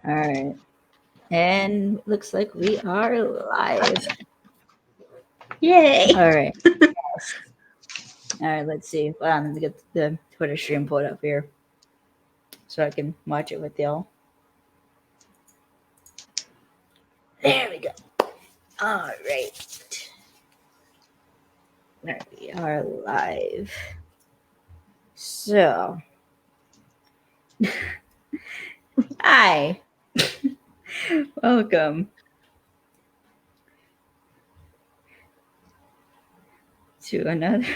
All right. And looks like we are live. Yay! All right. Yes. All right, let's see. Hold on, let me get the Twitter stream pulled up here so I can watch it with y'all. There we go. All right. There we are live. So, hi. Welcome to another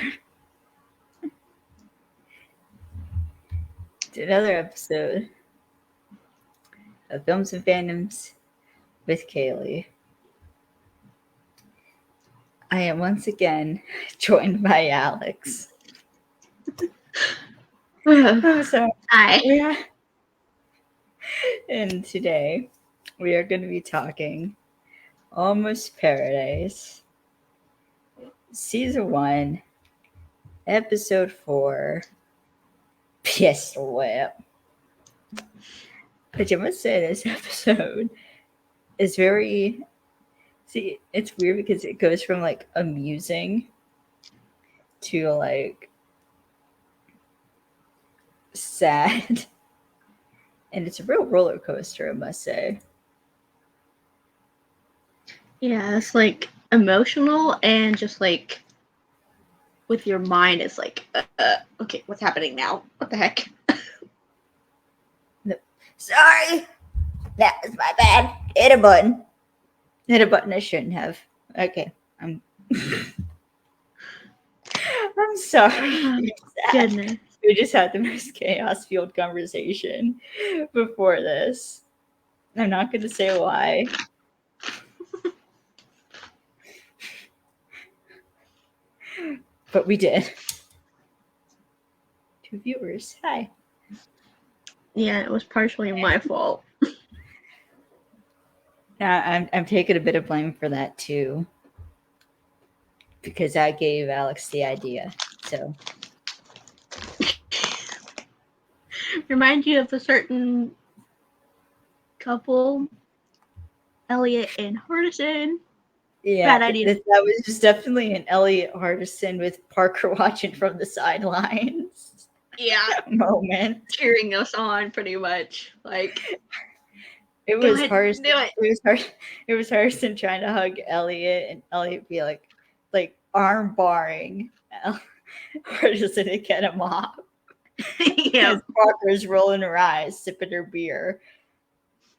episode of Films and Fandoms with Kaylee. I am once again joined by Alex. I'm sorry. Hi. Yeah. And today we are going to be talking Almost Paradise, Season 1, Episode 4, Pistol Whip. But you must say this episode is very... See, it's weird because it goes from, like, amusing to, like, sad. And it's a real roller coaster, I must say. Yeah, it's like emotional and just like with your mind, it's like, okay, what's happening now? What the heck? Sorry! That was my bad. Hit a button. Hit a button I shouldn't have. Okay, I'm sorry. Oh, goodness. We just had the most chaos-filled conversation before this. I'm not going to say why. But we did. 2 viewers. Hi. Yeah, it was partially my fault. I'm taking a bit of blame for that too. Because I gave Alex the idea. So Remind you of a certain couple, Elliot and Hardison. yeah, Bad idea. that was just definitely an Elliot Hardison with Parker watching from the sidelines. Yeah, moment. cheering us on pretty much. Like, it was Hardison. It was Hardison trying to hug Elliot, and Elliot be like arm barring Hardison to get him off. Yeah. As Parker's rolling her eyes, sipping her beer,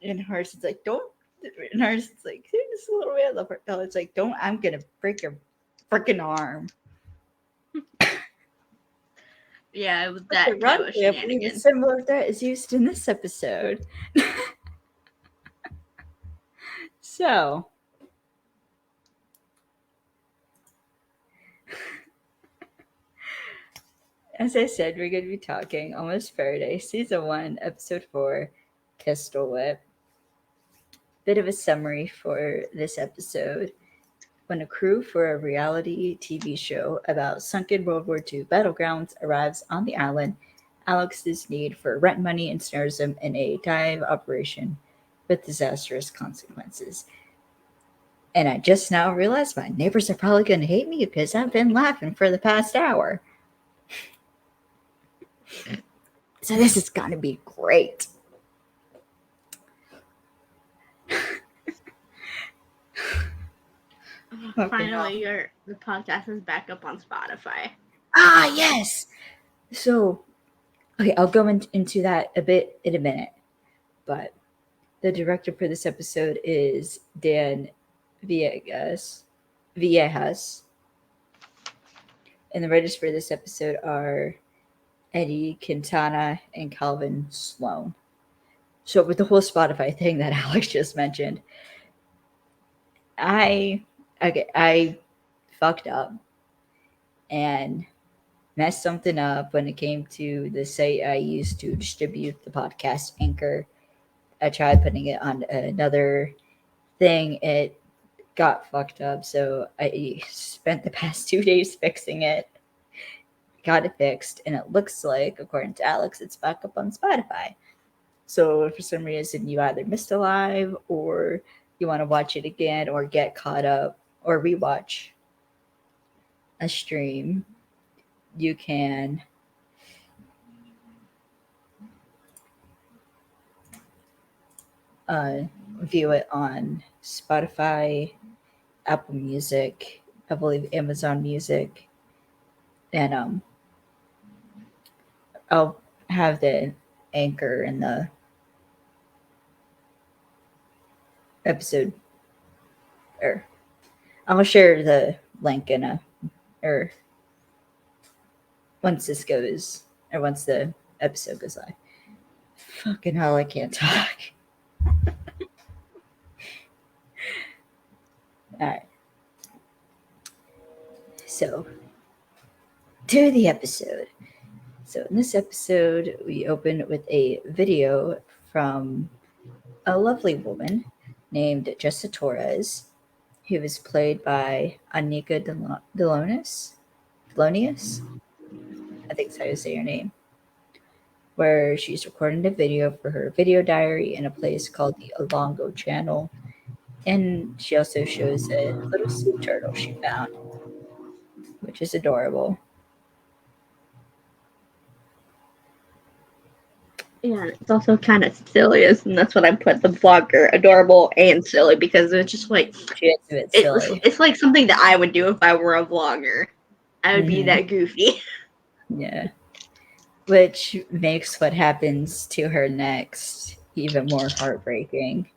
and Hardison's like, "Don't." And Hardison's like, "Just a little bit." Elliot's like, "Don't! I'm gonna break your freaking arm." Yeah, it was that The run whip, a similar threat is used in this episode. So, as I said, we're going to be talking Almost Paradise, Season 1, Episode 4, Pistol Whip. Bit of a summary for this episode. When a crew for a reality TV show about sunken World War II battlegrounds arrives on the island, Alex's need for rent money ensnares him in a dive operation with disastrous consequences. And I just now realized my neighbors are probably going to hate me because I've been laughing for the past hour. So this is going to be great. Finally, the podcast is back up on Spotify. Ah, yes. So, okay, I'll go into that a bit in a minute. But the director for this episode is Dan Villegas. And the writers for this episode are Eddie Quintana and Calvin Sloan. So with the whole Spotify thing that Alex just mentioned, I fucked up and messed something up when it came to the site I used to distribute the podcast, Anchor. I tried putting it on another thing. It got fucked up. So I spent the past 2 days fixing it. Got it fixed. And it looks like, according to Alex, it's back up on Spotify. So if for some reason you either missed a live or you want to watch it again or get caught up or rewatch a stream, you can view it on Spotify, Apple Music, I believe Amazon Music, and I'll have the anchor in the episode, or I'll share the link in a, or once this goes, or once the episode goes live. Fucking hell, I can't talk. All right. So, to the episode. So, in this episode, we open with a video from a lovely woman named Jessa Torres, who was played by Anika Delonius. I think that's how you say her name. Where she's recording a video for her video diary in a place called the Alongo Channel. And she also shows a little sea turtle she found, which is adorable. Yeah, it's also kind of silly, and that's what I put the vlogger, adorable and silly, because it's just like She is a bit silly. it's like something that I would do if I were a vlogger. I would be that goofy. Yeah. Which makes what happens to her next even more heartbreaking.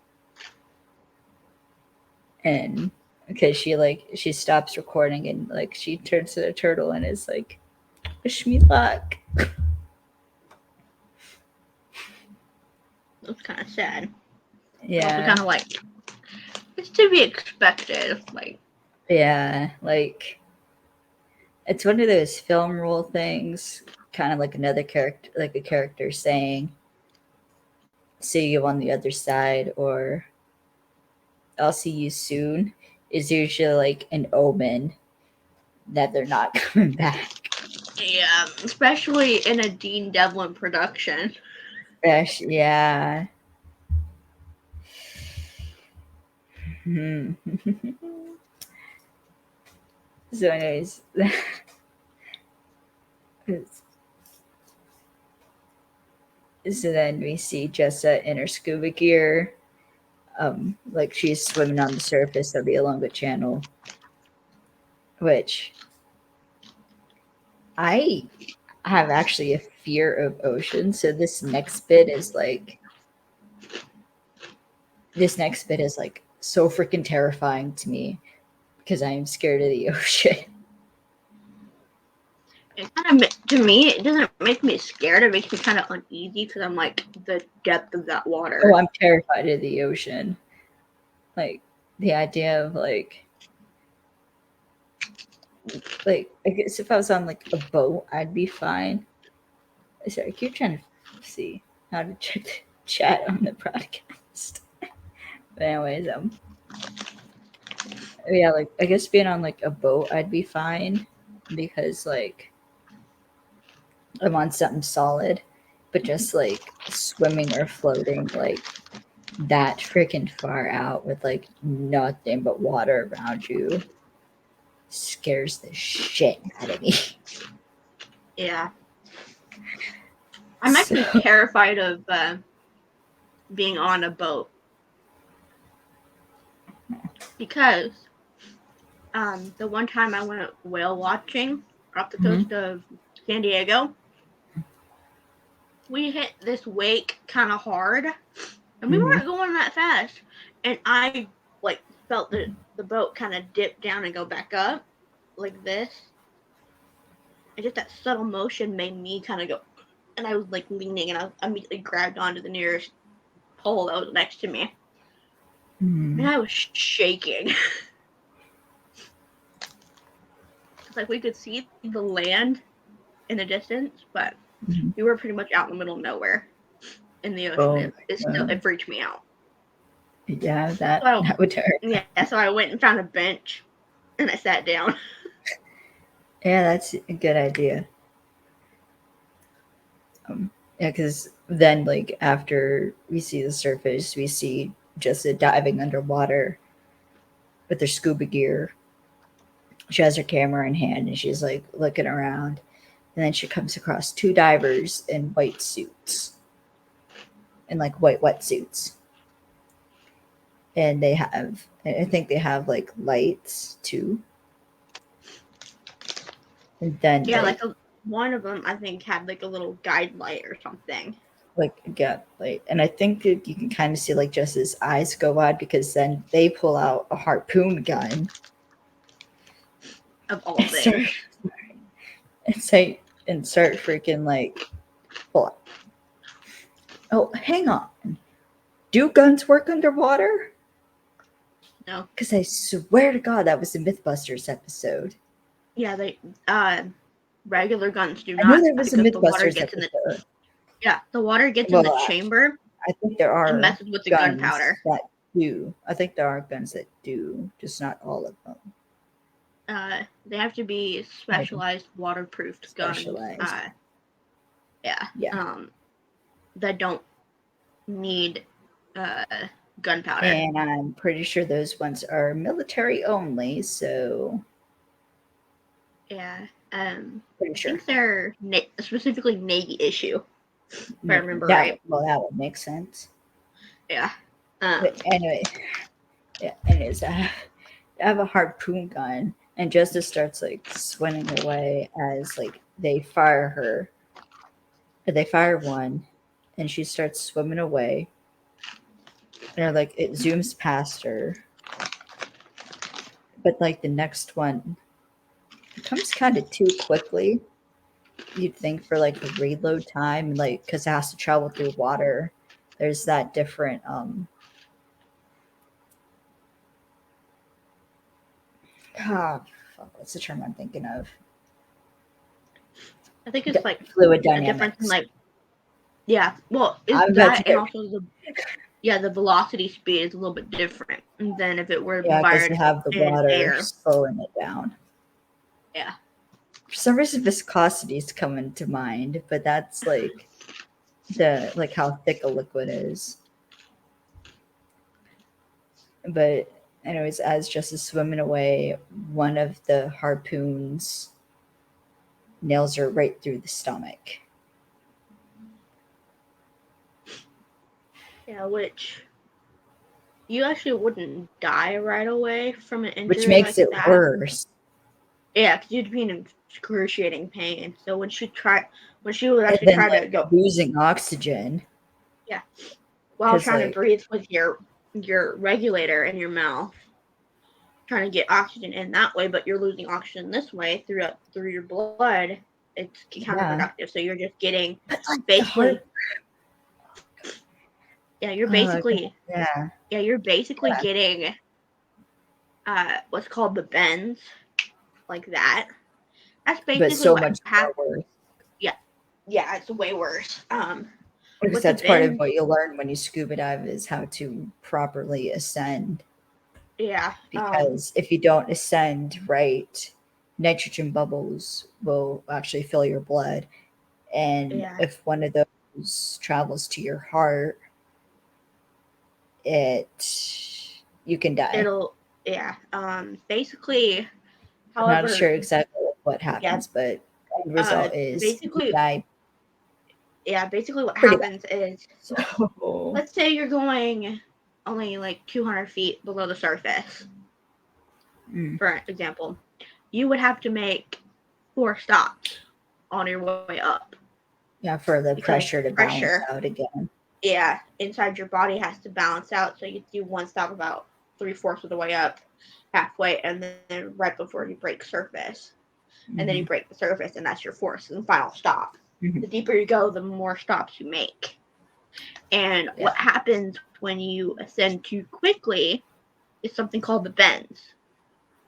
And because she stops recording and like she turns to the turtle and is like, wish me luck. It's kind of sad. Yeah. Also kind of like, it's to be expected. Like, yeah, like it's one of those film rule things, kind of like another character, like a character saying, see you on the other side, or I'll see you soon, is usually like an omen that they're not coming back. yeah, especially in a Dean Devlin production. Yeah. So anyways, so then we see Jessa in her scuba gear, like she's swimming on the surface of the Alonga Channel, which I have actually a fear of ocean. So this next bit is like so freaking terrifying to me because I am scared of the ocean. It kind of, to me, it doesn't make me scared. It makes me kind of uneasy because I'm like the depth of that water. Oh, I'm terrified of the ocean. Like the idea of like I guess if I was on like a boat, I'd be fine. Sorry, I keep trying to see how to check the chat on the broadcast. But anyways, yeah, like I guess being on like a boat, I'd be fine because like I'm on something solid, but just like swimming or floating like that freaking far out with like nothing but water around you scares the shit out of me. Yeah. I'm actually terrified of being on a boat because the one time I went whale watching off the coast of San Diego, we hit this wake kind of hard, and we weren't going that fast, and I like felt the boat kind of dip down and go back up like this, and just that subtle motion made me kind of go, and I was like leaning, and I immediately grabbed onto the nearest pole that was next to me, and I was shaking. Like we could see the land in the distance, but we were pretty much out in the middle of nowhere in the ocean. It freaked me out. Yeah, that would hurt. Yeah, so I went and found a bench and I sat down. Yeah, that's a good idea. Yeah, because then, like, after we see the surface, we see Jessica diving underwater with her scuba gear. She has her camera in hand and she's like looking around. And then she comes across two divers in white suits, in like white wetsuits. And I think they have like lights too. And then, Yeah, like one of them, I think, had like a little guide light or something. and I think that you can kind of see like Jess's eyes go wide because then they pull out a harpoon gun Of all and start, things. and start freaking like, pull up. Oh, hang on. Do guns work underwater? No. Because I swear to God that was the Mythbusters episode. Yeah, they regular guns do I know not, there was a because the water Mythbusters gets in episode. the water gets in Well, the chamber I think there and are messes with the guns gunpowder. that do. I think there are guns that do, just not all of them. They have to be specialized waterproofed guns. Specialized. Yeah. That don't need gunpowder. And I'm pretty sure those ones are military only, so Yeah. pretty I sure. think they're specifically Navy issue, if I remember that, right. Well, that would make sense. Yeah. But anyway, anyways, I have a harpoon gun, and Justice starts like swimming away as like they fire her. They fire one, and she starts swimming away. And like it zooms past her, but like the next one comes kind of too quickly. You'd think for like a reload time, like because it has to travel through water. There's that different what's the term I'm thinking of? I think it's like fluid a dynamics. difference in like, yeah. Well, it's that and also the velocity speed is a little bit different than if it were because you have the water air. slowing it down. Yeah. For some reason, viscosity is coming to mind, but that's like how thick a liquid is. But anyways, as Jess is swimming away, one of the harpoons nails her right through the stomach. Yeah, which you actually wouldn't die right away from an injury, which makes like it that. Worse. Yeah, because you'd be in excruciating pain. So when she would actually then, try to go losing oxygen. Yeah, while trying to breathe with your regulator in your mouth, trying to get oxygen in that way, but you're losing oxygen this way through your blood. It's counterproductive. So you're just getting basically. Yeah, you're basically. You're basically getting. What's called the bends, like that. That's basically but so much worse. Yeah, it's way worse. Because that's part of what you learn when you scuba dive is how to properly ascend. Yeah. Because if you don't ascend right, nitrogen bubbles will actually fill your blood. And if one of those travels to your heart, you can die. Basically, I'm not sure exactly what happens, but the result is basically you die. Yeah, basically what happens is, so, let's say you're going only like 200 feet below the surface, for example. You would have to make 4 stops on your way up. Yeah, for the pressure to balance out again. Yeah, inside your body has to balance out, so you do one stop about 3/4 of the way up, halfway, and then right before you break surface. And then you break the surface, and that's your fourth and final stop. The deeper you go, the more stops you make. And what happens when you ascend too quickly is something called the bends.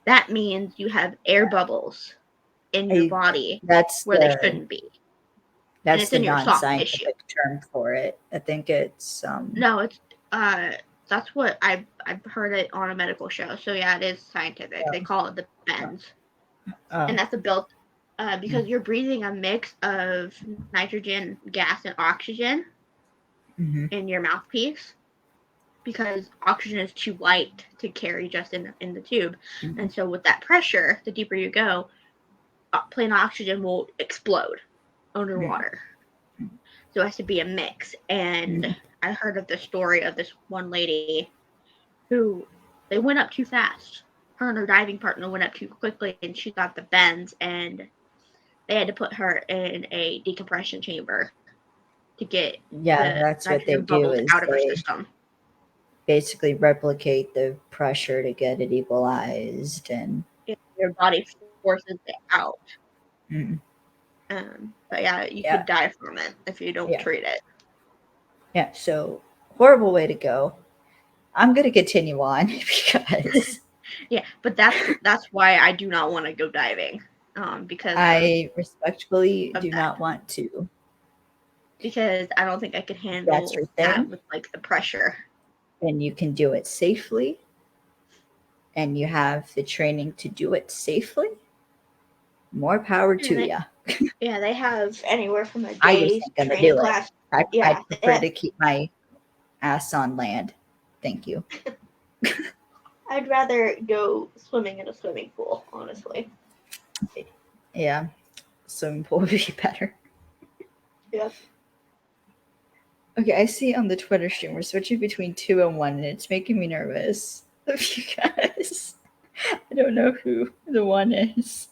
That means you have air bubbles in your body where they shouldn't be. That's the non-scientific term for it. I think it's No, it's that's what I've heard it on a medical show. So yeah, it is scientific. They call it the bends. And that's because you're breathing a mix of nitrogen gas and oxygen in your mouthpiece, because oxygen is too light to carry just in the tube. And so with that pressure, the deeper you go, plain oxygen will explode underwater. So it has to be a mix. And I heard of the story of this one lady who, they went up too fast. Her and her diving partner went up too quickly, and she got the bends, and they had to put her in a decompression chamber to get that's what they do, is out of her they system. basically replicate the pressure to get it equalized, and your body forces it out. But yeah, you could die from it if you don't treat it. Yeah, so horrible way to go. I'm gonna continue on because but that's why I do not want to go diving. Because I respectfully do not want to. Because I don't think I could handle that with like the pressure. And you can do it safely, and you have the training to do it safely. More power to you. Yeah, they have anywhere from a day's training class. I prefer to keep my ass on land. Thank you. I'd rather go swimming in a swimming pool, honestly. Yeah, swimming pool would be better. Yeah. Okay, I see on the Twitter stream we're switching between 2 and 1, and it's making me nervous of you guys. I don't know who the 1 is.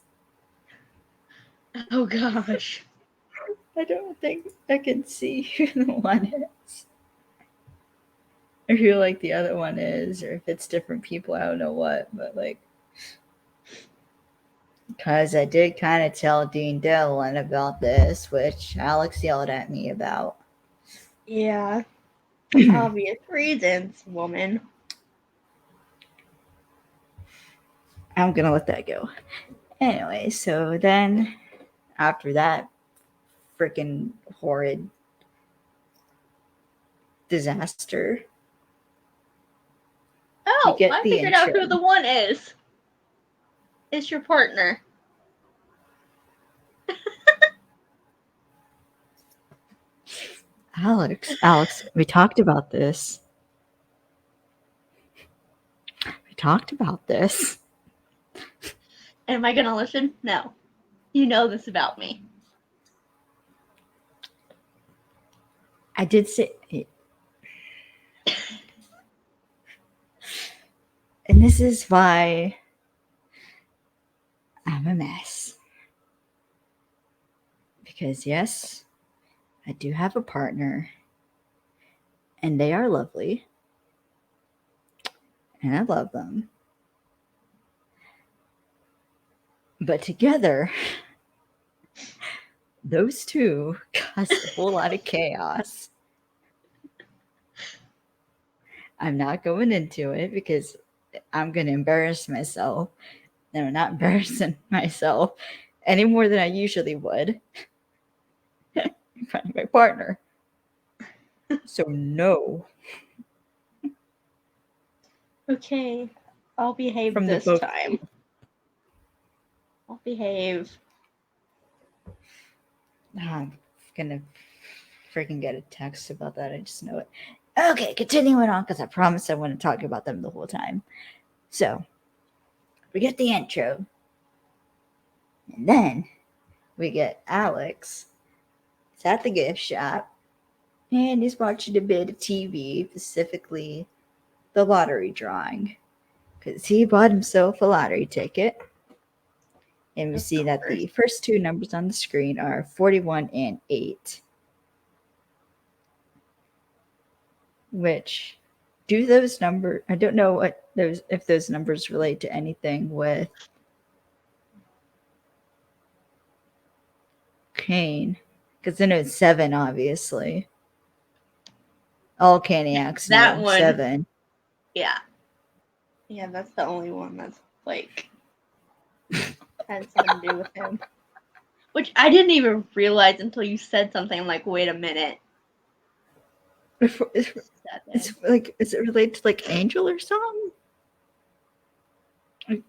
Oh gosh. I don't think I can see who the 1 is. Or who like the other one is, or if it's different people, I don't know what, but like, because I did kind of tell Dean Dillon about this, which Alex yelled at me about. Yeah. Obvious reasons, woman. I'm going to let that go. Anyway, so then after that freaking horrid disaster. Oh, I figured out who the 1 is. It's your partner. Alex, we talked about this. Am I going to listen? No. You know this about me. I did say... And this is why I'm a mess. Because yes, I do have a partner. And they are lovely. And I love them. But together, those two cause a whole lot of chaos. I'm not going into it because I'm going to embarrass myself. And I'm not embarrassing myself any more than I usually would in front of my partner. So no. Okay, I'll behave from this time. I'll behave. I'm gonna freaking get a text about that. I just know it. Okay, continuing on, because I promised I wouldn't talk about them the whole time. So, we get the intro. And then we get Alex. He's at the gift shop. And he's watching a bit of TV, specifically the lottery drawing. Because he bought himself a lottery ticket. And we see that the first 2 numbers on the screen are 41 and 8. Which, do those numbers, I don't know what those, if those numbers relate to anything with Kane. Because I know it's 7, obviously. All Caniacs that know one, 7. Yeah. Yeah, that's the only one that's like had something to do with him. Which I didn't even realize until you said something. I'm like, wait a minute. It's like, is it related to like Angel or something?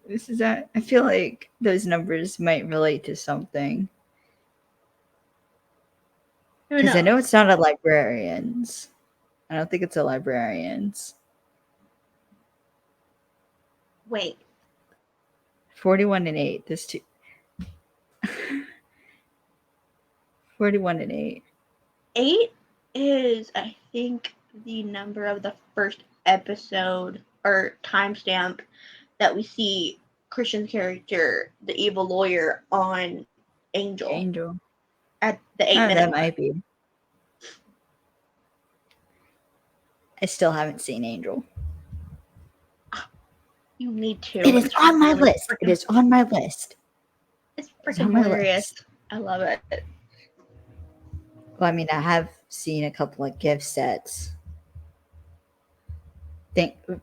This is that. I feel like those numbers might relate to something. Who Because I know knows? it's not a librarian's. I don't think it's a librarian's. Wait. 41 and 8. This two. 41 and 8. 8 is, I think, the number of the first episode or timestamp that we see Christian's character, the evil lawyer, on Angel at the 8 Oh, minute that mark. might be. I still haven't seen Angel. You need to. It is on my list. It is on my list. It's freaking hilarious. I love it. Well, I mean, I have seen a couple of gift sets.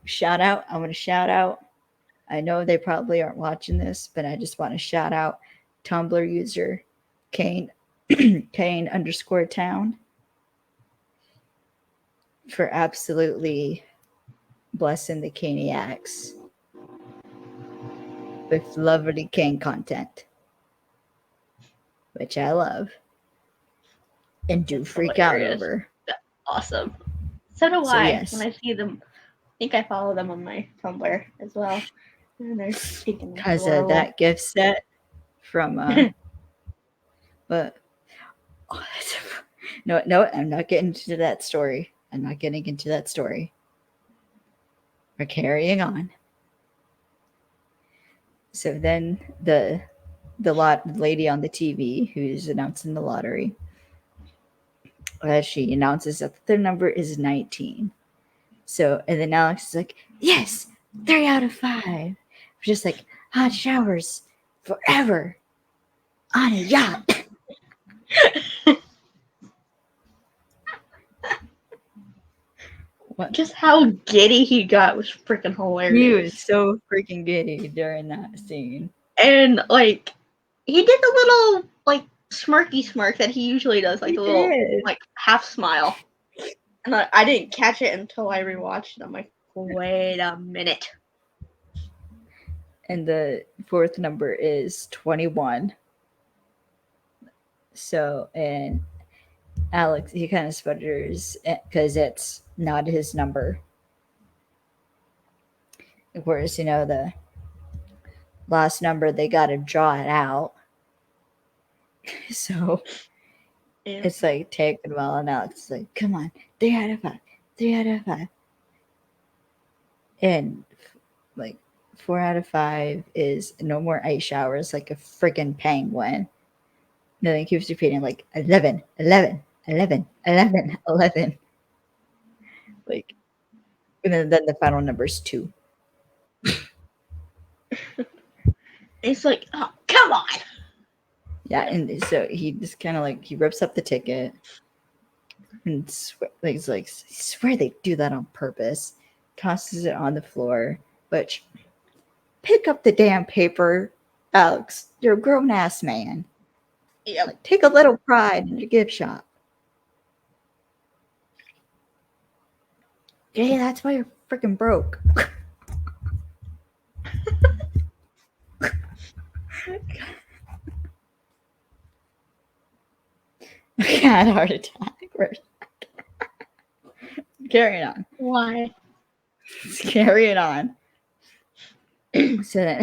Shout out. I want to shout out. I know they probably aren't watching this, but I just want to shout out Tumblr user Kane Kane _town for absolutely blessing the Caniacs with lovely Kane content, which I love and do freak out over. That's awesome. So do So, I. yes. When I see them, I think I follow them on my Tumblr as well. And they're because that gift set from but no, I'm not getting into that story. I'm not getting into that story. We're carrying on. So then the lady on the TV who's announcing the lottery, she announces that their number is 19. So, and then Alex is like, yes, 3 out of 5. Just like hot showers forever on a yacht. Just how giddy he got was freaking hilarious. He was so freaking giddy during that scene. And like he did the little like smirky smirk that he usually does, like the little like half smile. And I didn't catch it until I rewatched it. I'm like, wait a minute. And the 4th number is 21. So, and Alex, he kind of sputters because it's not his number. Of course, the last number, they got to draw it out. So, it's like taking a while, and Alex is like, come on, 3 out of 5, 3 out of 5. And like 4 out of 5 is no more ice showers like a freaking penguin. No, then he keeps repeating like 11, 11, 11, 11, 11. Like, and then the final number is 2. It's like, oh, come on. Yeah, and so he just kind of like, he rips up the ticket and he's like, I swear they do that on purpose. Tosses it on the floor, but pick up the damn paper, Alex. You're a grown ass man. Yeah. Like, take a little pride in your gift shop. Yeah, that's why you're freaking broke. I had a heart attack. Carrying on. Why? Carrying on. So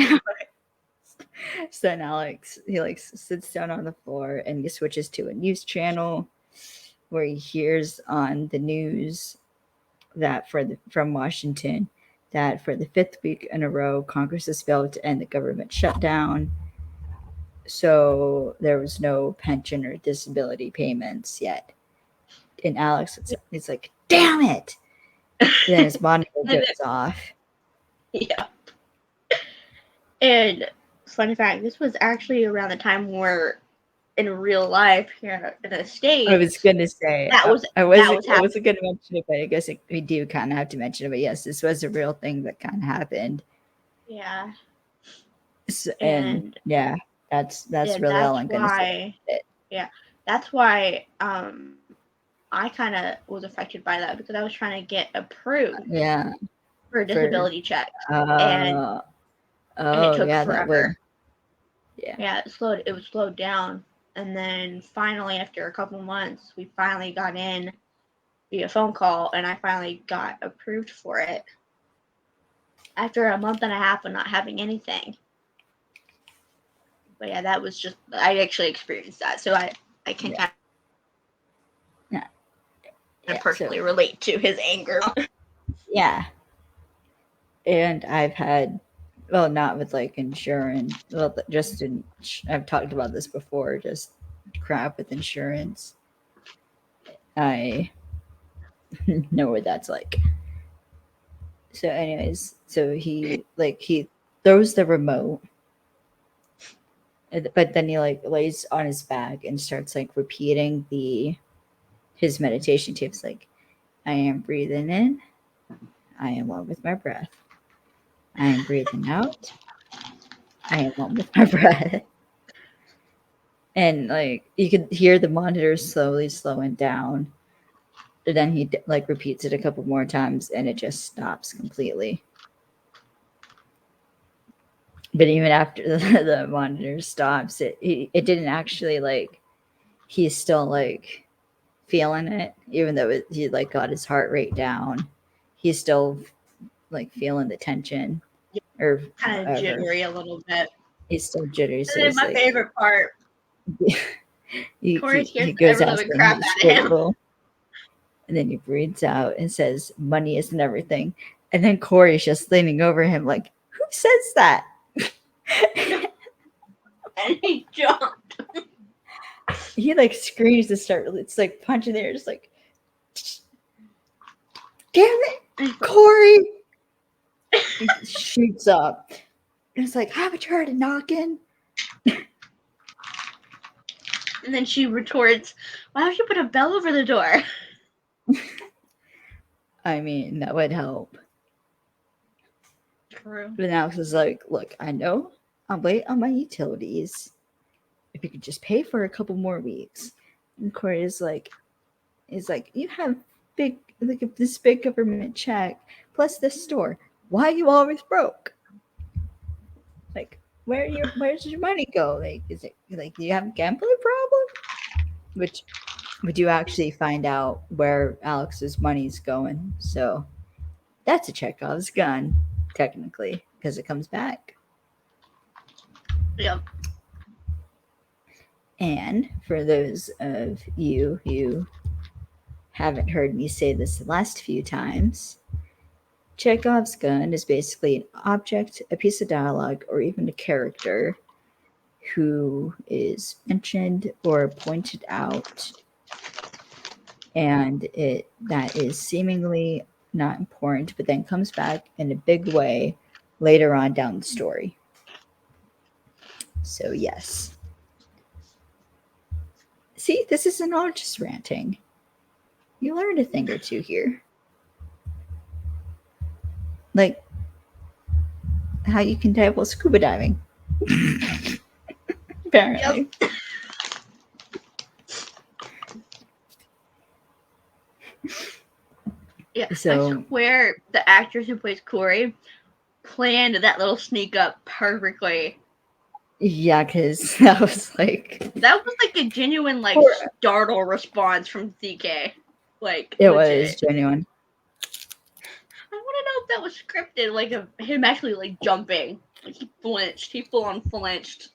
then Alex, he like sits down on the floor and he switches to a news channel where he hears on the news that from Washington that for the 5th week in a row, Congress has failed to end the government shutdown. So there was no pension or disability payments yet. And Alex, it's like, damn it. Then his monitor goes off. Yeah. And fun fact, this was actually around the time where in real life here in the States. I was going to say, I wasn't going to mention it, but I guess we do kind of have to mention it. But yes, this was a real thing that kind of happened. Yeah. So, and yeah, that's really all I'm going to say. Yeah, that's why I kind of was affected by that because I was trying to get approved. Yeah. For a disability check. And and it Oh, took yeah, that would. forever. Yeah. Yeah, it was slowed down. And then finally, after a couple months, we finally got in via phone call, and I finally got approved for it after a month and a half of not having anything. But yeah, that was just, I actually experienced that. So I can kind Yeah. of Yeah. personally So, relate to his anger. yeah. And I've had, well, not with like insurance. Well, just in, I've talked about this before, just crap with insurance. I know what that's like. So, anyways, so he throws the remote, but then he like lays on his back and starts like repeating his meditation tips, like, I am breathing in, I am one with my breath. I am breathing out, I am one with my breath. And like you could hear the monitor slowly slowing down. And then he like repeats it a couple more times, and it just stops completely. But even after the monitor stops, it didn't actually like he's still like feeling it, even though he like got his heart rate down. He's still like feeling the tension or Kind of whatever. jittery a little bit. He's still jittery, so And then he's my like favorite part, Corey he scares the goes ever living asking crap his out of him. struggle, and then he breathes out and says, "Money isn't everything." And then Corey's just leaning over him, like, "Who says that?" And he jumped. He like screams to start. It's like punching the air, just like, "Damn it, Corey!" He shoots up. And it's like, haven't you heard of knocking? And then she retorts, why don't you put a bell over the door? I mean, that would help. True. But Alex is like, look, I know I'm late on my utilities. If you could just pay for a couple more weeks. And Corey is like, you have this big government check plus this store. Why are you always broke? Like, where's your money go? Like, is it like you have a gambling problem? Which we do actually find out where Alex's money's going. So that's a Chekhov's gun, technically, because it comes back. Yep. And for those of you who haven't heard me say this the last few times, Chekhov's gun is basically an object, a piece of dialogue, or even a character who is mentioned or pointed out, and that is seemingly not important, but then comes back in a big way later on down the story. So yes. See, this isn't all just ranting. You learned a thing or two here. Like how you can dabble scuba diving. Apparently. Yep. Yeah, So, I swear the actress who plays Corey planned that little sneak up perfectly. yeah, because that was like... That was like a genuine, like, startle response from CK. Like, it legit. was genuine. I want to know if that was scripted, like, of him actually, like, jumping. Like, he flinched. He full on flinched.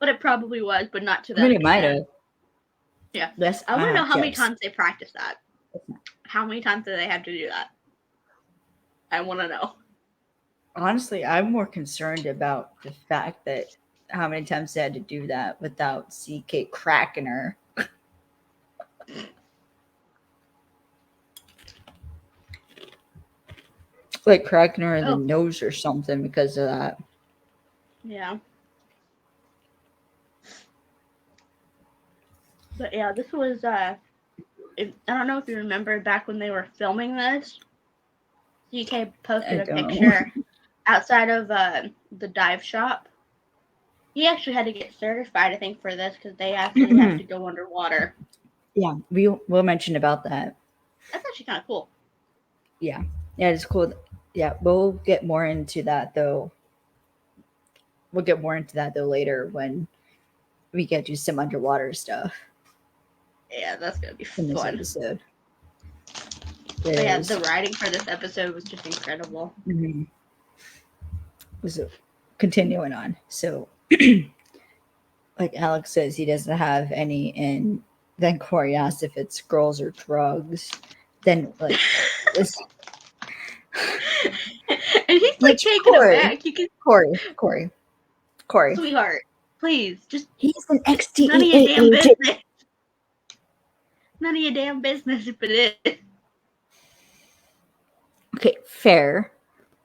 But it probably was, but not to that I mean, it might have. Yeah. That's, I want to know how many times they practiced that. How many times did they have to do that? I want to know. Honestly, I'm more concerned about the fact that how many times they had to do that without CK cracking her. Like cracking her in the nose or something because of that. Yeah. But yeah, this was, I don't know if you remember back when they were filming this, CK posted a picture outside of the dive shop. He actually had to get certified, I think, for this because they actually have to go underwater. Yeah, we'll mention about that. That's actually kind of cool. Yeah, it's cool. Yeah, we'll get more into that though. We'll get more into that though later when we get to some underwater stuff Yeah, that's gonna be in this fun. episode. But yeah, the writing for this episode was just incredible. Mm-hmm. So continuing on. So like Alex says he doesn't have any, and then Corey asks if it's girls or drugs. Then like this And he's like which taken aback. You can, Corey. sweetheart, please, just He's an none of your XDEA damn agent. business. None of your damn business if it is. Okay, fair.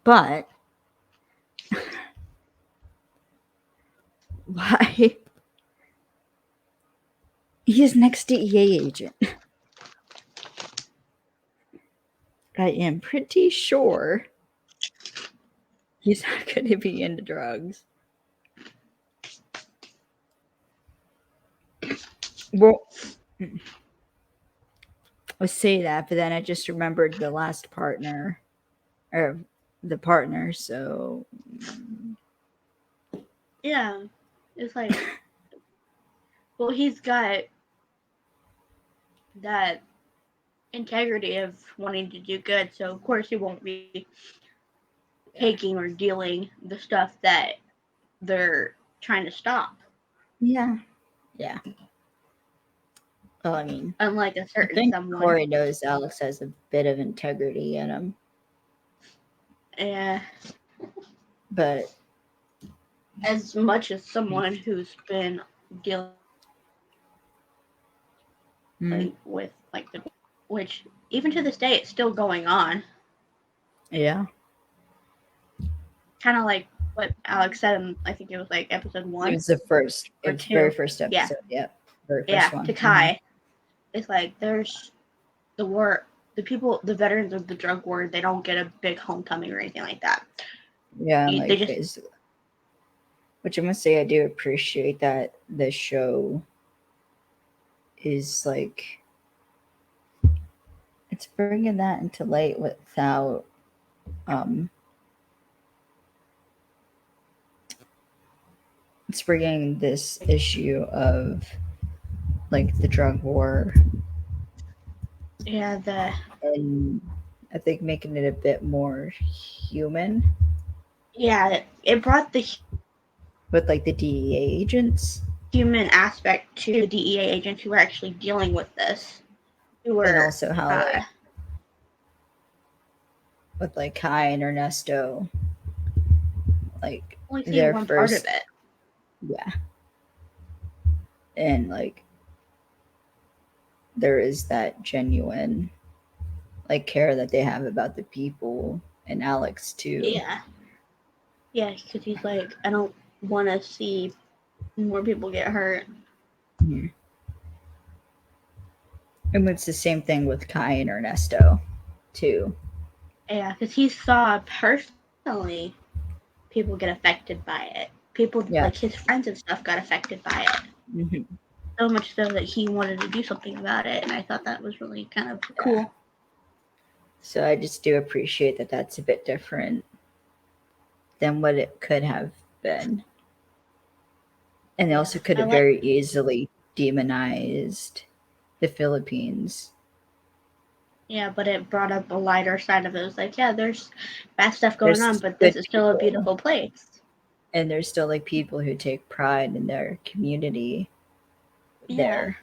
But why? He's an XDEA agent. I am pretty sure he's not going to be into drugs. Well, I say that, but then I just remembered the last partner, or the partner, so. Yeah, it's like, well, he's got that integrity of wanting to do good, so of course he won't be taking or dealing the stuff that they're trying to stop. Yeah. Well, I mean, unlike a I certain think someone. Corey knows Alex has a bit of integrity in him, Yeah, but as much as someone who's been dealing with like the, which even to this day it's still going on. yeah, Kind of like what Alex said in, I think it was like episode 1. it was the first, or it was 2. very first episode. Yeah, very first one. To Kai. It's like there's the war, the people, the veterans of the drug war, they don't get a big homecoming or anything like that. Yeah, They like just, basically. Which I must say, I do appreciate that the show is like, it's bringing that into light without it's bringing this issue of like the drug war, yeah, and I think making it a bit more human it brought the with like the DEA agents, human aspect to the DEA agents who were actually dealing with this, who were and also how like, with like Kai and Ernesto, like only their one first part of it. Yeah. And like there is that genuine like care that they have about the people, and Alex too. Yeah, because he's like, I don't want to see more people get hurt. Mm-hmm. And it's the same thing with Kai and Ernesto too. Yeah, because he saw personally people get affected by it. People like his friends and stuff got affected by it. Mm-hmm. So much so that he wanted to do something about it, and I thought that was really kind of cool. So I just do appreciate that that's a bit different than what it could have been. And they also could have very easily demonized the Philippines. Yeah, but it brought up a lighter side of it. It was like, yeah, there's bad stuff going on, but this is still a beautiful place. And there's still like people who take pride in their community there.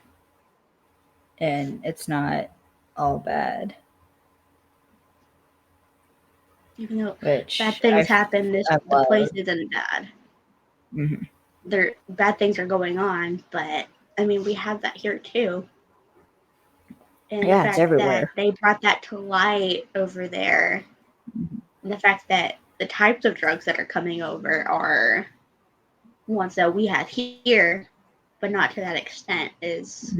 And it's not all bad. Even though bad things happen, the place isn't bad. Mm-hmm. Bad things are going on, but I mean, we have that here too. And the fact it's everywhere. that they brought that to light over there, and the fact that the types of drugs that are coming over are ones that we have here, but not to that extent, is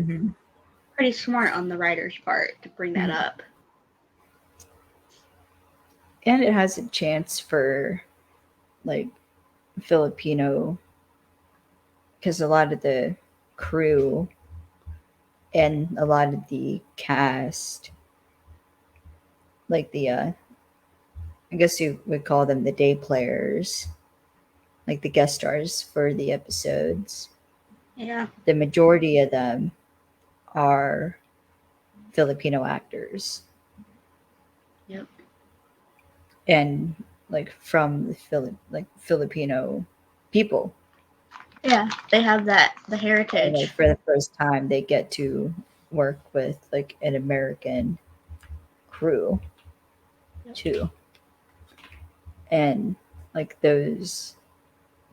pretty smart on the writer's part to bring that up. And it has a chance for like Filipino, because a lot of the crew and a lot of the cast, like the I guess you would call them the day players, like the guest stars for the episodes. Yeah. The majority of them are Filipino actors. Yep. And like from the Filipino people. Yeah, they have the And, heritage. like for the first time, they get to work with like an American crew too, and like those,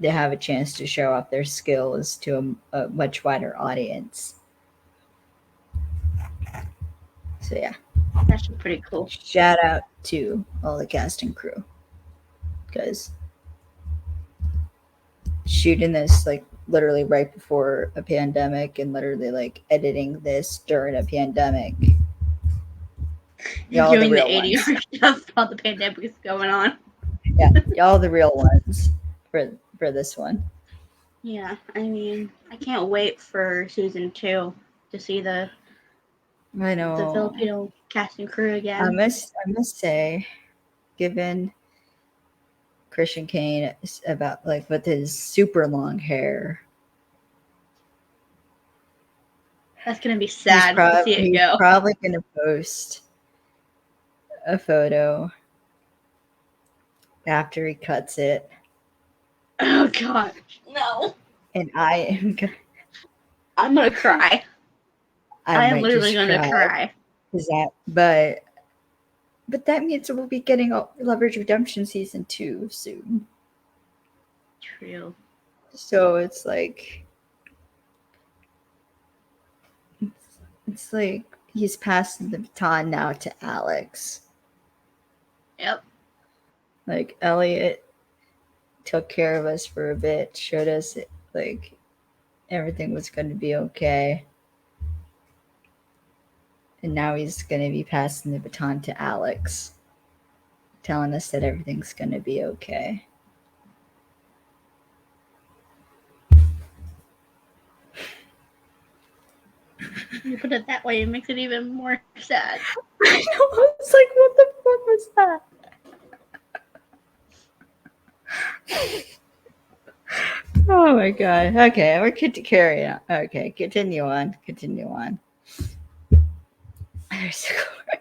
they have a chance to show off their skills to a much wider audience. So yeah, That's pretty cool. shout out to all the cast and crew, because shooting this like literally right before a pandemic and literally like editing this during a pandemic. Y'all Doing the real ones. ADR stuff while the pandemic is going on. Yeah, y'all the real ones for this one. Yeah, I mean, I can't wait for season 2 to see the I know. Filipino cast and crew again. I must say, given Christian Kane is about like with his super long hair, That's gonna be sad to see it go. He's probably gonna post a photo after he cuts it. Oh gosh, no! And I'm gonna cry. I am literally gonna cry. Is that? But that means we'll be getting Leverage Redemption season 2 soon. True. So it's like he's passing the baton now to Alex. Yep. Like Elliot took care of us for a bit, showed us like everything was going to be okay. And now he's going to be passing the baton to Alex, telling us that everything's going to be okay. You put it that way, it makes it even more sad. I know. It's like, what the fuck was that? Oh my god. Okay, we're good to carry on. Okay, continue on. There's Corey.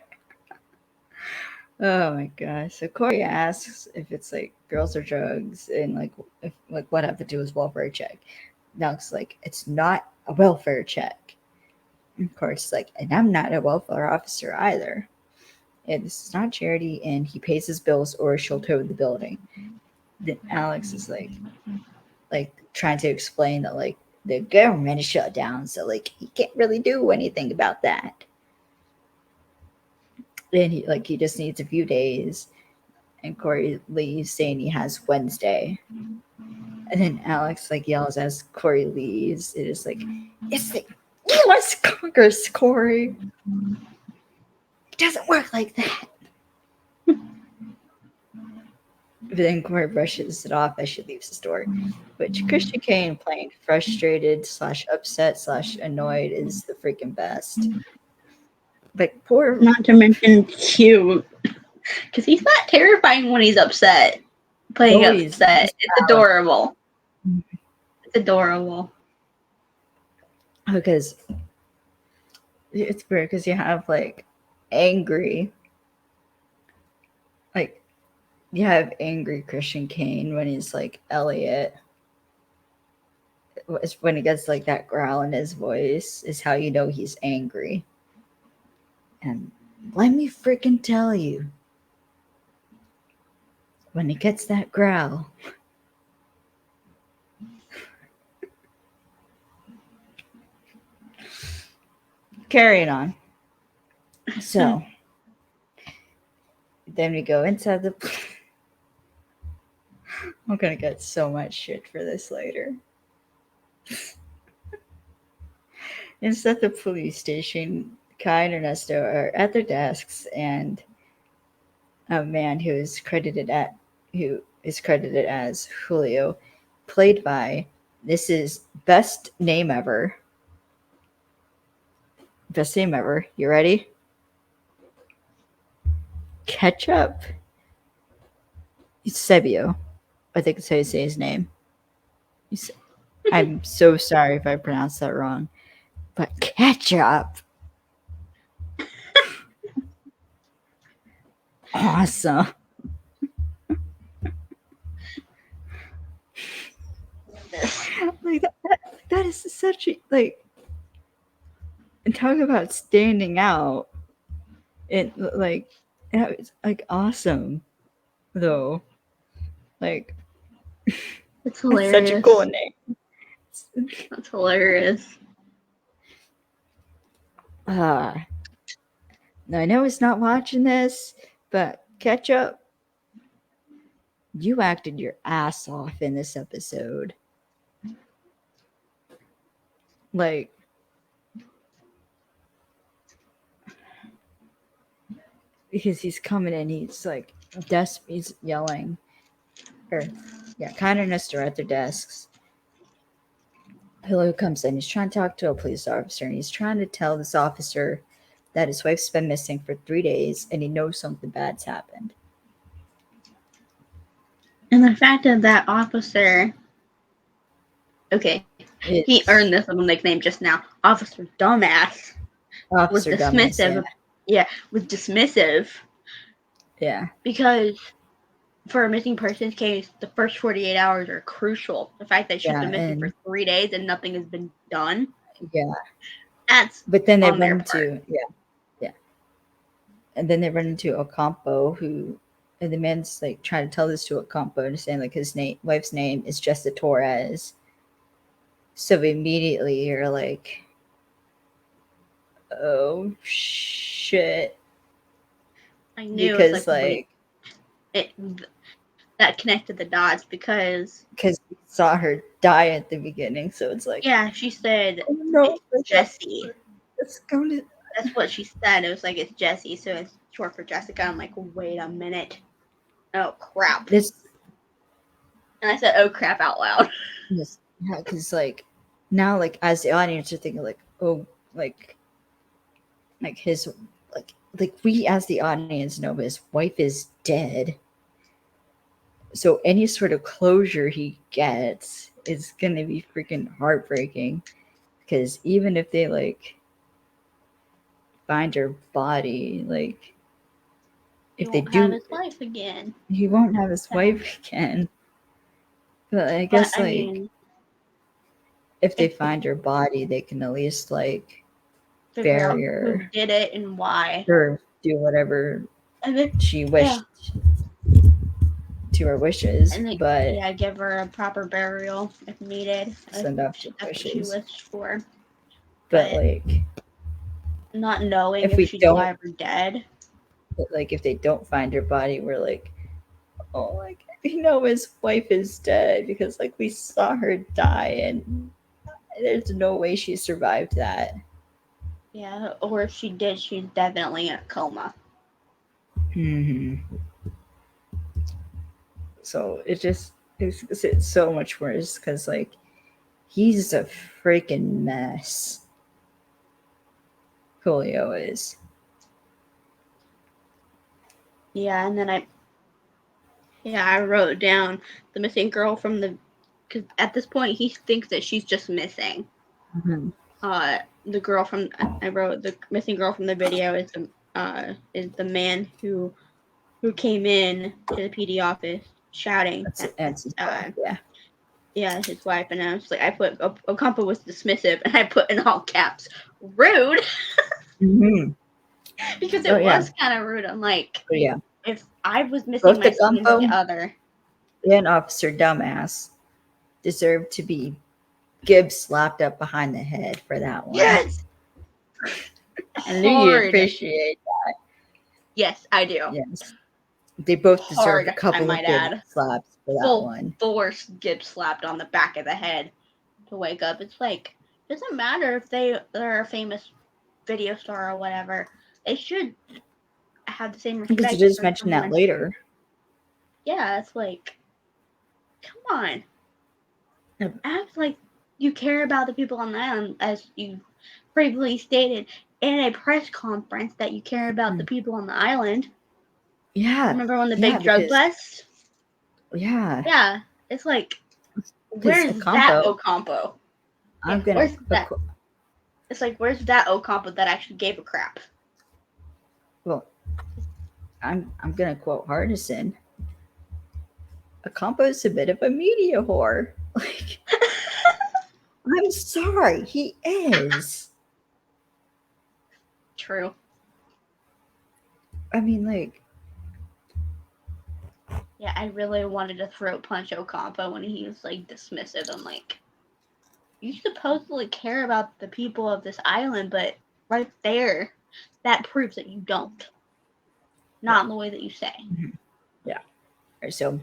Oh my gosh. So Corey asks if it's like girls or drugs, and like if like what have to do with welfare check. Alex like, it's not a welfare check. And of course, like, and I'm not a welfare officer either. And this is not charity, and he pays his bills or she'll tow the building. Then Alex is like trying to explain that like the government is shut down, so like he can't really do anything about that. And he just needs a few days. And Corey leaves saying he has Wednesday. And then Alex like yells as Corey leaves. It is like, it's the U.S. Congress, Corey. It doesn't work like that. But then Corey brushes it off as she leaves the store. Which Christian Kane, playing frustrated / upset / annoyed, is the freaking best. But poor, not to mention cute, because he's not terrifying when he's upset. Playing upset, it's adorable. It's adorable. Because it's weird because you have like angry, like you have angry Christian Kane when he's like Elliot. When he gets like that growl in his voice is how you know he's angry. And let me freaking tell you, when he gets that growl, carrying on. So then we go inside the. I'm gonna get so much shit for this later. Inside the police station, Kai and Ernesto are at their desks, and a man who is credited as Julio, played by, this is best name ever. Best name ever. You ready? Ketchup. Eusebio. I think that's how you say his name. I'm so sorry if I pronounced that wrong. But ketchup. Awesome. Like that is such a like, and talk about standing out. It like that was like awesome though. Like It's it's hilarious. such a cool name. That's hilarious. Now I know he's not watching this, but ketchup, you acted your ass off in this episode. Like, because he's coming in, he's like, he's yelling. Kind of Nestor at their desks. Pillow comes in, he's trying to talk to a police officer, and he's trying to tell this officer that his wife's been missing for 3 days, and he knows something bad's happened. And the fact that that officer, okay, he earned this little nickname just now. Officer Dumbass was dismissive. Was dismissive. Yeah. Because for a missing persons case, the first 48 hours are crucial. The fact that she's been missing for 3 days and nothing has been done. Yeah. But then they run into and then they run into Ocampo, and the man's like trying to tell this to Ocampo and saying like his wife's name is Jessica Torres. So immediately you're like, oh shit. I knew because that connected the dots because we saw her die at the beginning, so it's like, yeah, she said, oh, no, it's Jessie. That's what she said. It was like, it's Jessie, so it's short for Jessica. I'm like, wait a minute. Oh crap. And I said, oh crap, out loud. Yeah, because like now, like as the audience are thinking like, oh, like his like we as the audience know his wife is dead. So any sort of closure he gets is gonna be freaking heartbreaking. Because even if they like find her body, like if they do, have his wife again. He won't have his wife again. But I guess if they find her body, they can at least like bury her, who did it and why, or do whatever she wished to her wishes. But give her a proper burial if needed. Send up that's what she wished for. But like, not knowing if she's alive or dead. But like, if they don't find her body, we're like, oh, like his wife is dead because like we saw her die and there's no way she survived that. Yeah, or if she did, she's definitely in a coma. So it's so much worse because like he's a freaking mess. Julio is. Yeah, and then I wrote down the missing girl from because at this point he thinks that she's just missing. The girl from I wrote the missing girl from the video is the man who came in to the PD office shouting. That's his wife, yeah, his wife, and I was like, I put Ocampo was dismissive, and I put in all caps, rude. Because it was kind of rude. I'm like, if I was missing my son and the other, and Officer Dumbass deserved to be Gibbs slapped up behind the head for that one. Yes. I knew you appreciate that. Yes, I do. Yes. They both deserve a couple of good slaps for that one. Force Gibbs slapped on the back of the head to wake up. It's like, doesn't matter if they're a famous video star or whatever. They should have the same respect. Because you just mentioned that later. Yeah, it's like, come on. Act like you care about the people on the island, as you previously stated in a press conference that you care about the people on the island. Yeah. Remember when the big drug bust? Yeah. Yeah, it's like, Because where's that Ocampo, Ocampo? I'm Yeah, gonna where's that? It's like, where's that Ocampo that actually gave a crap? well, I'm gonna quote Hardison. Ocampo's a bit of a media whore. Like, I'm sorry, he is. True. I mean, like, Yeah, I really wanted to throat punch Ocampo when he was like dismissive. I'm like, you supposedly care about the people of this island, but right there, that proves that you don't. Not in the way that you say. yeah. All right, so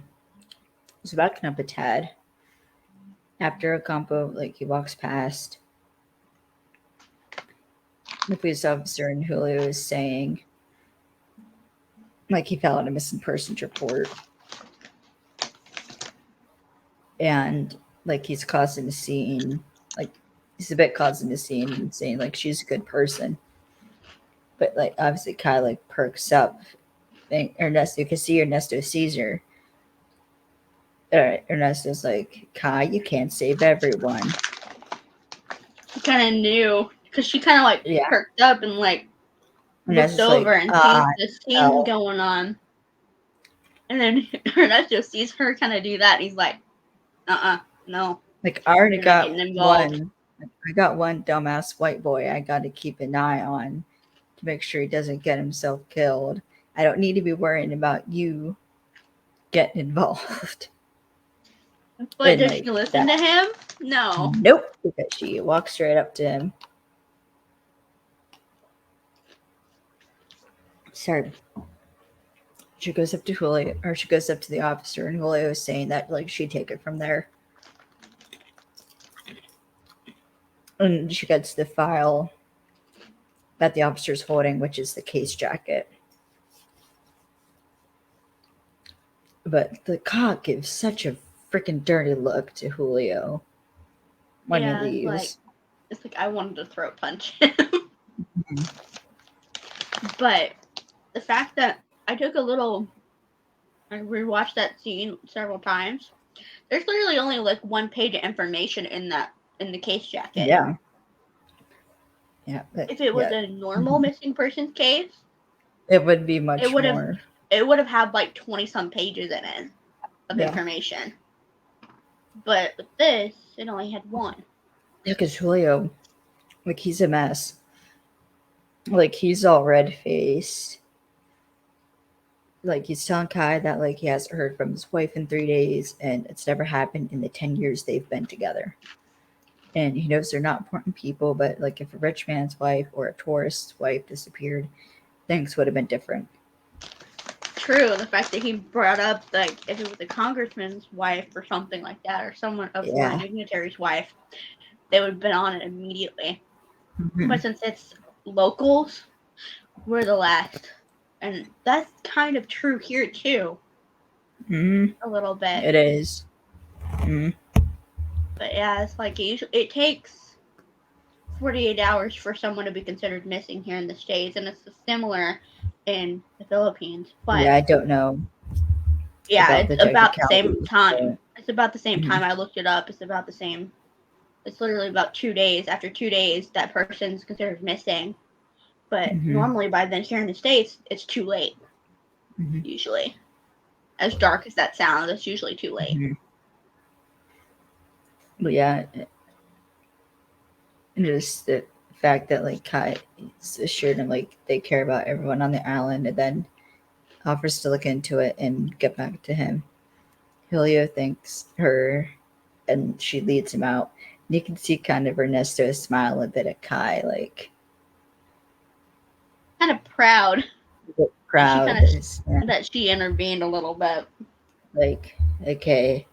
he's backing up a tad. After Ocampo, like, he walks past. The police officer and Julio is saying, like, he fell on a missing persons report. And, like, he's causing a scene. Like, he's a bit causing a scene and saying, like, she's a good person. But, like, obviously, Kai, like, perks up. And Ernesto, you can see Ernesto sees her. Ernesto's like, Kai, you can't save everyone. He kind of knew, because she kind of like Yeah. perked up and like looked Ernesto's over like, and sees this scene no. going on. And then Ernesto sees her kind of do that. And he's like, no. Like, I already You're not got getting involved. one. I got one dumbass white boy I got to keep an eye on to make sure he doesn't get himself killed. I don't need to be worrying about you getting involved. But And, does like, she listen to him? No. Nope, because she walks straight up to him. Sorry. She goes up to Julio, or she goes up to the officer, and Julio is saying that, like, she'd take it from there. And she gets the file that the officer's holding, which is the case jacket. But the cop gives such a freaking dirty look to Julio when he leaves. It's like I wanted to throat punch him. But the fact that I rewatched that scene several times. There's literally only like 1 page of information in the case jacket. Yeah. If it was a normal missing persons case, it would be much more. It would have had like 20 some pages in it of information. But with this, it only had 1. Yeah, because Julio, like, he's a mess. Like, he's all red-faced. Like, he's telling Kai that, like, he hasn't heard from his wife in 3 days, and it's never happened in the 10 years they've been together. And he knows they're not important people, but, like, if a rich man's wife or a tourist's wife disappeared, things would have been different. True, the fact that he brought up, like, if it was a congressman's wife or something like that, or someone of foreign dignitary's wife, they would have been on it immediately. Mm-hmm. But since it's locals, we're the last. And that's kind of true here, too. Mm-hmm. A little bit. It is. Mm-hmm. But yeah, it's like it takes 48 hours for someone to be considered missing here in the States, and it's similar in the Philippines. But yeah, I don't know. Yeah, it's about the same time. It's about the same time. I looked it up. It's about the same. It's literally about 2 days. After 2 days, that person's considered missing. But normally by then here in the States, it's too late. Usually. As dark as that sounds, it's usually too late. But yeah, just the fact that, like, Kai assured him, like, they care about everyone on the island, and then offers to look into it and get back to him. Julio thanks her, and she leads him out. And you can see kind of Ernesto smile a bit at Kai, like, kind of proud. Proud that she intervened a little bit. Like, okay,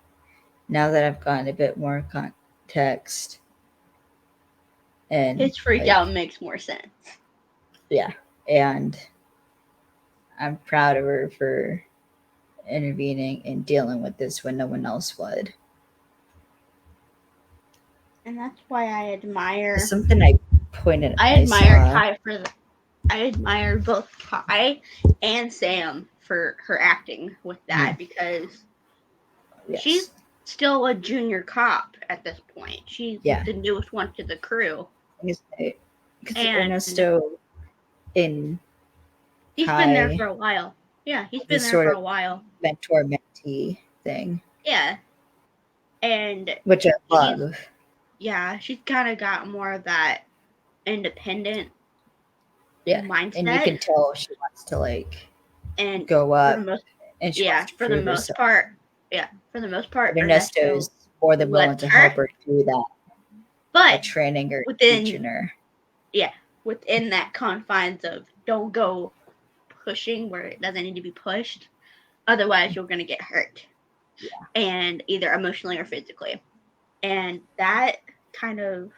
now that I've gotten a bit more context, and his freak out makes more sense. Yeah, and I'm proud of her for intervening and dealing with this when no one else would. And that's why I admire something I pointed. I admire Kai I admire both Kai and Sam for her acting with that, because Yes. She's still a junior cop at this point. She's the newest one to the crew. Because Ernesto in he's been there for a while. Yeah, he's been there for a while. Mentor-mentee thing. Yeah. And which I love. Yeah, she's kind of got more of that independent mindset. And you can tell she wants to like and go up. For the most part. Yeah, for the most part. Ernesto is more than willing to help her do that. But training her, teaching her. Yeah, within that confines of don't go pushing where it doesn't need to be pushed. Otherwise, you're going to get hurt. Yeah. And either emotionally or physically. And that kind of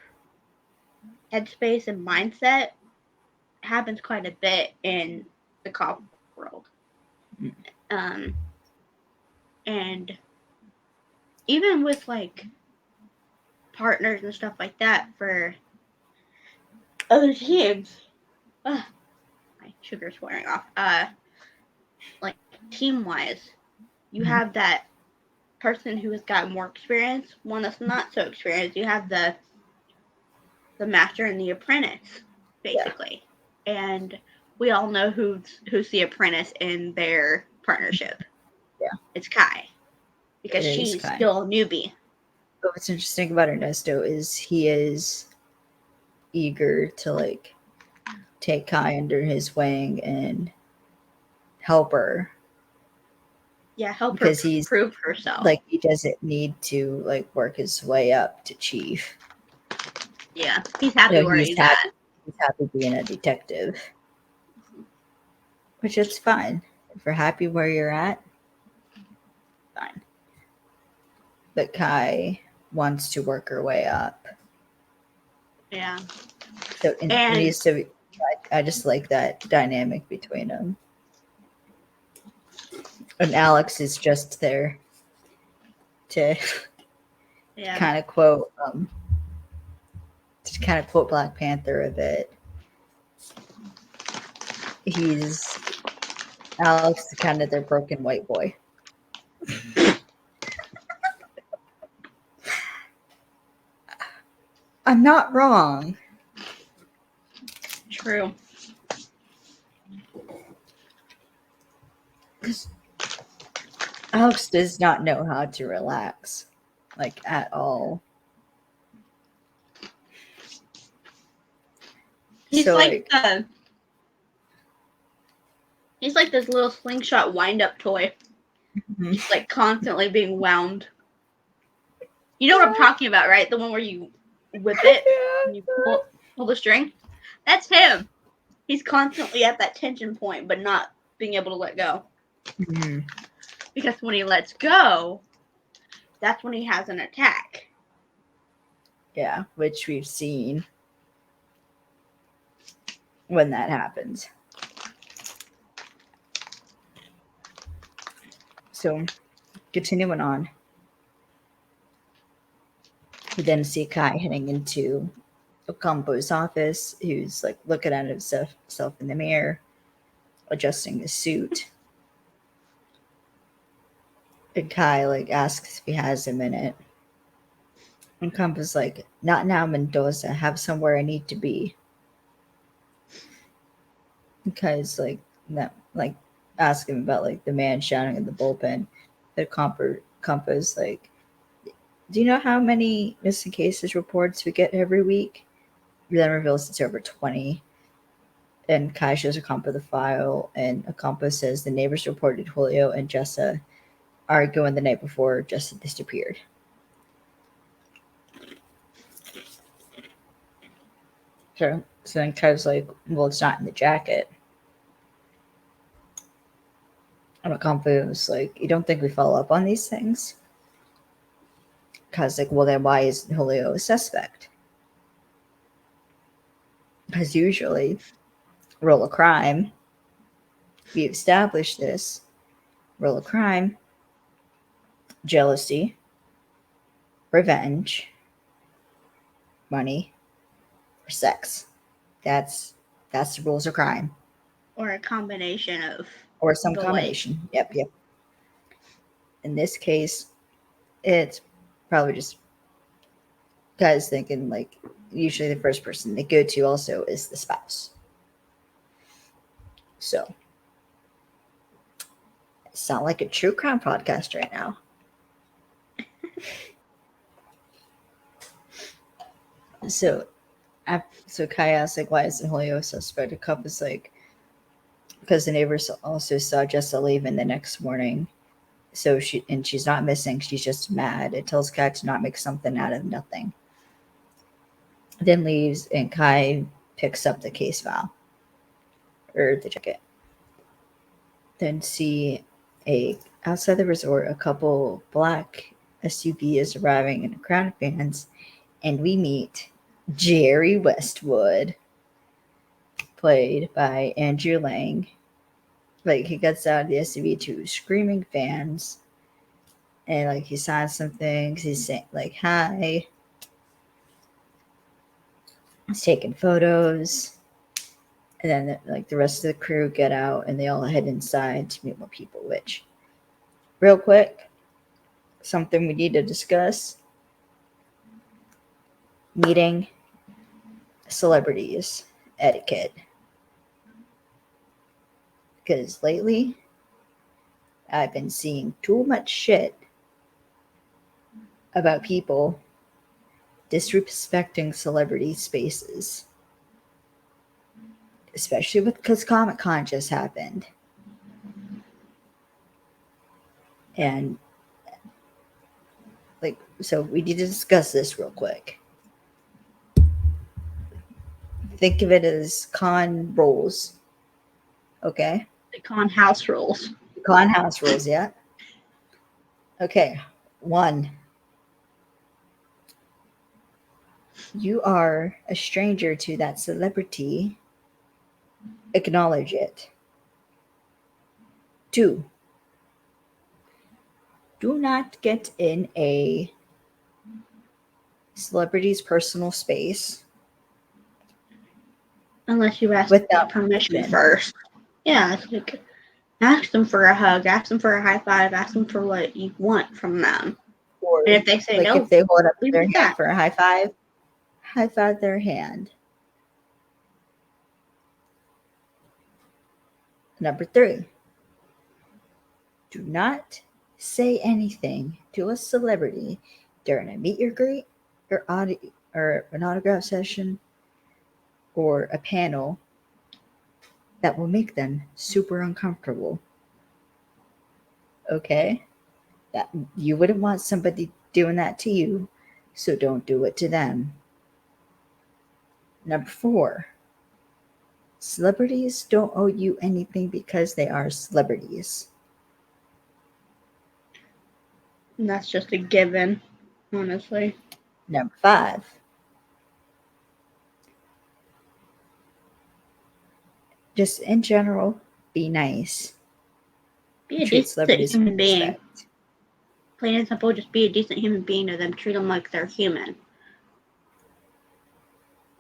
headspace and mindset happens quite a bit in the cop world. And even with like partners and stuff like that for other teams, my sugar's wearing off. Like team wise, you have that person who has got more experience, one that's not so experienced. You have the master and the apprentice, basically. And we all know who's the apprentice in their partnership. Yeah. It's Kai. Because she's still a newbie. But what's interesting about Ernesto is he is eager to like take Kai under his wing and help her. Yeah, help her prove herself. Like he doesn't need to like work his way up to chief. Yeah, he's happy where he's at. He's happy being a detective. Which it's fine. If you're happy where you're at, fine. But Kai wants to work her way up. Yeah. So I just like that dynamic between them. And Alex is just there to kind of quote Black Panther a bit. Alex is kind of their broken white boy. I'm not wrong. True. Alex does not know how to relax, like at all. He's he's like this little slingshot wind-up toy. Mm-hmm. Just like constantly being wound. You know what I'm talking about, right? The one where you whip it and you pull the string. That's him. He's constantly at that tension point, but not being able to let go. Mm-hmm. Because when he lets go, that's when he has an attack. Yeah, which we've seen when that happens. So, continuing on. We then see Kai heading into Ocampo's office, who's like looking at himself in the mirror, adjusting his suit. And Kai like asks if he has a minute. And Ocampo's like, "Not now, Mendoza. Have somewhere I need to be." Because ask him about like the man shouting in the bullpen. But Ocampo's like, "Do you know how many missing cases reports we get every week?" He then reveals it's over 20. And Kai shows Ocampo the file, and Ocampo says the neighbors reported Julio and Jessa arguing the night before Jessa disappeared. So then Kai's like, "Well, it's not in the jacket." And Ocampo was like, "You don't think we follow up on these things?" Kai's like, "Well, then why is Julio a suspect?" Because usually, roll a crime. We established this. Roll a crime. Jealousy. Revenge. Money. Or sex. That's the rules of crime. Or a combination of. Or some combination. Yep. In this case, it's probably just guys thinking like usually the first person they go to also is the spouse. So I sound like a true crime podcast right now. So Kai asked like, why isn't Julio a suspect? A cop is like, because the neighbors also saw Jessa leaving the next morning. So she's not missing. She's just mad. It tells Kai to not make something out of nothing. Then leaves, and Kai picks up the case file or the ticket. Then see outside the resort, a couple black SUV is arriving in a crowd of fans, and we meet Jerry Westwood, played by Andrew Lang. Like, he gets out of the SUV to screaming fans, and like he signs some things. He's saying like hi. He's taking photos, and then like the rest of the crew get out, and they all head inside to meet more people. Which, real quick, something we need to discuss: meeting celebrities etiquette. Because lately, I've been seeing too much shit about people disrespecting celebrity spaces. Especially because Comic-Con just happened. And, like, so we need to discuss this real quick. Think of it as con rules. Okay? The con house rules. Con house rules, yeah. Okay. 1. You are a stranger to that celebrity. Acknowledge it. 2. Do not get in a celebrity's personal space Unless you ask without permission first. Yeah, it's like, ask them for a hug, ask them for a high five, ask them for what you want from them. Or and if they say like no, if they hold up leave their it at hand that. for a high five their hand. Number 3, do not say anything to a celebrity during a meet or greet or an autograph session or a panel that will make them super uncomfortable. Okay? That you wouldn't want somebody doing that to you, so don't do it to them. Number 4, celebrities don't owe you anything because they are celebrities. And that's just a given, honestly. Number 5, just in general, be nice. Be a Treat decent celebrities human with being. respect. Plain and simple, just be a decent human being to them. Treat them like they're human.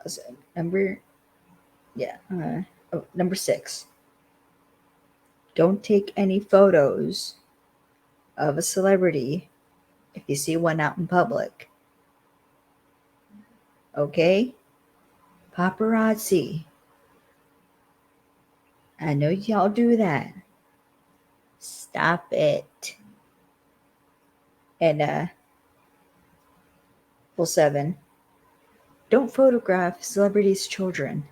So, number 6, don't take any photos of a celebrity if you see one out in public. Okay? Paparazzi. I know y'all do that. Stop it. And 7, don't photograph celebrities' children.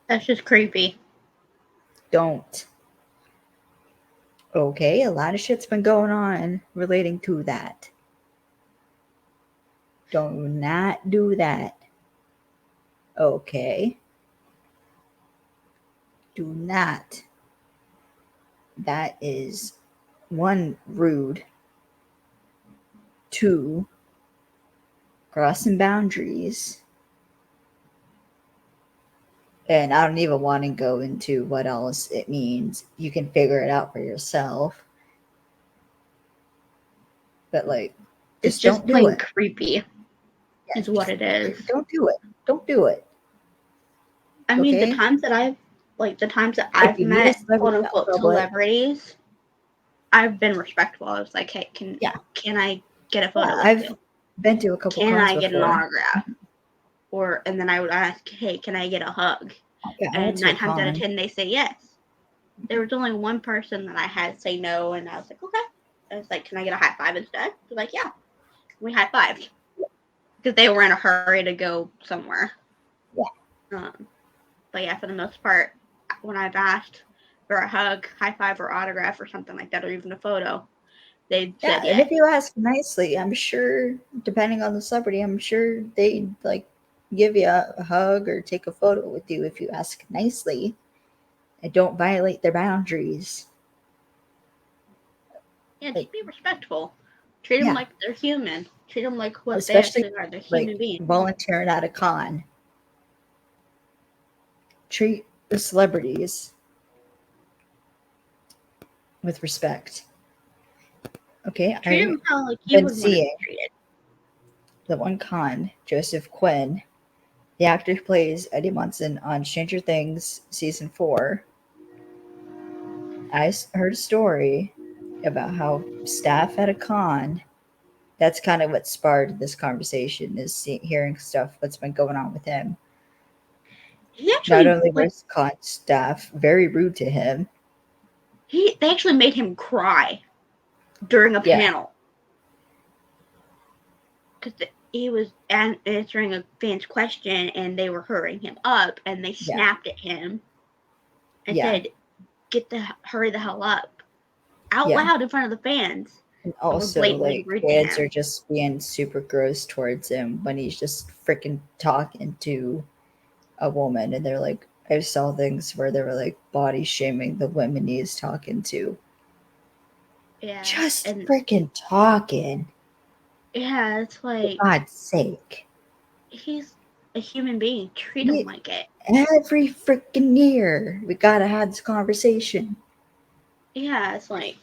That's just creepy. Don't. Okay, a lot of shit's been going on relating to that. Do not do that. Okay? Do not. That is 1, rude. 2, crossing boundaries. And I don't even want to go into what else it means. You can figure it out for yourself. But like, It's just just don't do plain it. creepy. Yeah, Is what it is. Don't do it. Don't do it. I mean, Okay? the times that I've If met you meet a celebrity quote out in unquote public, celebrities, I've been respectful. I was like, hey, can I get a photo with I've you? been to a couple Can cons I get an before. autograph? And then I would ask, hey, can I get a hug? Yeah, I And went to a 9 times out of con. 10, they say yes. There was only one person that I had say no, and I was like, okay. I was like, can I get a high five instead? They're like, yeah. We high fived because they were in a hurry to go somewhere. Yeah. But yeah, for the most part, when I've asked for a hug, high five, or autograph or something like that, or even a photo, they said And yes. if you ask nicely, I'm sure, depending on the celebrity, I'm sure they'd like give you a hug or take a photo with you if you ask nicely and don't violate their boundaries. Yeah, just be respectful. Treat them like they're human. Treat them like what especially they actually are. They're like human beings. volunteering at a con. Treat the celebrities with respect. Okay, Treat them how like you would want to be treated. The one con, Joseph Quinn, the actor who plays Eddie Munson on Stranger Things season 4. I heard a story about how staff at a con. That's kind of what sparked this conversation, is hearing stuff that's been going on with him. Not only was con staff very rude to him, they actually made him cry during a panel because he was answering a fan's question and they were hurrying him up and they snapped at him and said, hurry the hell up out loud in front of the fans. And also, like, kids are just being super gross towards him when he's just freaking talking to a woman, and they're like, I saw things where they were like body shaming the women he's talking to. Yeah. Just freaking talking. Yeah, it's like, for God's sake. He's a human being. Treat him like it. Every freaking year, we gotta have this conversation. Yeah, it's like,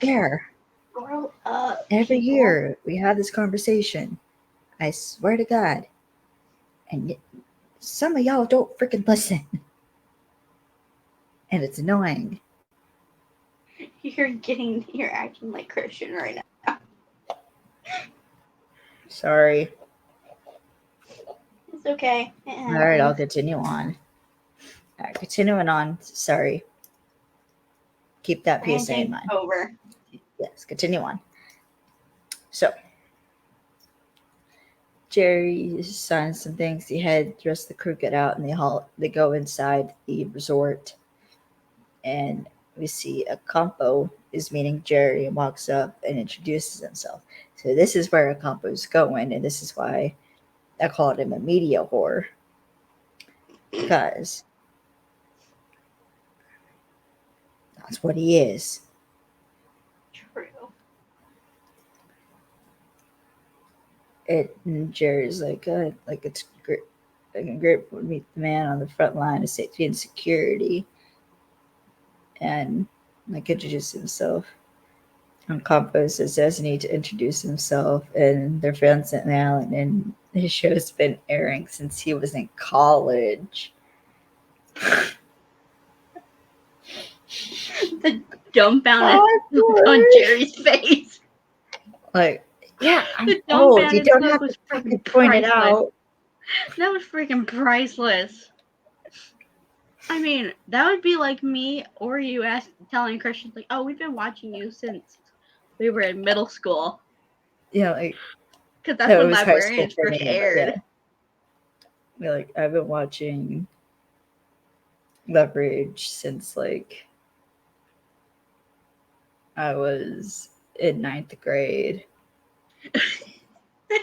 grow up. Every year, we have this conversation. I swear to God. And some of y'all don't freaking listen. And it's annoying. You're acting like Christian right now. Sorry. It's okay. All right, I'll continue on. All right, continuing on. Sorry. Keep that PSA in mind. Over. Yes, continue on. So, Jerry signs some things. The rest of the crew get out, and they go inside the resort, and we see a compo is meeting Jerry and walks up and introduces himself. So this is where a compo's going, and this is why I called him a media whore, because that's what he is. True. And Jerry's like it's great. I'm grateful to meet the man on the front line of safety and security, and like introduce himself. And Compo says he doesn't need to introduce himself, and they're friends at Allen, and his show's been airing since he was in college. The dumbfounded on Jerry's face. Like, yeah, I'm old. You don't have to freaking point it out. That was freaking priceless. I mean, that would be like me or you telling Christian, like, oh, we've been watching you since we were in middle school. Yeah, like, because that's when Librarians first aired. Yeah, like, I've been watching Leverage since, like, I was in 9th grade. And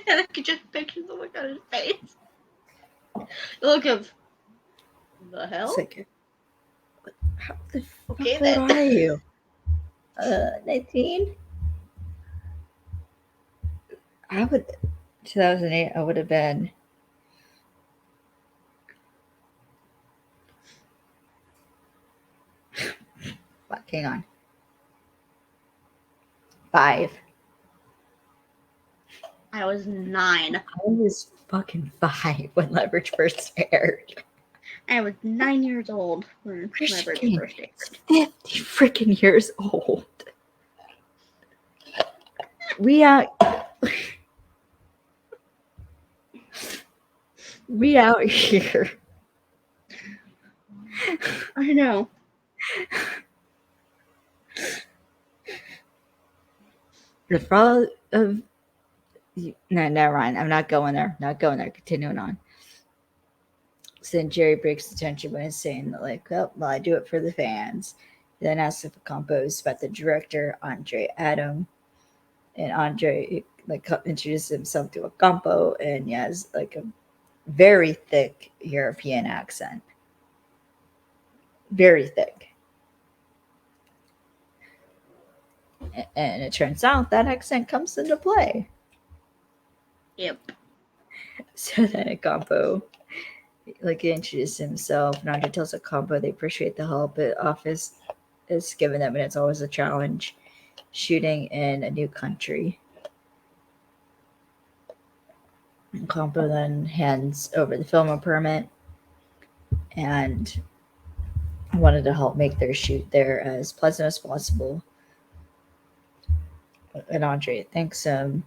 I could just picture the look on his face. The look of, the hell? It's like, how the fuck old are you? 19? 2008, I would have been hang on. 5. I was 9. I was fucking 5 when Leverage first aired. I was 9 years old when Leverage first aired. 50 freaking years old. We out. We out here. I know. The fall of. No, never mind. I'm not going there. Not going there. Continuing on. So then Jerry breaks the tension by saying that, like, oh, well, I do it for the fans. Then asks if Ocampo is about the director, Andre Adam. And Andre, like, introduces himself to Ocampo, and he has, like, a very thick European accent. Very thick. And it turns out that accent comes into play. Yep. So then Ocampo, like, he introduces himself, and Andre tells Ocampo they appreciate the help the office is giving them, and it's always a challenge shooting in a new country. Ocampo then hands over the film permit and wanted to help make their shoot there as pleasant as possible. And Andre thanks him,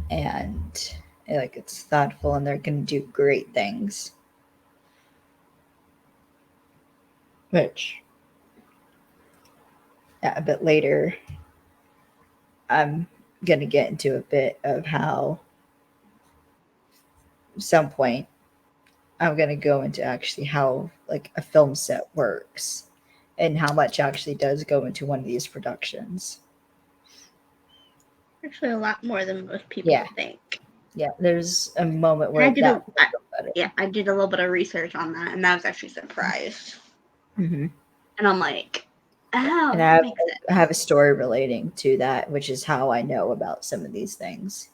and like, it's thoughtful, and they're going to do great things. Which, a bit later, I'm going to get into a bit of how, at some point, I'm going to go into actually how, like, a film set works and how much actually does go into one of these productions. Actually, a lot more than most people think. Yeah, there's a moment where I did a little bit of research on that, and I was actually surprised. Mm-hmm. And I'm like, oh, and that makes sense. I have a story relating to that, which is how I know about some of these things.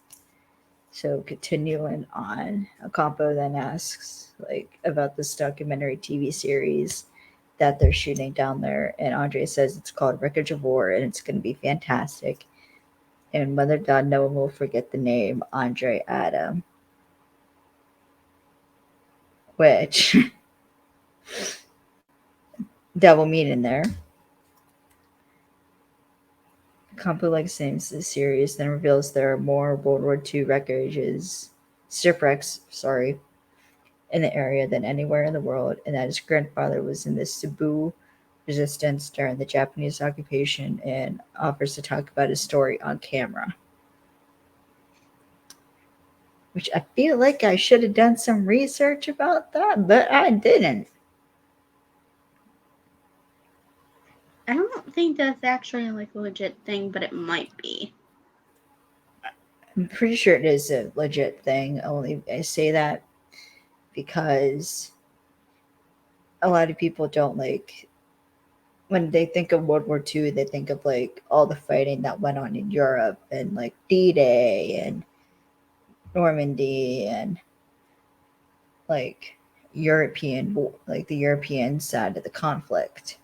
So continuing on, Ocampo then asks, like, about this documentary TV series that they're shooting down there, and Andre says it's called Wreckage of War, and it's going to be fantastic. And when they're done, no one will forget the name Andre Adam. Which, double meaning there. Ocampo, like, names the series, then reveals there are more World War II shipwrecks, in the area than anywhere in the world, and that his grandfather was in the Cebu resistance during the Japanese occupation, and offers to talk about his story on camera. Which I feel like I should have done some research about that, but I didn't. I don't think that's actually like a legit thing, but it might be. I'm pretty sure it is a legit thing. Only I say that because a lot of people don't, like, when they think of World War II, they think of, like, all the fighting that went on in Europe, and, like, D-Day and Normandy, and, like, the European side of the conflict.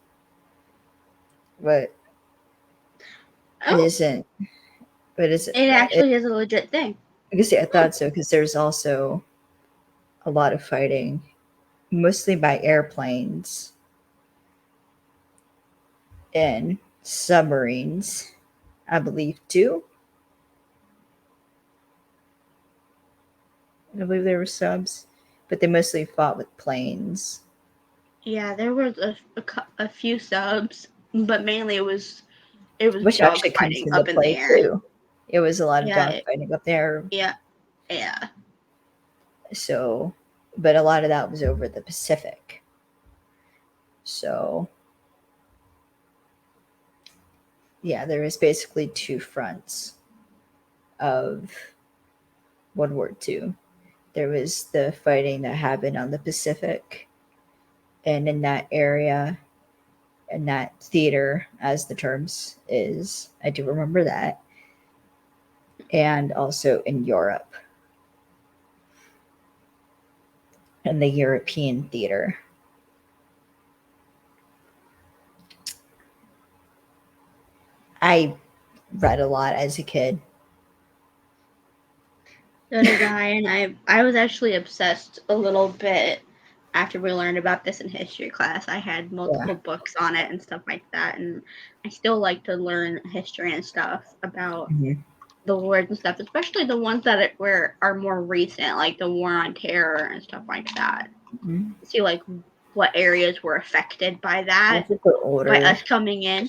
But it isn't. But it actually is a legit thing. I guess, yeah, I thought so, because there's also a lot of fighting, mostly by airplanes and submarines, I believe, too. I believe there were subs, but they mostly fought with planes. Yeah, there was a few subs, but mainly it was which actually comes dogfighting into up in play the air. too. It was a lot of Yeah, dogfighting up there. Yeah. So, but a lot of that was over the Pacific. So, yeah, there was basically two fronts of World War II. There was the fighting that happened on the Pacific, and in that area, in that theater, as the terms is, I do remember that, and also in Europe, in the European theater. I read a lot as a kid. So did I, and I was actually obsessed a little bit after we learned about this in history class. I had multiple books on it and stuff like that, and I still like to learn history and stuff about the wars and stuff, especially the ones that are more recent, like the War on Terror and stuff like that. See, like, what areas were affected by that, by us coming in.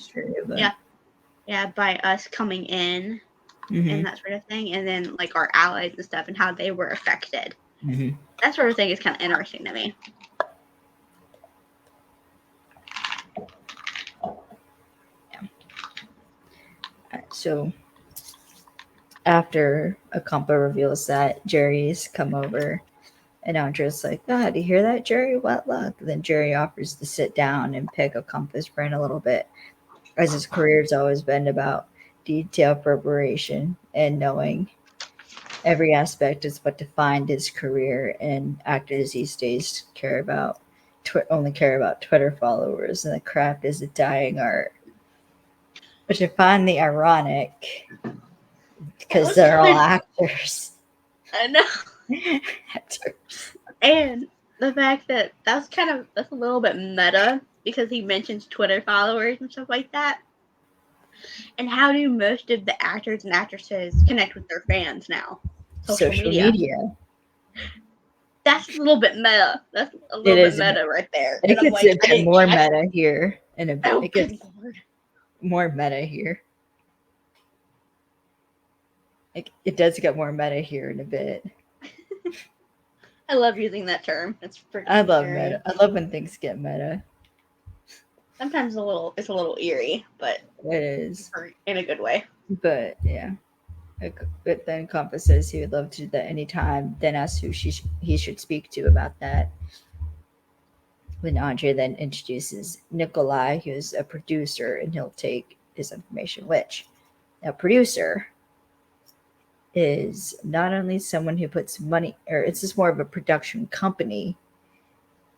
By us coming in, and that sort of thing, and then like our allies and stuff and how they were affected. That sort of thing is kind of interesting to me. So after Acampa reveals that, Jerry's come over, and Andrea's like, "Oh, do you hear that, Jerry? What luck?" Then Jerry offers to sit down and pick Acampa's brain a little bit, as his career's always been about detailed preparation and knowing every aspect is what defined his career, and actors these days only care about Twitter followers, and the craft is a dying art. Which I find the ironic, because they're all actors. I know. Actors. And the fact that that's a little bit meta, because he mentions Twitter followers and stuff like that. And how do most of the actors and actresses connect with their fans now? Social media. That's a little bit meta. That's a little bit meta right there. It gets a bit more meta here in a bit. It gets more meta here. It does get more meta here in a bit. I love using that term. I love meta. I love when things get meta. Sometimes it's a little eerie, but it is in a good way. But yeah. But then Acampa says he would love to do that anytime, then asks who he should speak to about that. When Andre then introduces Nikolai, who's a producer, and he'll take his information, which a producer is not only someone who puts money, or it's just more of a production company,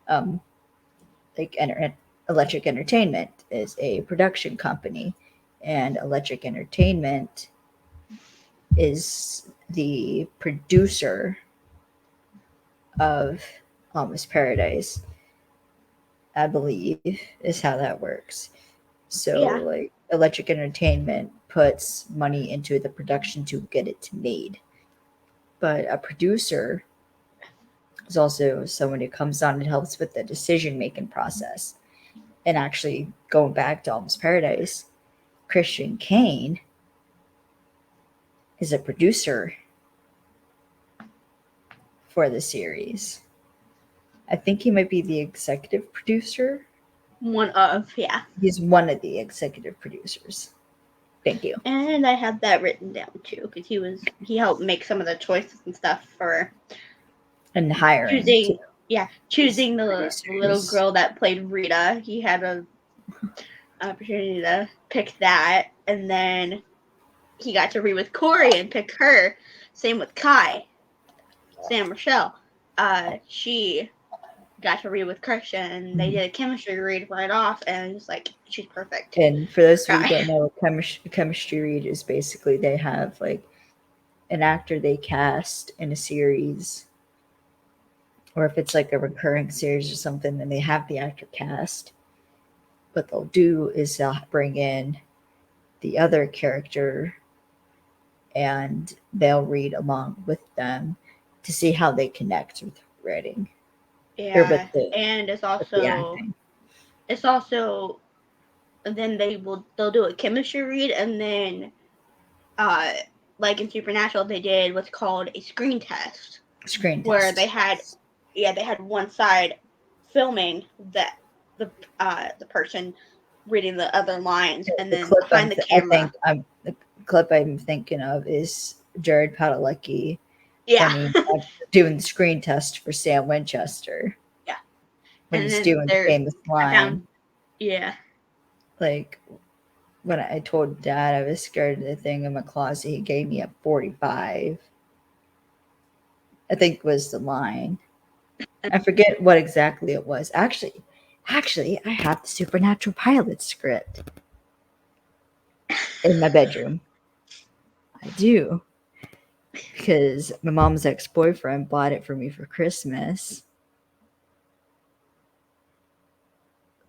like Electric Entertainment is a production company, and Electric Entertainment is the producer of Almost Paradise, I believe, is how that works. So like Electric Entertainment puts money into the production to get it made. But a producer is also someone who comes on and helps with the decision-making process. And actually, going back to Almost Paradise, Christian Kane is a producer for the series. I think he might be the executive producer. He's one of the executive producers. Thank you. And I have that written down too, because he helped make some of the choices and stuff for and hiring. Choosing the little girl that played Rita. He had an opportunity to pick that, and then he got to read with Corey and pick her. Same with Kai. Sam Richelle. She got to read with Christian, and they did a chemistry read right off, and it's like, she's perfect. And for those who don't know, chemistry read is basically they have like an actor they cast in a series, or if it's like a recurring series or something, then they have the actor cast. What they'll do is they'll bring in the other character and they'll read along with them to see how they connect with writing. Yeah, and it's also then they'll do a chemistry read, and then like in Supernatural they did what's called a screen test. Where they had one side filming the person reading the other lines, and then behind the camera. The clip I'm thinking of is Jared Padalecki doing the screen test for Sam Winchester. Yeah. When he's doing the famous line. Like, when I told Dad I was scared of the thing in my closet, he gave me a 45. I think was the line. I forget what exactly it was. Actually, I have the Supernatural pilot script in my bedroom. I do. Because my mom's ex-boyfriend bought it for me for Christmas.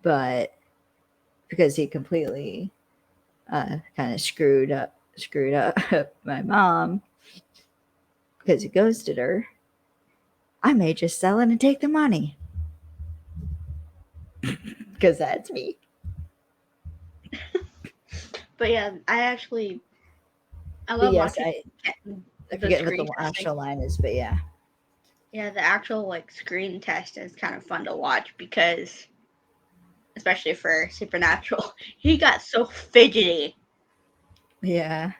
but because he completely kind of screwed up my mom because he ghosted her, I may just sell it and take the money. Because that's me. But yeah, I love Yes, watching I the forget what screen the testing. actual line is, but yeah. Yeah, the actual like screen test is kind of fun to watch because, especially for Supernatural, he got so fidgety, Yeah.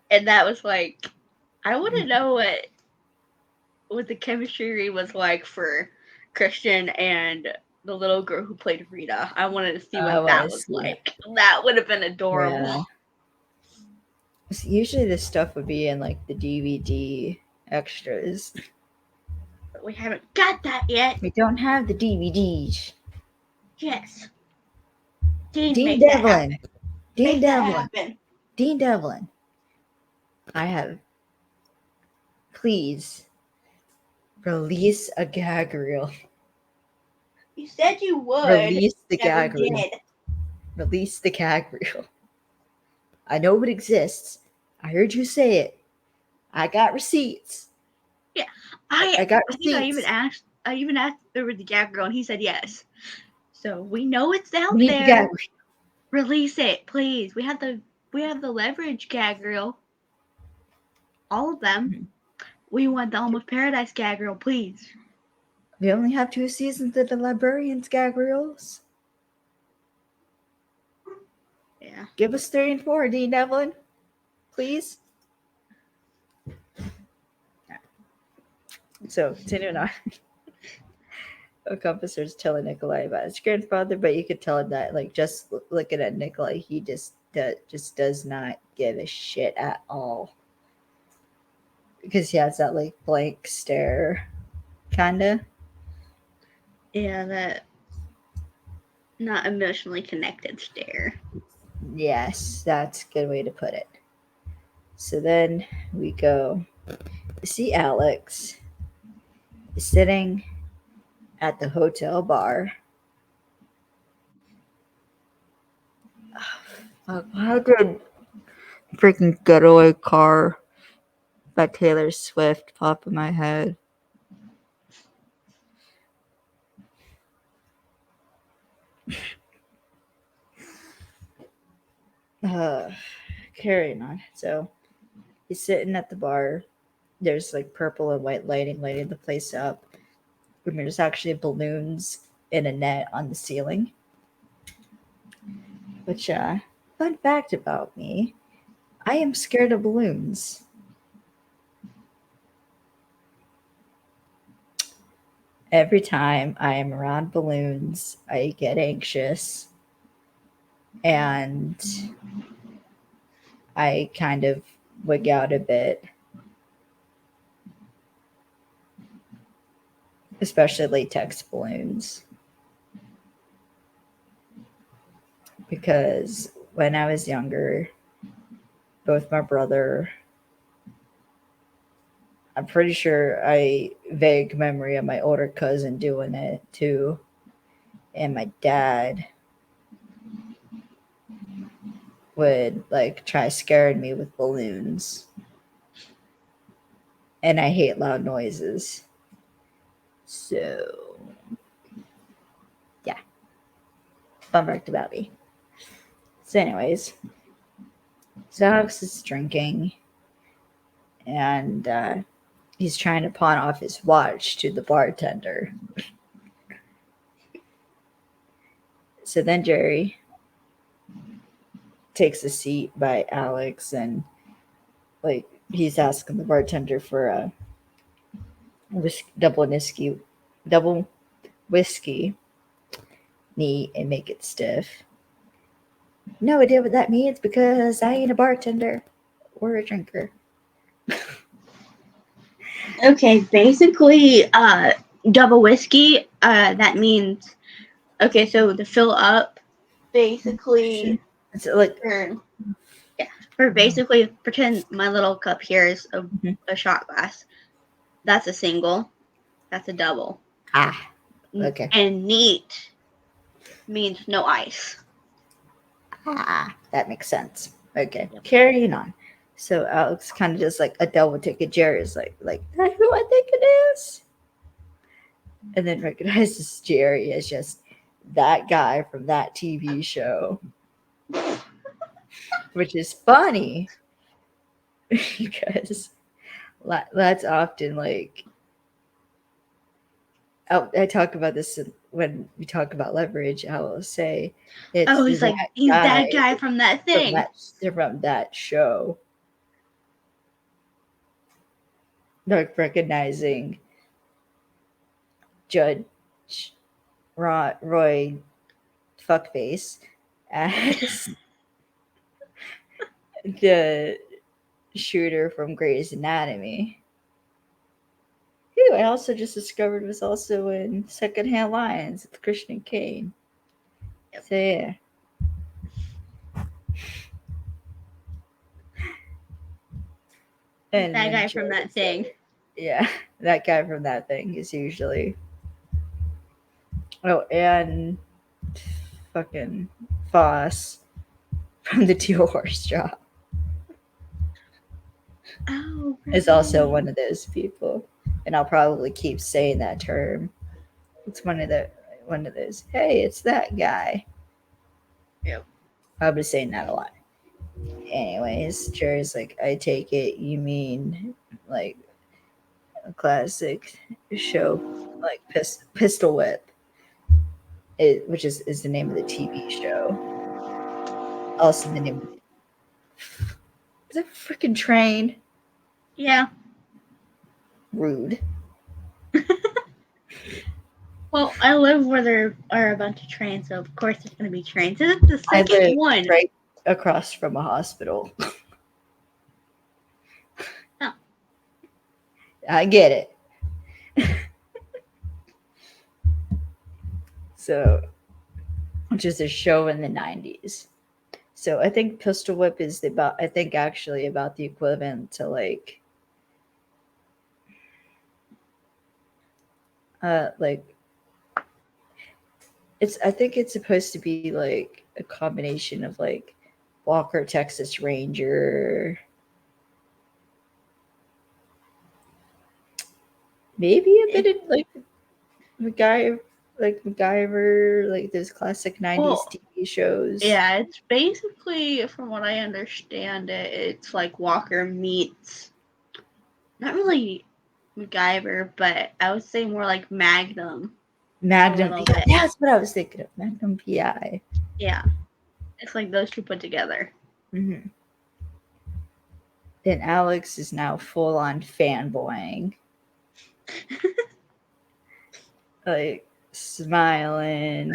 and that was like, I want to know what the chemistry was like for Christian and the little girl who played Rita. I wanted to see what that was like. That would have been adorable. Yeah. Usually this stuff would be in like the DVD extras. But we haven't got that yet. We don't have the DVDs. Yes. Dean Devlin. Make that happen. Dean Devlin. I have. Please release a gag reel. You said you would. Release the gag reel. Release the gag reel. I know it exists. I heard you say it. I got receipts. Yeah, I got receipts. I even asked over the gag reel, and he said yes. So we know it's out there. Release it, please. We have the Leverage gag reel. All of them. Mm-hmm. We want the Almost Paradise gag reel, please. We only have 2 seasons of the Librarians gag reels. Yeah. Give us 3 and 4, Dean Devlin. Please. So, continuing on. Compasser's telling Nikolai about his grandfather, but you could tell him that, like, just looking at Nikolai, he just does not give a shit at all. Because he has that, like, blank stare, kind of. Yeah, that not emotionally connected stare. Yes, that's a good way to put it. So then we go see Alex sitting at the hotel bar. How did freaking Getaway Car by Taylor Swift pop in my head? Carrying on. So he's sitting at the bar. There's like purple and white lighting the place up. And there's actually balloons in a net on the ceiling. Which, fun fact about me, I am scared of balloons. Every time I am around balloons, I get anxious. And I kind of wig out a bit. Especially latex balloons. Because when I was younger, both my brother, I'm pretty sure vague memory of my older cousin doing it too, and my dad would like try scaring me with balloons. And I hate loud noises. So, yeah. Fun fact about me. So anyways, Alex is drinking and he's trying to pawn off his watch to the bartender. So then Jerry takes a seat by Alex and like he's asking the bartender for a double whiskey, neat and make it stiff. No idea what that means because I ain't a bartender or a drinker. Okay, basically, double whiskey, that means, okay, so to fill up, basically, it's like, basically, pretend my little cup here is a shot glass. That's a single. That's a double. Okay. And neat means no ice. Ah, that makes sense. Okay, Yep. carrying on. So Alex kind of just like a double take at Jerry's like that who I think it is, and then recognizes Jerry as just that guy from that TV show, which is funny because that's often like I talk about this when we talk about leverage. I will say it's Oh, he's that guy from that thing. from that show. Like recognizing Judge Roy Fuckface as the shooter from Grey's Anatomy, who I also just discovered was also in Secondhand Lions with Christian Kane. Yep. So yeah. And that guy from that thing. Yeah, that guy from that thing is usually. Oh, and fucking Foss from the Teal Horse Job. Oh, is also one of those people, and I'll probably keep saying that term. It's one of those. Hey, it's that guy. Yep. I'll be saying that a lot. Anyways, Jerry's like, I take it you mean like a classic show like Pistol Whip, which is the name of the TV show. Also, the name is that freaking train. Yeah. Rude. Well, I live where there are a bunch of trains, so of course there's going to be trains. This is the second one. Right across from a hospital. Oh. I get it. So, which is a show in the 90s. So I think Pistol Whip is about the equivalent to like I think it's supposed to be like a combination of like Walker Texas Ranger, maybe a bit of like MacGyver, like those classic 90s TV shows. Yeah, it's basically, from what I understand it's like Walker meets, not really MacGyver, but I would say more like Magnum. Magnum PI. Yeah, that's what I was thinking of. Magnum PI. Yeah. It's like those two put together. Mm-hmm. And Alex is now full on fanboying. Like smiling.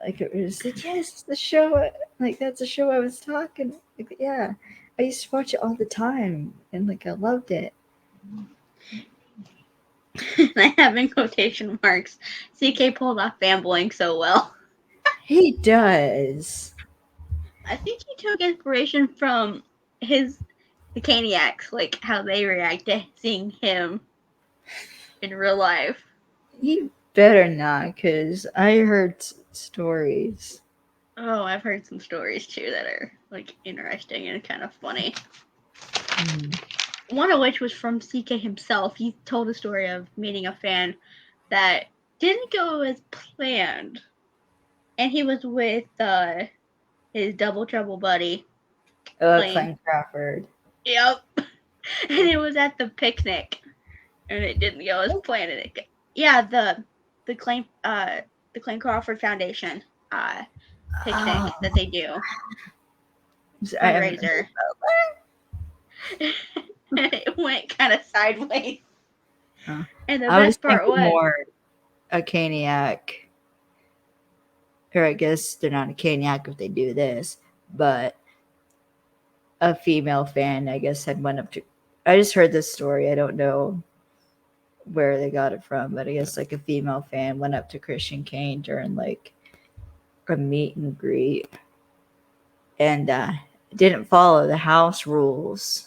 Like it was like, yes, the show. Like that's the show I was talking. Like, yeah. I used to watch it all the time and like I loved it. I have in quotation marks, CK pulled off fanboying so well. He does. I think he took inspiration from the Caniacs, like how they react to seeing him in real life. He better not, because I heard stories. Oh, I've heard some stories too that are like interesting and kind of funny. One of which was from CK himself. He told a story of meeting a fan that didn't go as planned. And he was with his Double Trouble buddy. Clayne Crawford. Yep. And it was at the picnic. And it didn't go as planned. Yeah, the Clayne Crawford Foundation picnic that they do. Fundraiser. It went kind of sideways. And the best part was more a Caniac, or I guess they're not a Caniac if they do this, but a female fan, I guess, had went up to. I just heard this story. I don't know where they got it from, but I guess like a female fan went up to Christian Kane during like a meet and greet and didn't follow the house rules.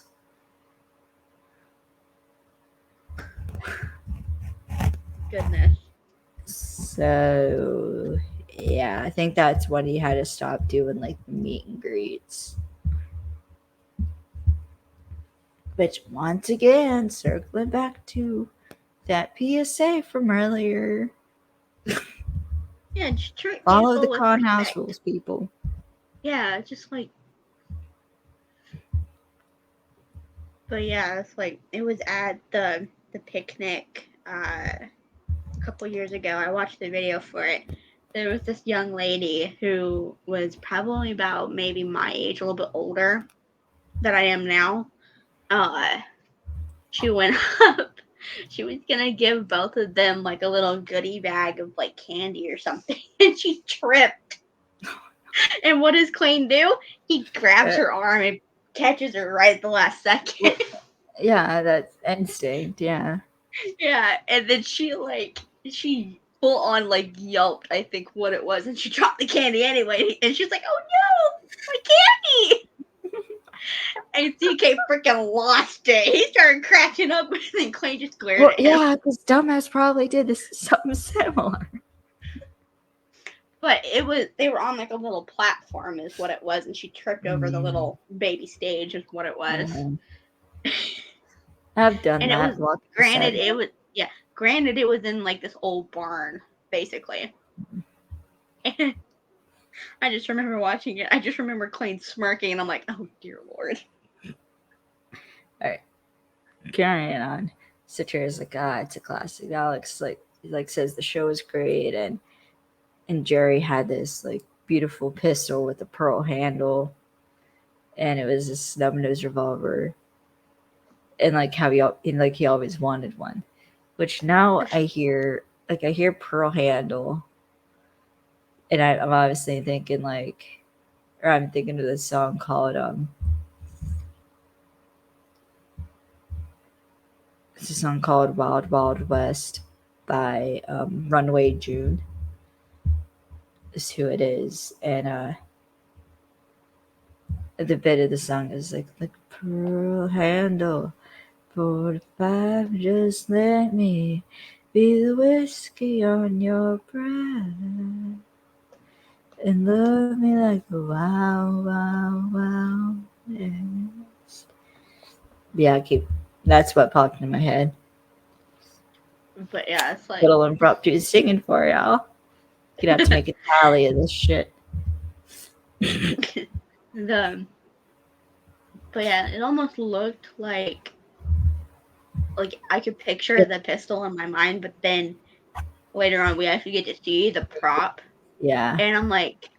Goodness. So Yeah, I think that's when he had to stop doing like the meet and greets. Which, once again, circling back to that PSA from earlier. Yeah, just treat Follow people the with con house respect. rules, people. Yeah, just like. But yeah, it's like it was at the picnic a couple years ago. I watched the video for it. There was this young lady who was probably about maybe my age, a little bit older than I am now. She went up. She was gonna give both of them like a little goodie bag of like candy or something, and she tripped. And what does Kane do? He grabs her arm and catches her right at the last second. Yeah, that's instinct. Yeah. Yeah, and then she full on like yelped, I think what it was, and she dropped the candy anyway, and she's like, "Oh no, my candy!" And CK freaking lost it. He started cracking up, and then Clay just glared Well, at him. yeah, because dumbass probably did this something similar. But they were on like a little platform, is what it was, and she tripped over the little baby stage, is what it was. I've done And that. it was granted it was in like this old barn, basically. And I just remember watching it. I just remember Clayne smirking, and I'm like, oh dear Lord. All right, carrying on. Citra's like, it's a classic. Alex like says the show is great, and Jerry had this like beautiful pistol with a pearl handle, and it was a snub nose revolver, and like how he always wanted one. Which now I hear pearl handle, and I'm obviously thinking I'm thinking of this song called it's a song called Wild Wild West by Runaway June is who it is, and the bit of the song is like pearl handle 45, just let me be the whiskey on your breath and love me like a wild, wild, wild west. Yeah, that's what popped in my head. But yeah, it's like Little impromptu singing for y'all. You'd have to make a tally of this shit. But yeah, it almost looked like I could picture the pistol in my mind, but then later on we actually get to see the prop. Yeah. And I'm like,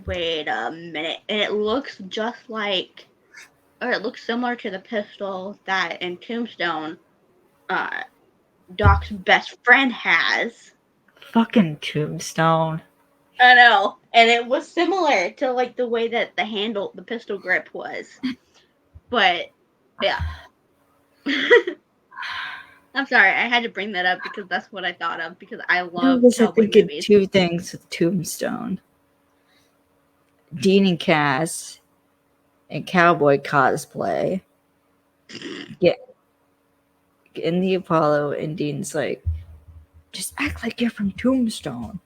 wait a minute. And it looks it looks similar to the pistol that in Tombstone Doc's best friend has. Fucking Tombstone. I know. And it was similar to like the way that the pistol grip was. But yeah. I'm sorry, I had to bring that up because that's what I thought of, because I love cowboy movies. Two things with Tombstone. Dean and Cass and cowboy cosplay. Get in the Apollo, and Dean's like, just act like you're from Tombstone.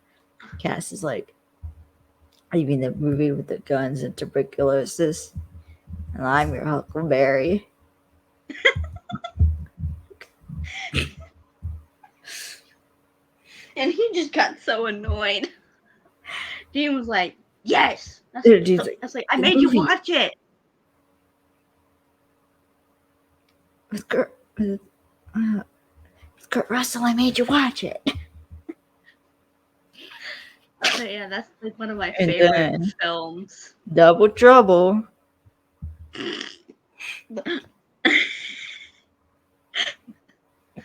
Cass is like, you mean the movie with the guns and tuberculosis? And I'm your Huckleberry. And he just got so annoyed. Dean was like, yes. I was like, I made you watch it. With Kurt Russell, I made you watch it. But yeah, that's like one of my favorite films. Double Trouble.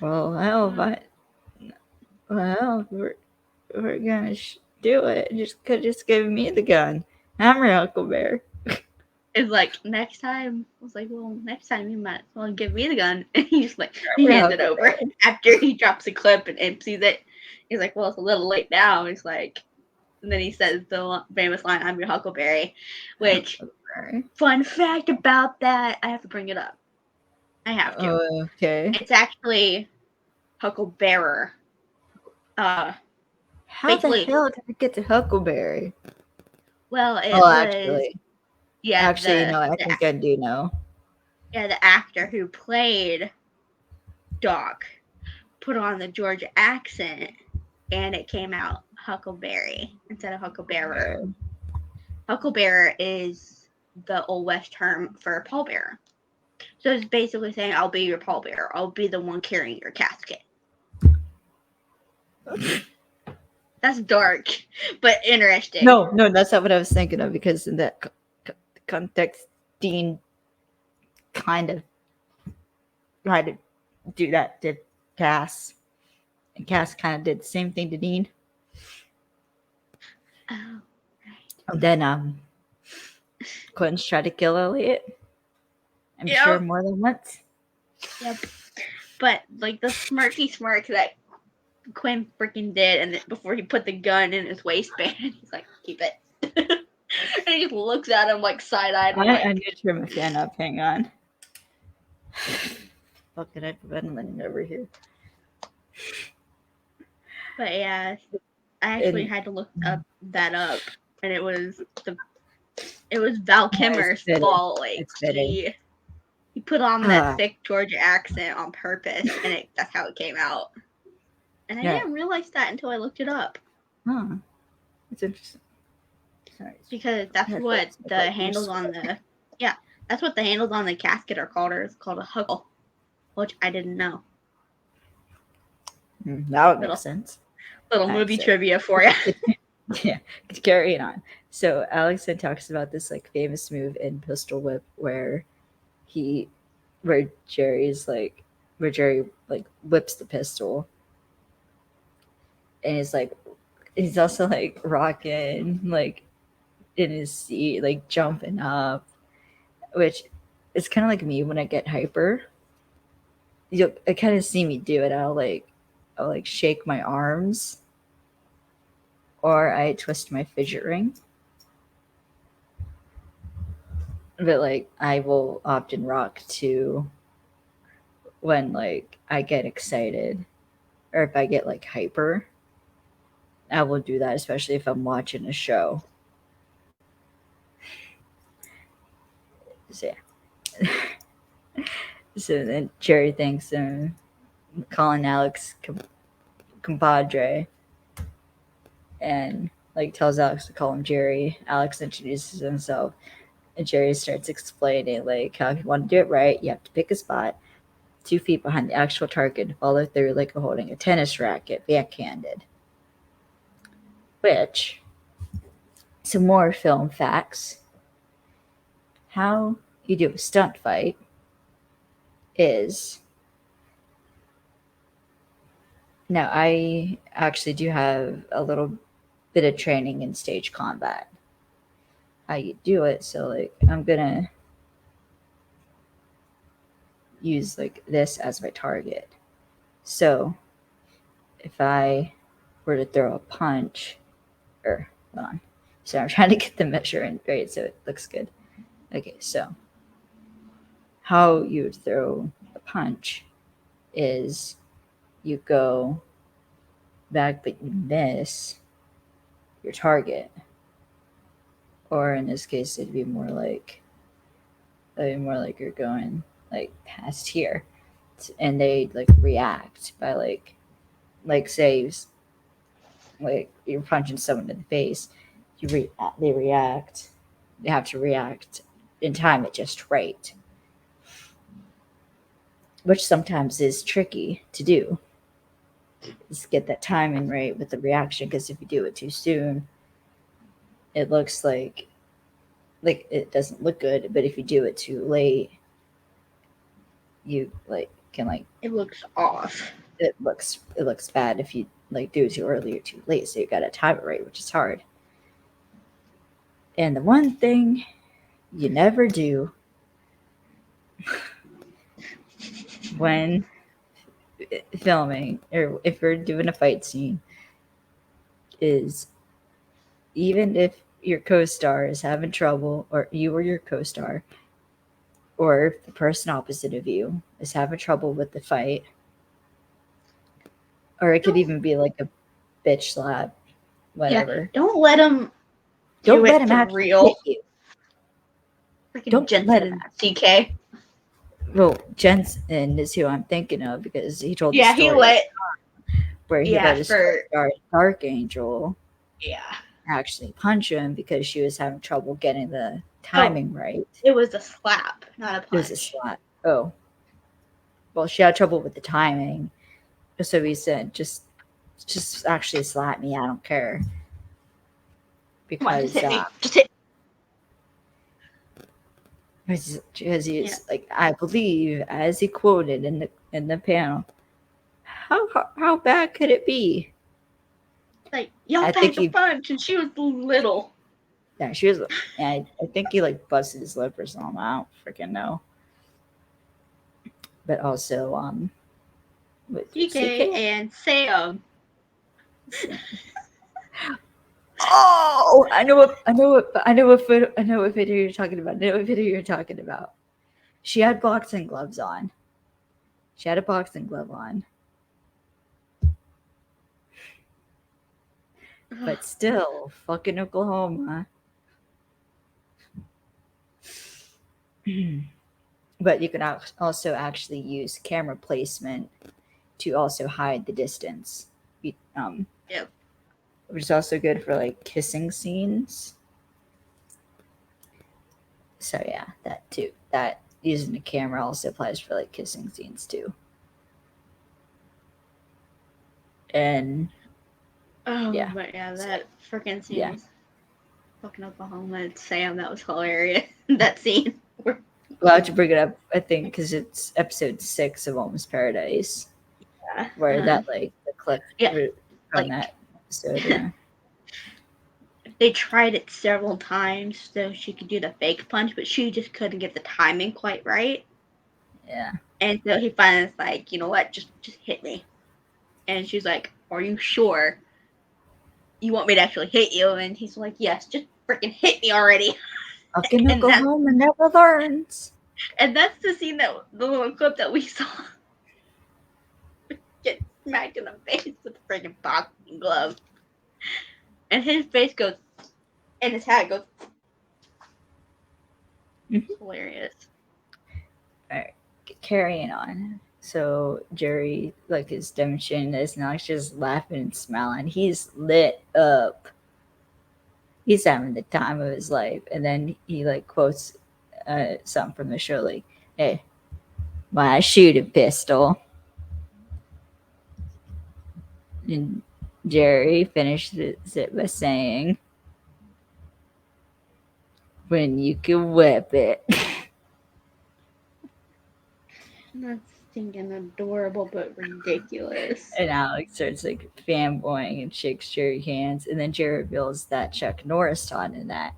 Well, we're gonna do it. Just give me the gun. I'm your Huckleberry. It's like, next time. I was like, well, next time you might as well give me the gun. And he's like, he hands it over after he drops a clip and empties it. He's like, well, it's a little late now. He's like, and then he says the famous line, I'm your Huckleberry. Which, fun fact about that, I have to bring it up. I have to. Okay. It's actually Hucklebearer. How the Basically, hell did it get to Huckleberry? well, it Oh, was yeah no, I think I do know. the actor who played Doc put on the Georgia accent, and it came out Huckleberry instead of Hucklebearer. Hucklebearer is the Old West term for pallbearer. So it's basically saying, I'll be your pallbearer. I'll be the one carrying your casket. That's dark, but interesting. No, that's not what I was thinking of, because in that context, Dean kind of tried to do that to Cass. And Cass kind of did the same thing to Dean. Oh, right. And then Quentin's tried to kill Elliot. I'm sure more than once. Yep. But like the smirky smirk that Quinn freaking did, and before he put the gun in his waistband, he's like, "Keep it," and he just looks at him like side-eyed. I need to turn my fan up. Hang on. Fucking, I've been running over here. But yeah, I actually had to look that up, and it was Val Kilmer's fault. Like he put on that thick Georgia accent on purpose, and that's how it came out. And I didn't realize that until I looked it up. Huh. It's interesting. Sorry. Because that's what the handles on the that's what the handles on the casket are called. It's called a huckle, which I didn't know. That would make sense. Little movie trivia for you. Yeah, carry it on. So Alex then talks about this like famous move in Pistol Whip where Jerry like whips the pistol, and he's also like rocking like in his seat, like jumping up, which is kind of like me when I get hyper. You'll kind of see me do it. I'll shake my arms, or I twist my fidget ring. But like I will often rock to when like I get excited, or if I get like hyper, I will do that, especially if I'm watching a show. So yeah. So then Jerry thinks calling Alex compadre, and like tells Alex to call him Jerry. Alex introduces himself, and Jerry starts explaining like how if you want to do it right, you have to pick a spot 2 feet behind the actual target and follow through like holding a tennis racket backhanded. Which, some more film facts. How you do a stunt fight is, now I actually do have a little bit of training in stage combat. How you do it, so like I'm gonna use like this as my target. So if I were to throw a punch, hold on. So I'm trying to get the measurement right so it looks good. Okay, so how you would throw a punch is you go back, but you miss your target. Or in this case, it'd be more like you're going like past here, and they like react by like say like you're punching someone in the face, they react. They have to react and time it just right, which sometimes is tricky to do. Just get that timing right with the reaction, because if you do it too soon, it looks like it doesn't look good. But if you do it too late, you can it looks off. It looks bad if you like do it too early or too late. So you got to time it right, which is hard. And the one thing you never do when filming, or if you're doing a fight scene, is even if your co-star is having trouble, or you or your co-star, or if the person opposite of you is having trouble with the fight, or it could even be like a bitch slap, whatever. Don't let him Don't do let it him for actually real. hit you. Freaking Don't let Jensen him. CK. Well, Jensen is who I'm thinking of because he told the Yeah, he story let. where he Yeah, let his for. guard Archangel Yeah. actually punch him because she was having trouble getting the Oh, timing right. it was a slap, not a It was a punch. slap. Oh. Well, she had trouble with the timing. So he said, just actually slap me. I don't care. Come on, just Because hit me. Just hit. because he Yeah. is like, I believe, as he quoted in the panel, how bad could it be? Like, y'all I think packed a he punch, and she was little. yeah, she was I think he like busted his lip or something. I don't freaking know. But also with CK and Sam. Oh, I know what video you're talking about. I know what video you're talking about. She had boxing gloves on. She had a boxing glove on. But still, fucking Oklahoma. But you can also actually use camera placement to also hide the distance. Yep. Which is also good for like kissing scenes. So yeah, that too. That using the camera also applies for like kissing scenes too. And Oh, yeah, but yeah, so, that freaking scene yeah. was fucking Oklahoma and Sam. That was hilarious. That scene. Well, I have to bring it up, I think, because it's episode 6 of Almost Paradise, Yeah. where that like the clip Yeah, from like that episode. Yeah, they tried it several times so she could do the fake punch, but she just couldn't get the timing quite right. yeah. And so he finally was like, you know what, just hit me. And she's like, are you sure you want me to actually hit you? And he's like, yes, just freaking hit me already. Fucking and that Oklahoma never learns. and that's the scene that the little clip that we saw. Get smacked in the face with a freaking boxing glove. And his face goes, and his hat goes. Mhm. Hilarious. All right, carrying on. So Jerry like is demonstrating this, and Alex just laughing and smiling. He's lit up. He's having the time of his life. And then he like quotes something from the show, like, "Hey, why shoot a pistol?" And Jerry finishes it by saying, "When you can whip it." That's stinking adorable but ridiculous. And Alex starts like fanboying and shakes Jerry's hands. And then Jerry reveals that Chuck Norris taught in that,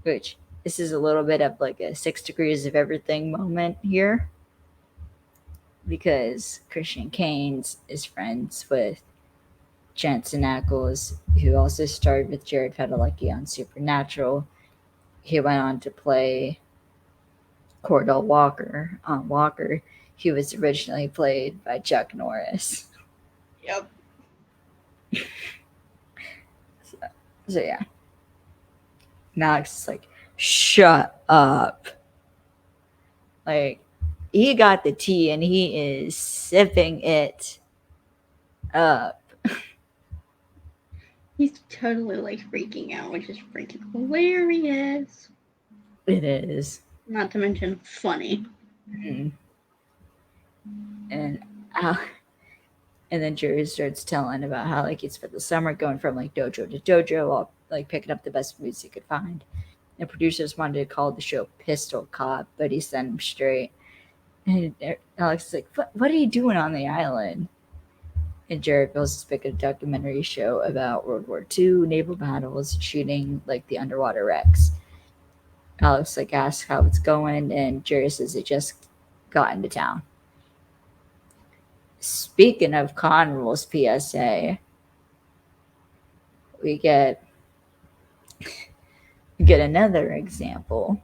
which this is a little bit of like a 6 degrees of everything moment here because Christian Kane is friends with Jensen Ackles, who also starred with Jared Padalecki on Supernatural. He went on to play Cordell Walker on Walker, who was originally played by Chuck Norris. Yep. So yeah. Now it's like, shut up. Like, he got the tea and he is sipping it up. He's totally like freaking out, which is freaking hilarious. It is. Not to mention funny. Mm. And and then Jerry starts telling about how like he spent the summer going from like dojo to dojo, while like picking up the best foods he could find. And producers wanted to call the show Pistol Cop, but he sent him straight. And Alex is like, "What are you doing on the island?" And Jared goes to pick a documentary show about World War II naval battles, shooting like the underwater wrecks. Alex like asks how it's going, and Jerry says they just got into town. Speaking of con rules PSA, we get another example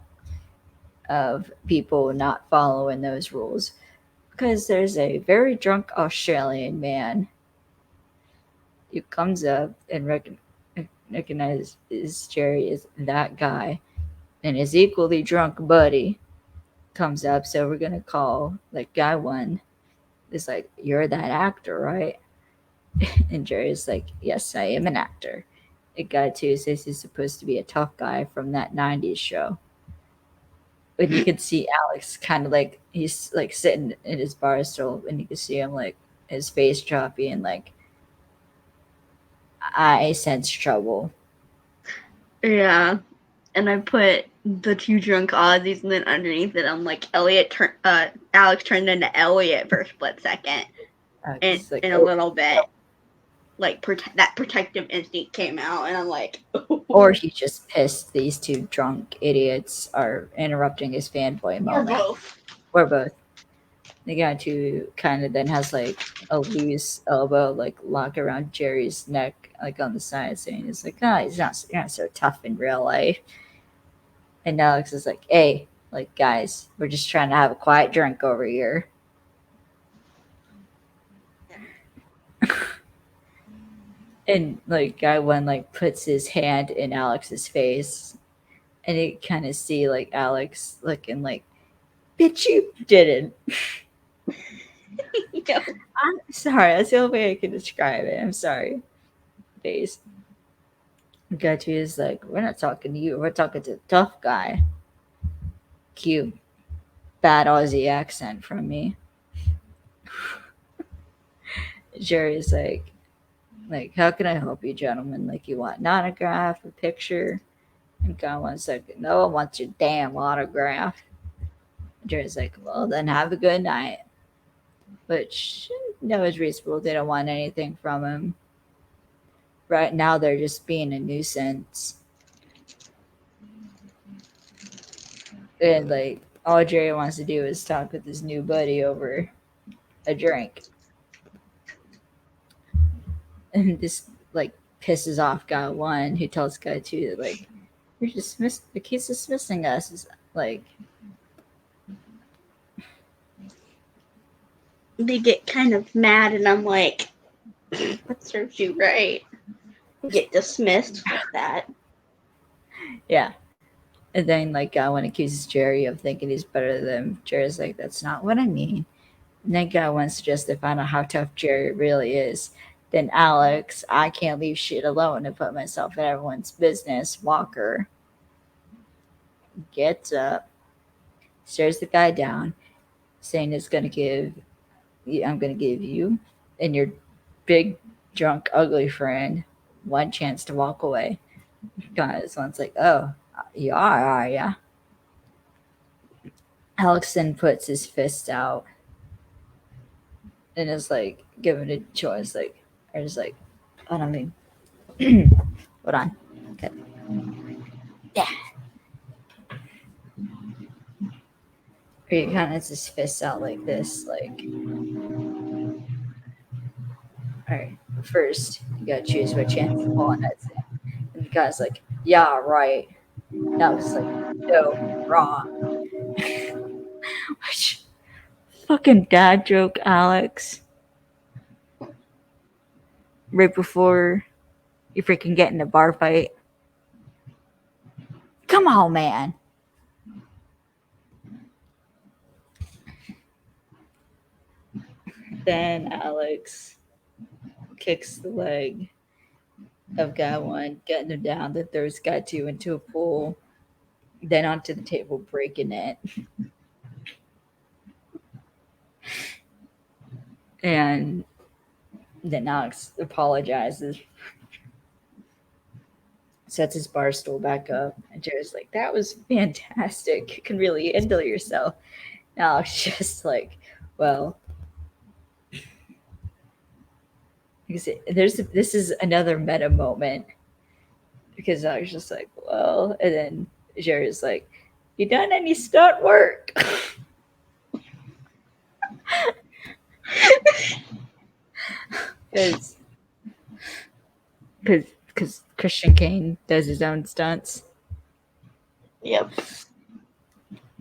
of people not following those rules because there's a very drunk Australian man who comes up and recognizes Jerry as that guy, and his equally drunk buddy comes up. So we're gonna call like guy one. Is like, you're that actor, right? And Jerry's like, yes, I am an actor. And guy two says he's supposed to be a tough guy from that '90s show. And you can see Alex kind of like he's like sitting in his bar stool, and you can see him like his face choppy and like, I sense trouble. Yeah. And I put the two drunk Aussies, and then underneath it, I'm like, Alex turned into Elliot for a split second. And It's like, in a little bit, like that protective instinct came out, and I'm like, or he just pissed these two drunk idiots are interrupting his fanboy or moment. both. Or both. The guy too kind of then has like a loose elbow like lock around Jerry's neck, like on the side, saying he's like, oh, you're not so tough in real life. And Alex is like, hey, like guys, we're just trying to have a quiet drink over here. And like guy one like puts his hand in Alex's face, and you kind of see like Alex looking like, bitch, you didn't. Yeah. I'm sorry. That's the only way I can describe it. I'm sorry. Face. Gachi is like, we're not talking to you. We're talking to the tough guy. Cute. Bad Aussie accent from me. Jerry's like, how can I help you, gentlemen? Like, you want an autograph, a picture? And God wants like, no one wants your damn autograph. Jerry's like, well, then have a good night. Which, no, is reasonable. They don't want anything from him. Right now, they're just being a nuisance. And, like, all Jerry wants to do is talk with his new buddy over a drink. And this, like, pisses off guy one, who tells guy two that, like, you're like, he's dismissing us. It's like, They get kind of mad, and I'm like, that serves you right. Get dismissed with that. yeah. And then, like, guy one accuses Jerry of thinking he's better than him. Jerry's like, that's not what I mean. And then guy one suggests to find out how tough Jerry really is. Then Alex, I can't leave shit alone and put myself in everyone's business. Walker gets up, stares the guy down, saying I'm gonna give you and your big drunk ugly friend one chance to walk away. Guys, one's like, oh, you are ya? Alex then puts his fist out and is like given a choice, like, or just like, hold on, me. Hold on. Okay. Yeah. Or he kind of has his fists out like this, like, all right, first you gotta choose which hand to pull, and that's it. And the guy's like, yeah, right. And I was like, no, wrong. Which fucking dad joke, Alex. Right before you freaking get in a bar fight. Come on, man. Then Alex kicks the leg of guy one, getting him down, that throws guy two into a pool, then onto the table, breaking it. And then Alex apologizes, sets his bar stool back up, and Jerry's like, that was fantastic. You can really handle yourself. And Alex just like, well, because this is another meta moment, because I was just like, well, and then Jerry's like, you done any stunt work? Because Christian Kane does his own stunts. Yep.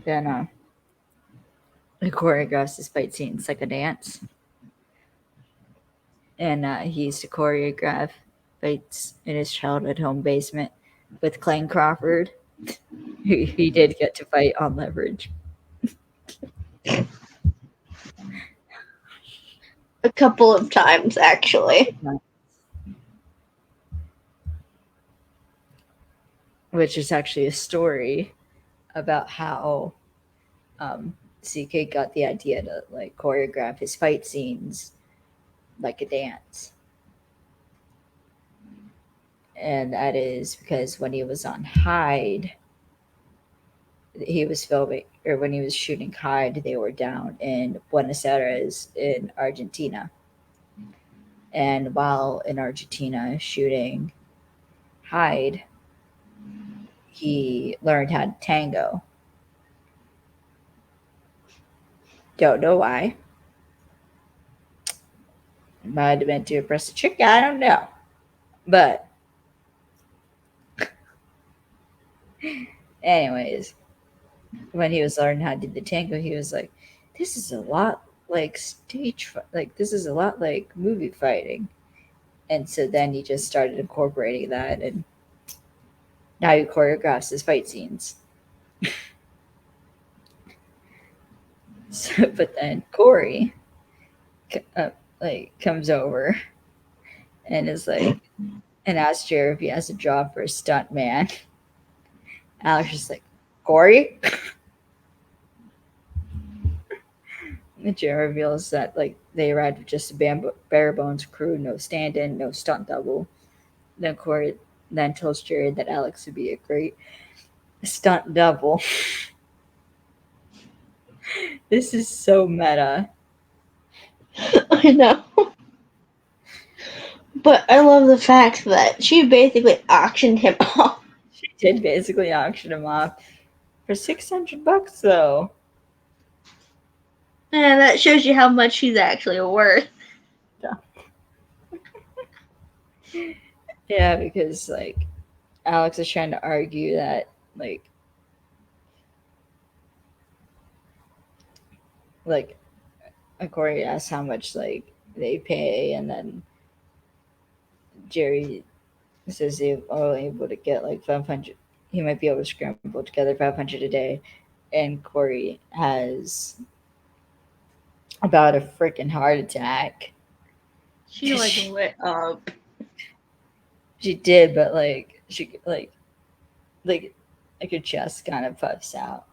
Then he choreographs his fight scenes like a dance. And he used to choreograph fights in his childhood home basement with Clayne Crawford. He did get to fight on leverage. A couple of times, actually. Which is actually a story about how CK got the idea to like choreograph his fight scenes like a dance. And that is because when he was on Hyde, he was filming, or when he was shooting Hyde, they were down in Buenos Aires in Argentina. And while in Argentina shooting Hyde, he learned how to tango. Don't know why. Might have been to impress the chick. I don't know. But anyways, when he was learning how to do the tango, he was like, this is a lot like like this is a lot like movie fighting. And so then he just started incorporating that, and now he choreographs his fight scenes. So, but then Corey comes over and is like, and asks Jared if he has a job for a stunt man. Alex is like, Corey? And Jared reveals that like they arrived with just a bare bones crew, no stand-in, no stunt double. Then Corey then tells Jared that Alex would be a great stunt double. This is so meta. I know. But I love the fact that she basically auctioned him off. She did basically auction him off for $600 though. And that shows you how much she's actually worth. Yeah, because like Alex is trying to argue that like Corey asks how much like they pay, and then Jerry says they're only able to get like 500. He might be able to scramble together 500 a day, and Corey has about a freaking heart attack. She like lit up. She did, but like she like her chest kind of puffs out,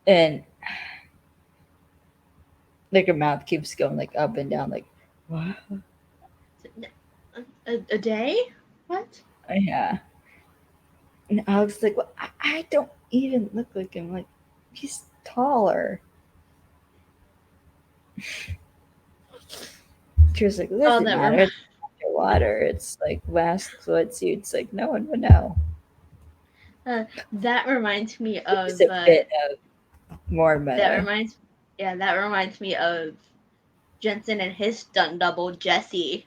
and like her mouth keeps going like up and down, like what? A day? What? Yeah. And Alex is like, well, I don't even look like him. Like, he's taller. She was like, doesn't matter. It's water. It's like last sweatsuits. Like, no one would know. That reminds me of It's a bit of more meta. That reminds me of Jensen and his stunt double, Jesse.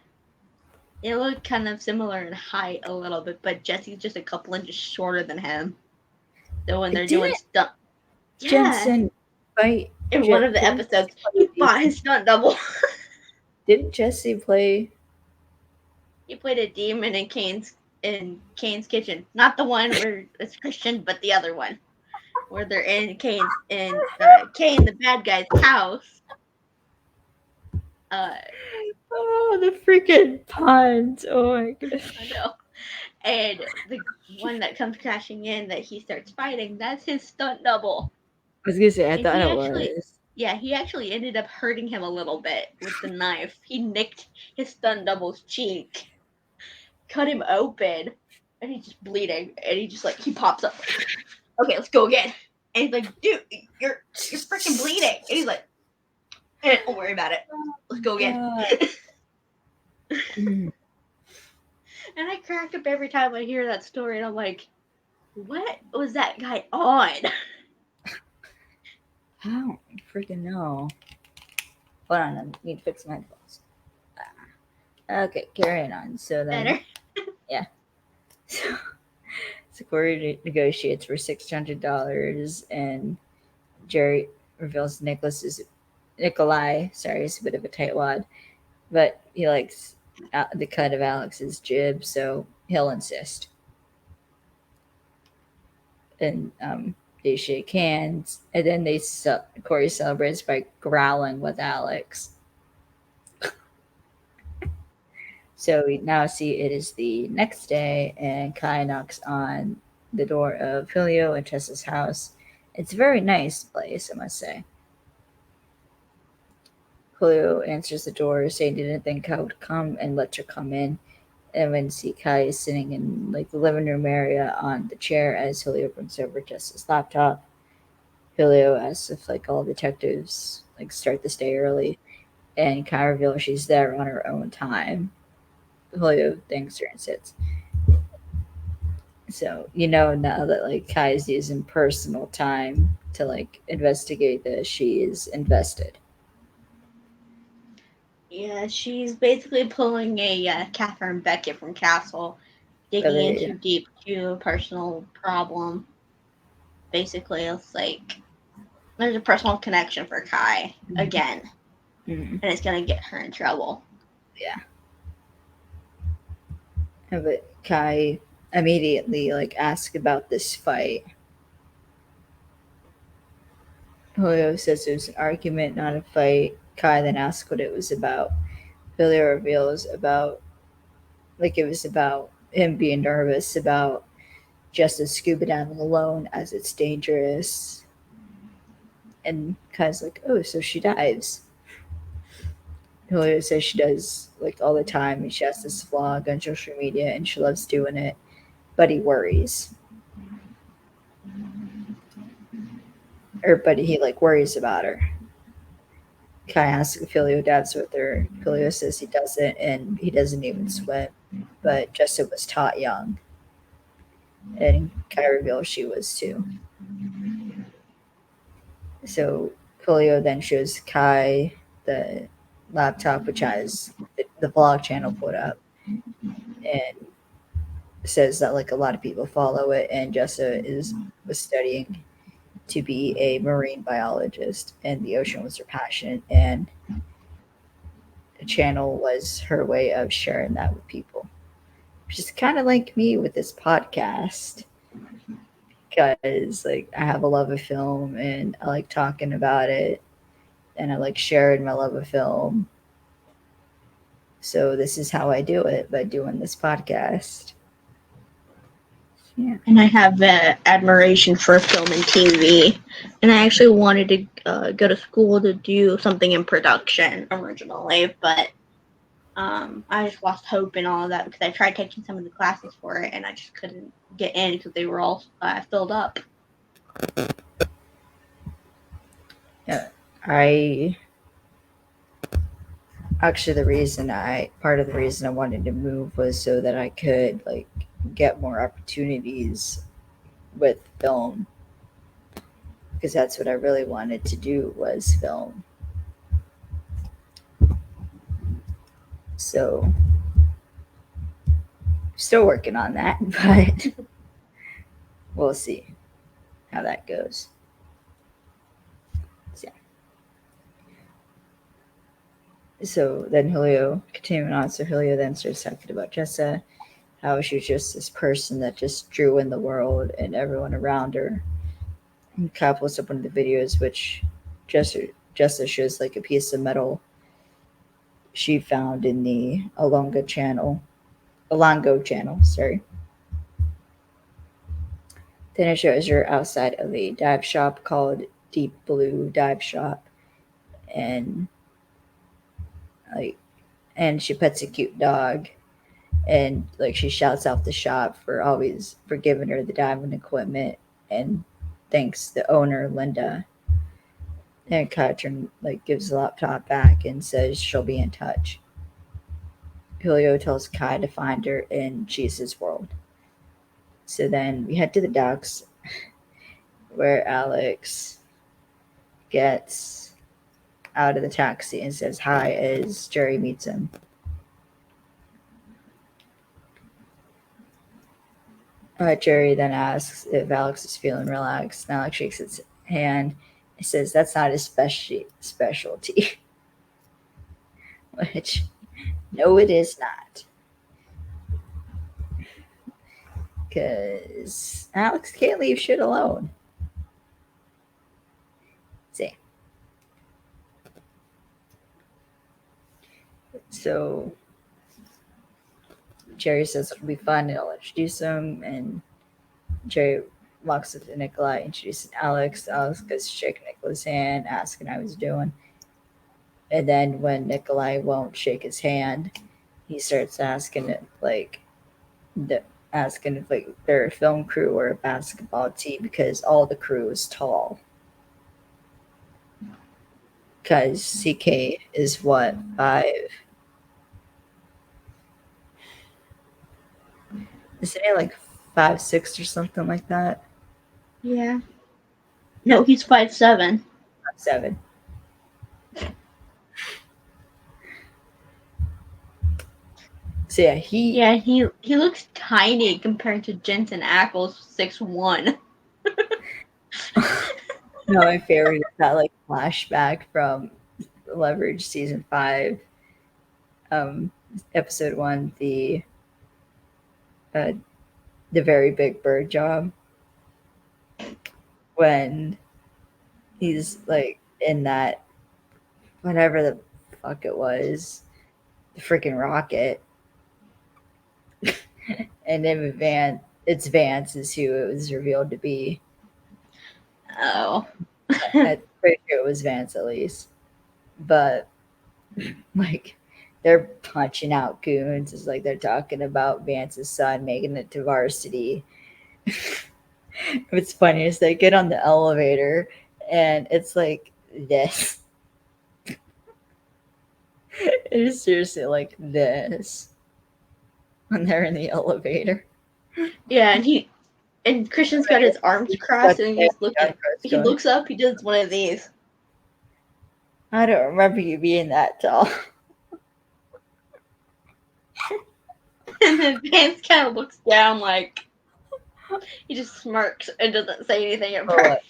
They look kind of similar in height a little bit, but Jesse's just a couple inches shorter than him. So when they're doing stunt, Jensen fight in one of the episodes, he fought his stunt double. Didn't Jesse play? He played a demon in Kane's kitchen, not the one where it's Christian, but the other one, where they're in Kane the bad guy's house. Oh, the freaking puns! Oh my goodness! I know. And the one that comes crashing in that he starts fighting, that's his stunt double. I was gonna say, I thought it was. Yeah, he actually ended up hurting him a little bit with the knife. He nicked his stunt double's cheek, cut him open, and he's just bleeding. And he just he pops up. Okay, let's go again. And he's like, dude, you're freaking bleeding. And he's like, don't worry about it. Let's go again. And I crack up every time I hear that story, and I'm like, what was that guy on? I don't freaking know. Hold on, I need to fix my headphones. Okay, carrying on. So then, Better? Yeah. So Corey negotiates for $600, and Jerry reveals Nikolai. Sorry, it's a bit of a tightwad, but he likes the cut of Alex's jib, so he'll insist. And they shake hands, and then Corey celebrates by growling with Alex. So we now see it is the next day, and Kai knocks on the door of Julio and Tessa's house. It's a very nice place, I must say. Julio answers the door, saying he didn't think Kai would come, and lets her come in. And when see Kai is sitting in like the living room area on the chair as Julio brings over Tessa's laptop. Julio asks if like all detectives like start this day early, and Kai reveals she's there on her own time. Julio thanks her and sits. So now that like Kai is using personal time to like investigate this, she is invested. Yeah, she's basically pulling a Catherine Beckett from Castle, digging into deep to a personal problem. Basically, it's like there's a personal connection for Kai again, and it's gonna get her in trouble. Yeah. But Kai immediately like asks about this fight. Julio says it was an argument, not a fight. Kai then asks what it was about. Julio reveals it was about him being nervous about just scuba diving alone as it's dangerous. And Kai's like, oh, so she dives. Julio says she does like all the time, and she has this vlog on social media, and she loves doing it, but he worries. But he like worries about her. Kai asks if Julio dives with her. Julio says he doesn't, and he doesn't even swim. But Jessica was taught young, and Kai reveals she was too. So Julio then shows Kai the laptop, which has the vlog channel put up, and says that like a lot of people follow it, and Jessica was studying to be a marine biologist, and the ocean was her passion, and the channel was her way of sharing that with people, which is kind of like me with this podcast, because like I have a love of film, and I like talking about it, and I like sharing my love of film. So this is how I do it, by doing this podcast. Yeah. And I have admiration for film and TV. And I actually wanted to go to school to do something in production originally, but I just lost hope in all of that because I tried taking some of the classes for it, and I just couldn't get in because they were all filled up. Yeah, part of the reason I wanted to move was so that I could like get more opportunities with film, because that's what I really wanted to do, was film. So still working on that, but we'll see how that goes. So then Julio, continuing on, so Julio then starts talking about Jessa, how she was just this person that just drew in the world and everyone around her. And Kyle posts up one of the videos, which Jessa shows like a piece of metal she found in the Alongo channel, sorry. Then it shows her outside of a dive shop called Deep Blue Dive Shop, and she pets a cute dog, and like she shouts out the shop for giving her the diving equipment, and thanks the owner, Linda. And Katrin like gives the laptop back and says she'll be in touch. Julio tells Kai to find her in Jesus' world. So then we head to the docks, where Alex gets out of the taxi and says hi as Jerry meets him. Jerry then asks if Alex is feeling relaxed, and Alex shakes his hand and says that's not his specialty. Which No, it is not. Because Alex can't leave shit alone. See. So Jerry says it'll be fun and I'll introduce him. And Jerry walks up to Nikolai, introducing Alex. Alex goes to shake Nikolai's hand, asking how he's doing. And then when Nikolai won't shake his hand, he starts asking it asking if like they're a film crew or a basketball team because all the crew is tall. Because CK is what, 5? Isn't he like 5'6" or something like that? Yeah. No, he's 5'7". 5'7". So yeah, he looks tiny compared to Jensen Ackles 6'1". No, my favorite is that like flashback from Leverage season 5, episode 1, the very big bird job, when he's like in that whatever the fuck it was, the freaking rocket, and then it's Vance is who it was revealed to be. Oh. I'm pretty sure it was Vance at least. But like they're punching out goons. It's like they're talking about Vance's son making it to varsity. What's funny is they get on the elevator and it's like this. It is seriously like this when they're in the elevator. Yeah, and Christian's got his arms crossed and he's looking. He looks up. He does one of these. I don't remember you being that tall. And then Vance kind of looks down like he just smirks and doesn't say anything at first.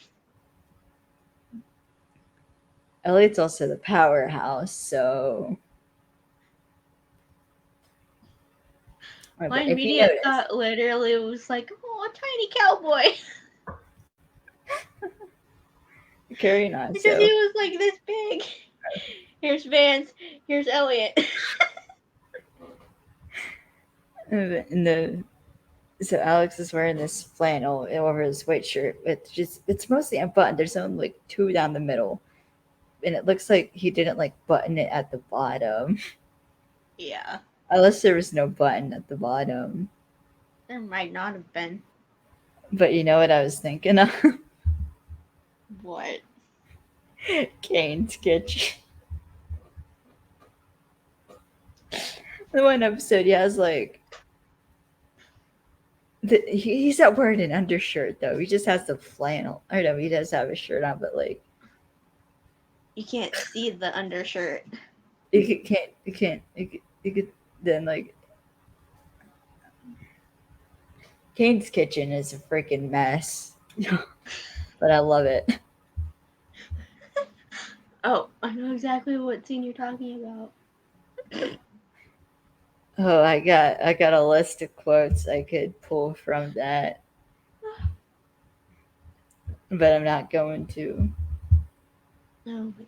Elliot's also the powerhouse, so my immediate thought literally was like, "Oh, a tiny cowboy." Carrying on, because he was like this big. Here's Vance. Here's Elliot. So Alex is wearing this flannel over his white shirt. It's mostly unbuttoned. There's only like 2 down the middle, and it looks like he didn't like button it at the bottom. Yeah. Unless there was no button at the bottom. There might not have been. But you know what I was thinking of? What? Kane's kitchen. The one episode he has like he's not wearing an undershirt though. He just has the flannel. I know he does have a shirt on, but like you can't see the undershirt. You can't then like Kane's kitchen is a freaking mess. But I love it. Oh, I know exactly what scene you're talking about. Oh, I got a list of quotes I could pull from that. But I'm not going to. Oh my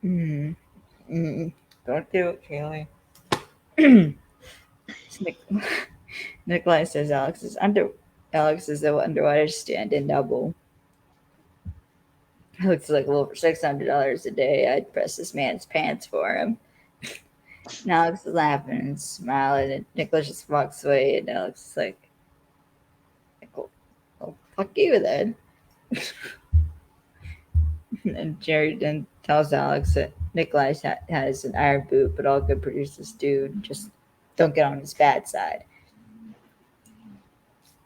goodness. Don't do it, Kaylee. Nikolai says Alex is the underwater stand-in double. It looks like a little over $600 a day. I'd press this man's pants for him. And Alex is laughing and smiling, and Nicholas just walks away, and Alex is like, well, fuck you then. And Jerry then tells Alex that Nikolai has an iron boot, but all good producers do. Just don't get on his bad side.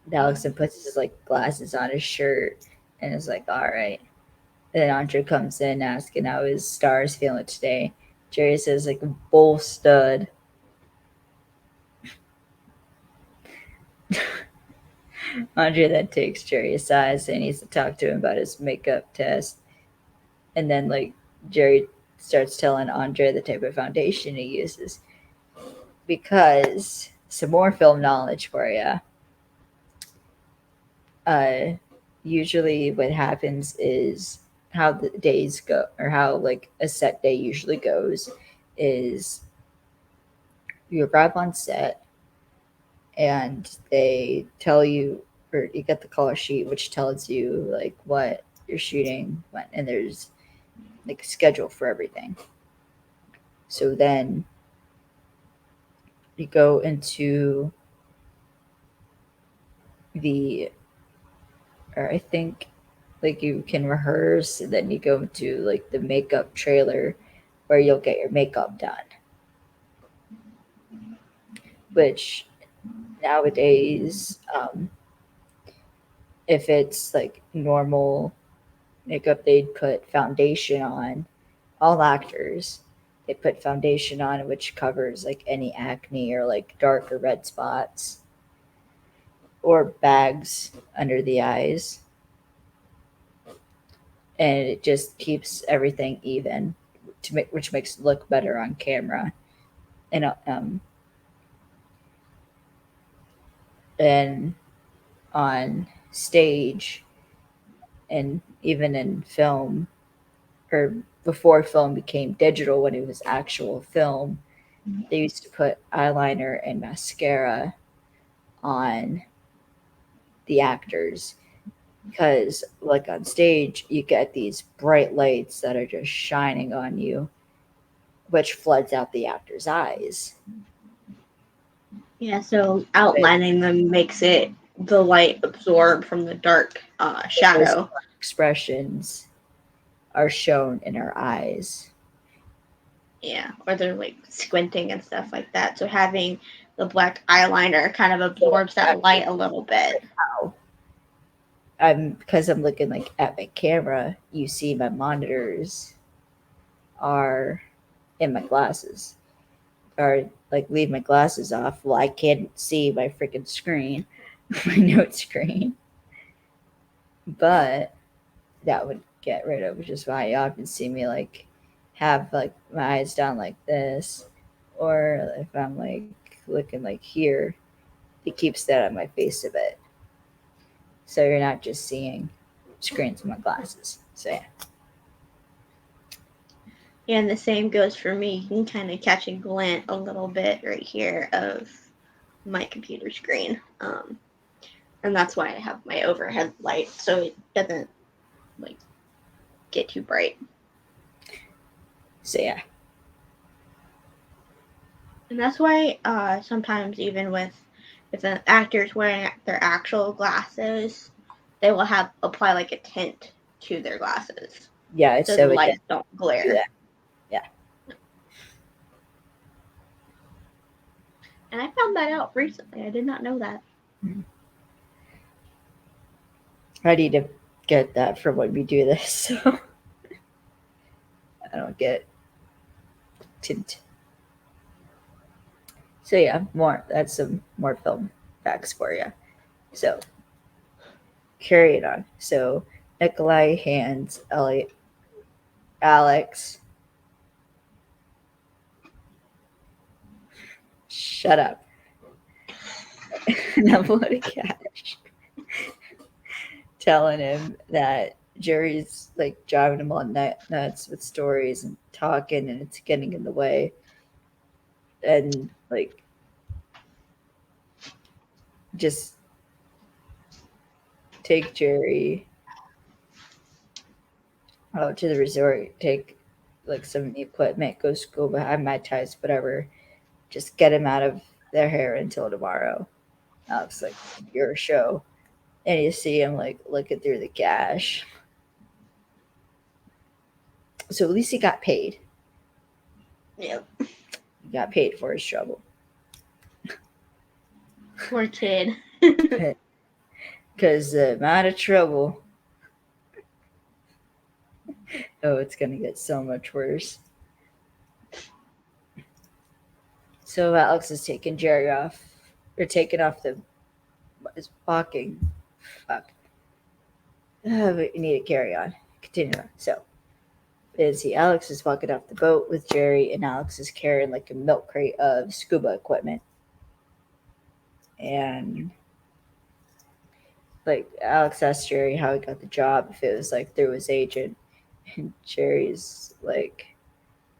And Alex then puts his like glasses on his shirt and is like, all right. And then Andre comes in asking how his star is feeling today. Jerry says like a bull stud. Andre then takes Jerry aside and needs to talk to him about his makeup test. And then, like, Jerry starts telling Andre the type of foundation he uses. Because, some more film knowledge for you. Usually, what happens is how the days go, or how, like, a set day usually goes, is you arrive on set and they tell you, or you get the color sheet, which tells you, like, what you're shooting when, and there's like a schedule for everything. So then you go into or I think, like, you can rehearse, and then you go into like the makeup trailer where you'll get your makeup done. Which nowadays, if it's like normal makeup, they'd put foundation on. All actors, they put foundation on, which covers like any acne or like dark or red spots or bags under the eyes, and it just keeps everything even, which makes it look better on camera. And on stage, and even in film, or before film became digital, when it was actual film, they used to put eyeliner and mascara on the actors, because, like, on stage you get these bright lights that are just shining on you, which floods out the actor's eyes. Yeah, so outlining them makes it the light absorb from the dark shadow. Expressions are shown in our eyes. Yeah, or they're like squinting and stuff like that. So having the black eyeliner kind of absorbs that light a little bit. Because I'm looking like at my camera, you see my monitors are in my glasses, or like leave my glasses off. Well, I can't see my freaking screen, my note screen. But that would get rid of, which is why you often see me like have like my eyes down like this, or if I'm like looking like here, it keeps that on my face a bit. So you're not just seeing screens in my glasses. So yeah. Yeah, and the same goes for me. You can kind of catch a glint a little bit right here of my computer screen. And that's why I have my overhead light, so it doesn't like get too bright. So yeah. And that's why sometimes even with an actor's wearing their actual glasses, they will apply like a tint to their glasses. Yeah, So the lights don't glare. Do that. Yeah. And I found that out recently. I did not know that. I need to get that for when we do this. So I don't get tint. So yeah, that's some more film facts for you. So carrying on. So Nikolai hands Alex. Shut up. An envelope of cash. Telling him that Jerry's like driving him all nuts with stories and talking, and it's getting in the way. And like, just take Jerry out to the resort, take like some of the equipment, go scuba, have my ties, whatever. Just get him out of their hair until tomorrow. Alex like, your show. And you see him like looking through the cash. So at least he got paid. Yep. He got paid for his trouble. Poor kid. Because the amount of trouble. Oh, it's going to get so much worse. So Alex is taking Jerry off, or taking off his walking fuck. We need to carry on. Continue on. So, Alex is walking off the boat with Jerry, and Alex is carrying like a milk crate of scuba equipment. And like Alex asked Jerry how he got the job, if it was like through his agent. And Jerry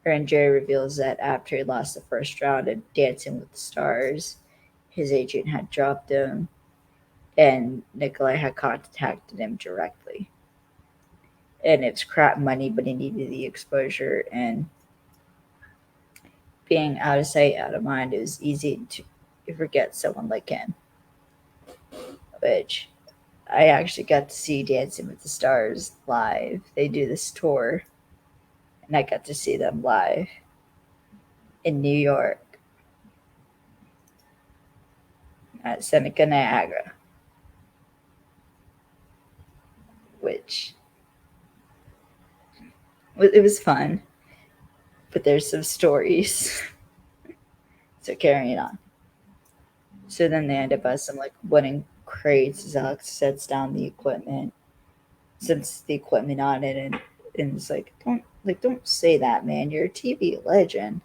reveals that after he lost the first round of Dancing with the Stars, his agent had dropped him, and Nikolai had contacted him directly. And it's crap money, but he needed the exposure, and being out of sight, out of mind, it was easy to forget someone like him. Which I actually got to see Dancing with the Stars live. They do this tour, and I got to see them live in New York at Seneca, Niagara, which it was fun, but there's some stories. So carrying on. So then they end up as some like wooden crates as Alex sets down the equipment, sets the equipment on it, and it's like, don't say that, man. You're a TV legend.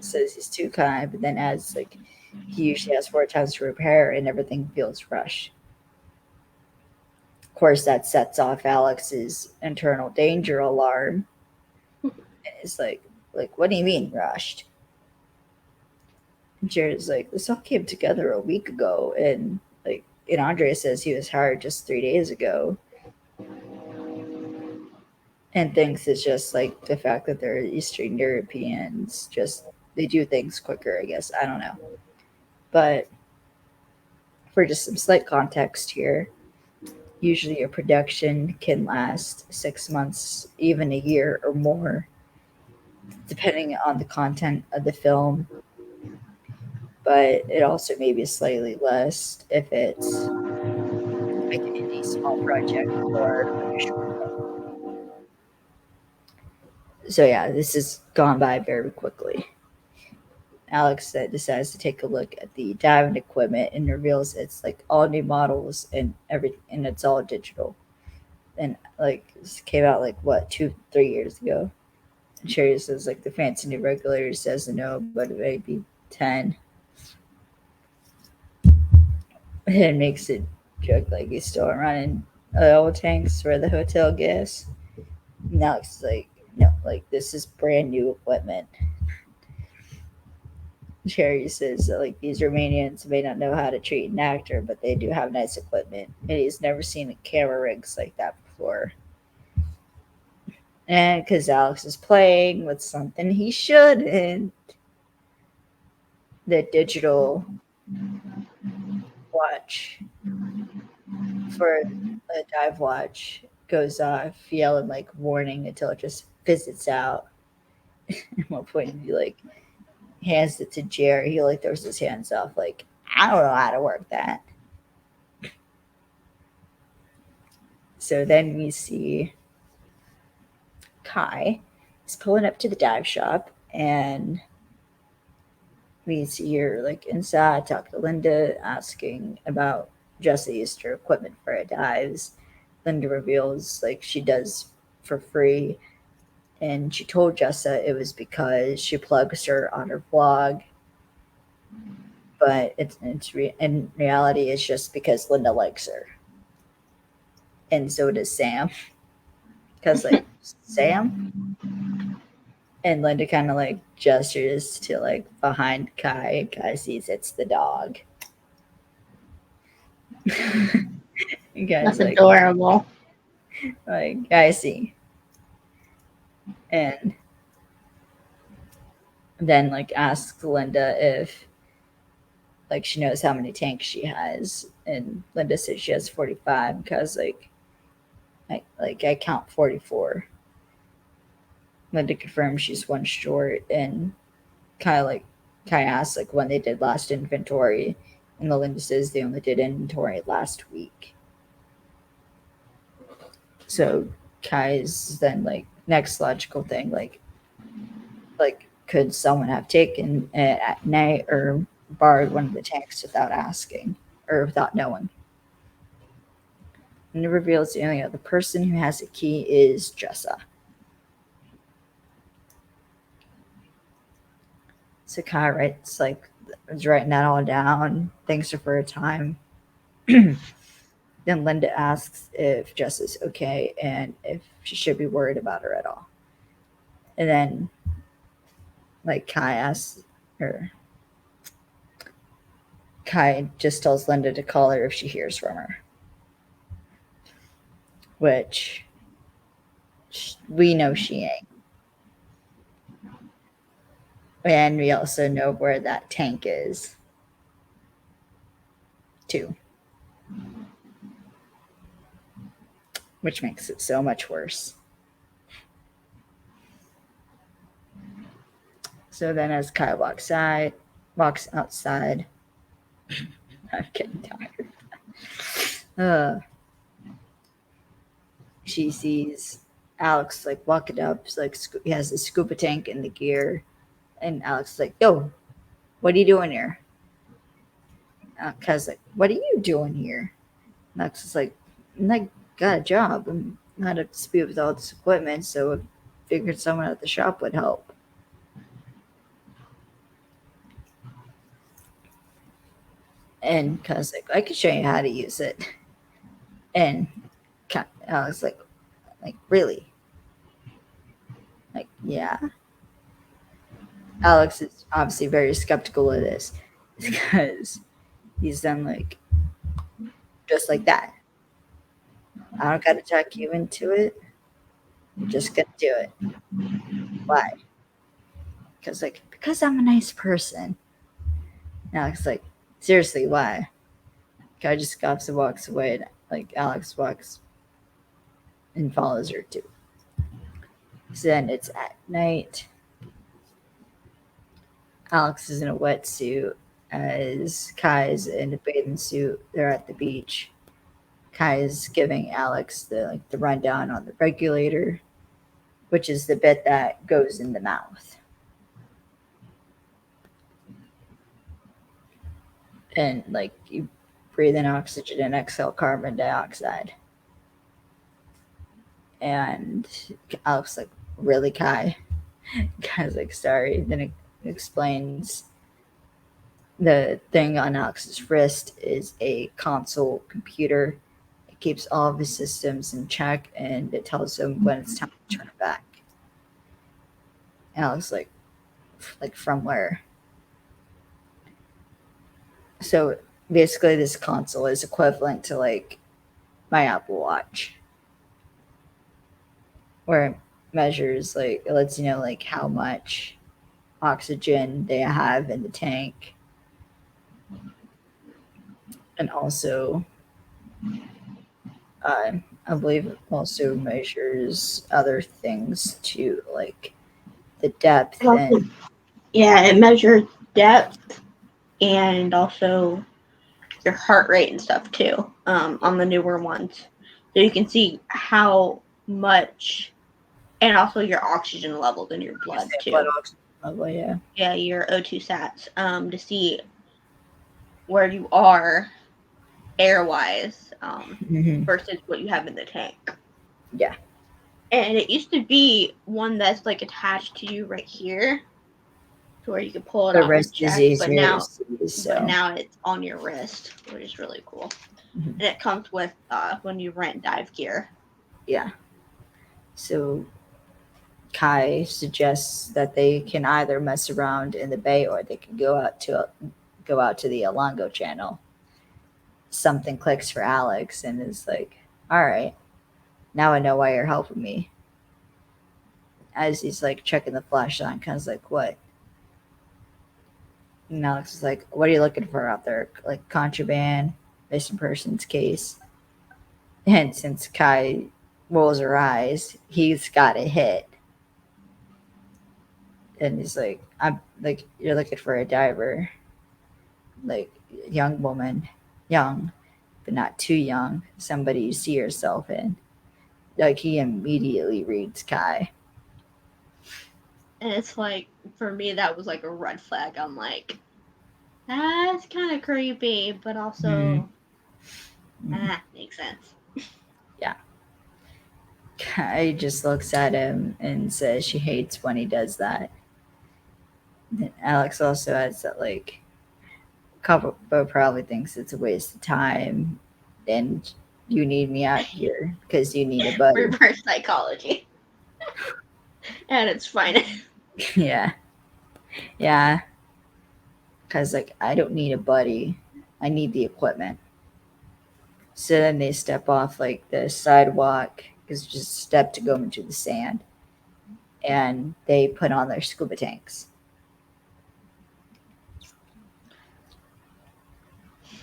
Says he's too kind, but then adds like he usually has 4 times to repair, and everything feels rushed. Of course, that sets off Alex's internal danger alarm. And it's like, what do you mean rushed? And Jared's like, this all came together a week ago, and Andre says he was hired just 3 days ago, and thinks it's just like the fact that they're Eastern Europeans, just they do things quicker, I guess. I don't know. But for just some slight context here, usually a production can last 6 months, even a year or more, depending on the content of the film. But it also may be slightly less if it's like an indie small project or like a short film. So yeah, this has gone by very quickly. Alex decides to take a look at the diving equipment and reveals it's like all new models and and it's all digital. And like this came out like what 2-3 years ago. And Sherry says like the fancy new regulator says no, but it may be 10. And makes it joke like he's still running oil tanks for the hotel gas. And Alex is like, no, like this is brand new equipment. Cherry says that like these Romanians may not know how to treat an actor, but they do have nice equipment, and he's never seen camera rigs like that before. And because Alex is playing with something he shouldn't, the digital watch for a dive watch goes off, yelling like warning until it just fizzes out. At one point, he like hands it to Jerry. He like throws his hands off, like, I don't know how to work that. So then we see Kai is pulling up to the dive shop, and we see her like inside talk to Linda, asking about Jessa used her equipment for her dives. Linda reveals like she does for free, and she told Jessa it was because she plugs her on her vlog, but in reality it's just because Linda likes her, and so does Sam, because like Sam. And Linda kind of like gestures to like behind Kai, and Kai sees it's the dog. You guys That's adorable. Like I see. And then like asks Linda if like she knows how many tanks she has, and Linda says she has 45 because I count 44. Linda confirms she's one short, and kind of like Kai asks like when they did last inventory, and Linda says they only did inventory last week. So Kai's then like next logical thing like could someone have taken it at night or borrowed one of the tanks without asking? or without knowing. And it reveals the only other person who has a key is Jessa. So Kai writes is writing that all down, thanks her for her time. Then Linda asks if Jessa's okay and if she should be worried about her at all. And then Kai just tells Linda to call her if she hears from her. Which we know she ain't. And we also know where that tank is, too. Which makes it so much worse. So then as Kai walks outside, I'm getting tired. She sees Alex walking up. He has a scuba tank in the gear. And Alex is like, yo, what are you doing here? Kai's like, what are you doing here? And Alex is like, I got a job. I'm not up to speed with all this equipment, so I figured someone at the shop would help. And Kai's like, I can show you how to use it. And Alex is like, really? Yeah. Alex is obviously very skeptical of this because he's done just like that. I don't gotta talk you into it. You're just gonna do it. Why? Because I'm a nice person. And Alex is like, seriously, why? Guy just scoffs and walks away. And, Alex walks and follows her too. So then it's at night. Alex is in a wetsuit as Kai's in a bathing suit. They're at the beach. Kai is giving Alex the rundown on the regulator, which is the bit that goes in the mouth. And you breathe in oxygen and exhale carbon dioxide. And Alex really, Kai? Kai's sorry. Then it explains the thing on Alex's wrist is a console computer. It keeps all of his systems in check, and it tells him when it's time to turn it back. Alex from where? So basically this console is equivalent to my Apple Watch, where it measures it lets you know how much oxygen they have in the tank, and also I believe it also measures other things too, the depth and yeah, it measures depth and also your heart rate and stuff too, on the newer ones. So you can see how much, and also your oxygen levels in your blood too. Blood oxygen level, yeah. Yeah, your O2 sats, to see where you are air-wise, versus what you have in the tank. Yeah. And it used to be one that's attached to you right here, to where you could pull it the off wrist your chest, is but easier now, to see, so. but now it's on your wrist, which is really cool. And it comes with when you rent dive gear. Yeah. So Kai suggests that they can either mess around in the bay or they can go out to the Alongo channel. Something clicks for Alex and is all right, now I know why you're helping me. As he's checking the flashlight, kind of what? And Alex is what are you looking for out there? Contraband, missing persons case. And since Kai rolls her eyes, he's got a hit. And he's I'm you're looking for a diver. Young woman, young, but not too young. Somebody you see yourself in. He immediately reads Kai. And it's for me, that was a red flag. I'm That's kind of creepy, but also makes sense. Kay just looks at him and says she hates when he does that. Then Alex also adds that like Cabo probably thinks it's a waste of time and you need me out here because you need a buddy. Reverse psychology. And it's fine. Yeah. Yeah. Because like I don't need a buddy. I need the equipment. So then they step off like the sidewalk because just a step to go into the sand. And they put on their scuba tanks.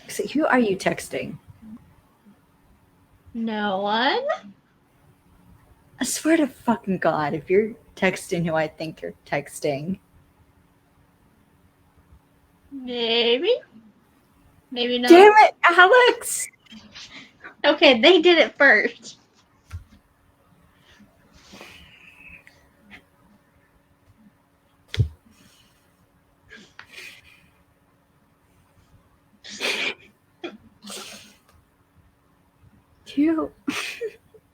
So who are you texting? No one? I swear to fucking God, if you're texting who I think you're texting. Maybe. Maybe not. Damn it, Alex! Okay, they did it first. You.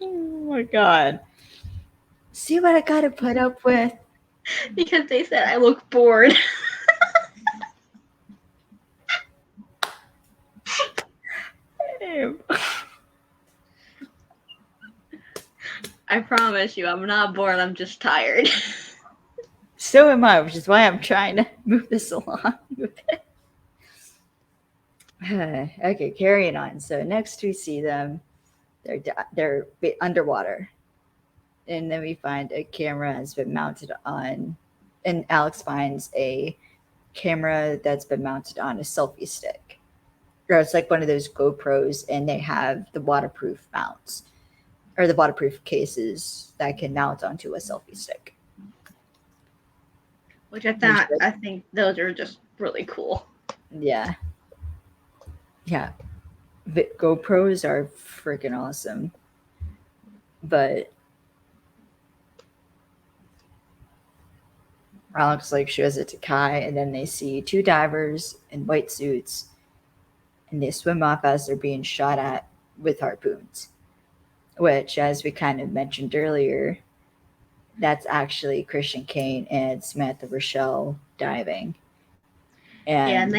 Oh my God. See what I gotta put up with? Because they said I look bored. I promise you, I'm not bored. I'm just tired. So am I, which is why I'm trying to move this along with it. Okay, carrying on. So next we see them. They're underwater. And then we find a camera has been mounted on, and Alex finds a camera that's been mounted on a selfie stick. Or it's like one of those GoPros, and they have the waterproof mounts, or the waterproof cases that can mount onto a selfie stick. Which I think those are just really cool. Yeah. Yeah. GoPros are freaking awesome. But Alex like shows it to Kai, and then they see two divers in white suits, and they swim off as they're being shot at with harpoons. Which, as we kind of mentioned earlier, that's actually Christian Kane and Samantha Richelle diving. And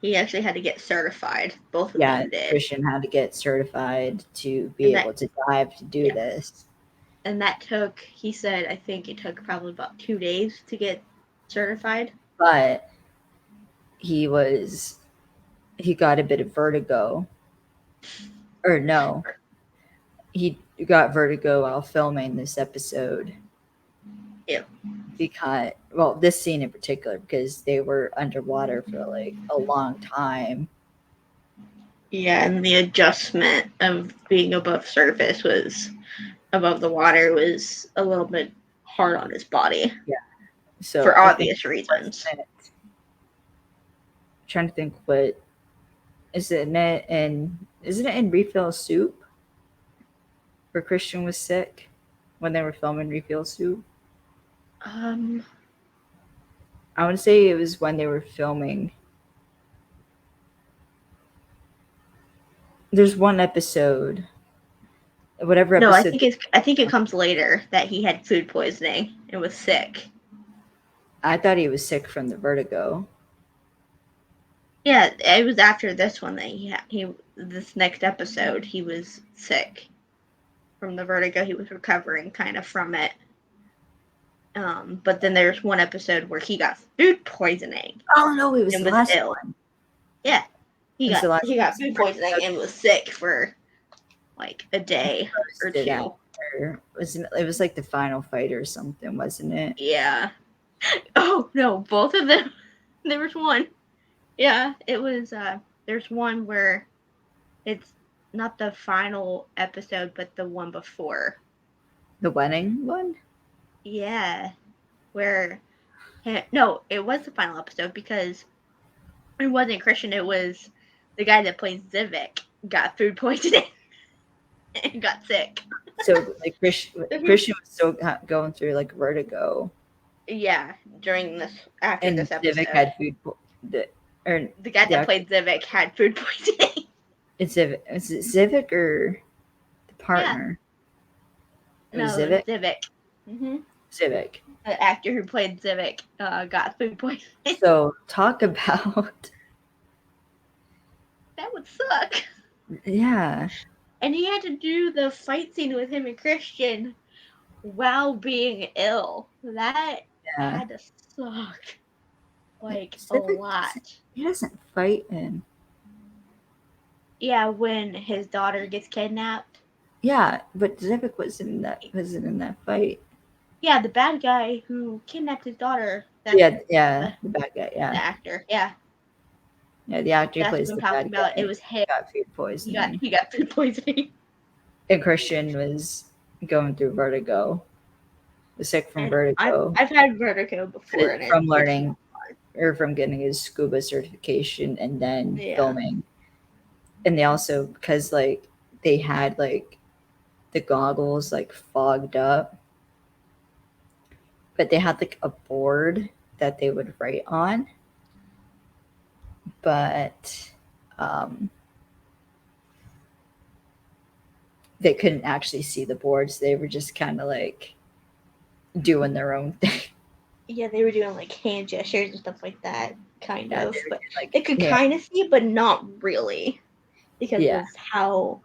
he actually had to get certified. Both of them did. Christian had to get certified to be able to dive to do this. And that took, he said, I think it took probably about 2 days to get certified. But he got a bit of vertigo. Or no. He got vertigo while filming this episode. Yeah. Because, well, this scene in particular, because they were underwater for like a long time. Yeah, and the adjustment of being above the water was a little bit hard on his body. Yeah. So for obvious reasons. I'm trying to think what isn't it in Refill Soup? Where Christian was sick when they were filming Refill Soup? I want to say it was when they were filming. There's one episode. Whatever episode. No, I think it comes later that he had food poisoning and was sick. I thought he was sick from the vertigo. Yeah, it was after this one that this next episode he was sick from the vertigo. He was recovering kind of from it. But then there's one episode where he got food poisoning. Oh no, it was the last one. Yeah, he got food poisoning and was sick for like a day or two. It was like the final fight or something, wasn't it? Yeah. Oh no, both of them. There was one. Yeah, it was. There's one where it's not the final episode, but the one before. The wedding one? Yeah, where no, it was the final episode because it wasn't Christian. It was the guy that plays Zivik got food poisoning and got sick. So like Christian was still going through like vertigo. Yeah, during this after and this episode. Zivik had or The guy the that played Zivik had food poisoning. is it Civic or the partner? It was No, it was Civic. Zivik. Civic. The actor who played Zivik got food poisoning. So talk about That would suck. yeah. And he had to do the fight scene with him and Christian while being ill. That Yeah. had to suck. Like, a Civic lot. he doesn't fight in. Yeah, when his daughter gets kidnapped. Yeah, but Civic wasn't in that fight. Yeah, the bad guy who kidnapped his daughter. Yeah, the bad guy, The yeah. actor, yeah. Yeah, the actor who That's plays what the I'm bad talking about. guy It was him. got food poisoning. He got food poisoning. And Christian was going through vertigo. Was sick from vertigo. I've had vertigo before. And From learning or from getting his scuba certification and then filming. And they also, because like they had like the goggles like fogged up, but they had like a board that they would write on, but they couldn't actually see the boards. They were just kind of like doing their own thing. Yeah, they were doing like hand gestures and stuff like that, kind of. But like, they could kind of see, but not really, because of how.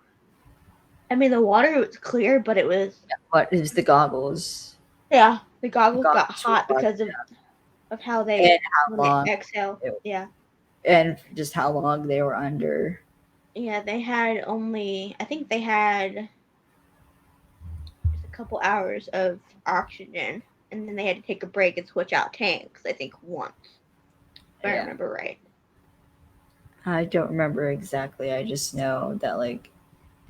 I mean, the water was clear, but it was. What is the goggles? Yeah, the goggles got hot because of how they exhale. And just how long they were under. Yeah, they had only. I think they had just a couple hours of oxygen, and then they had to take a break and switch out tanks. I think once, if I remember right. I don't remember exactly. I just know that like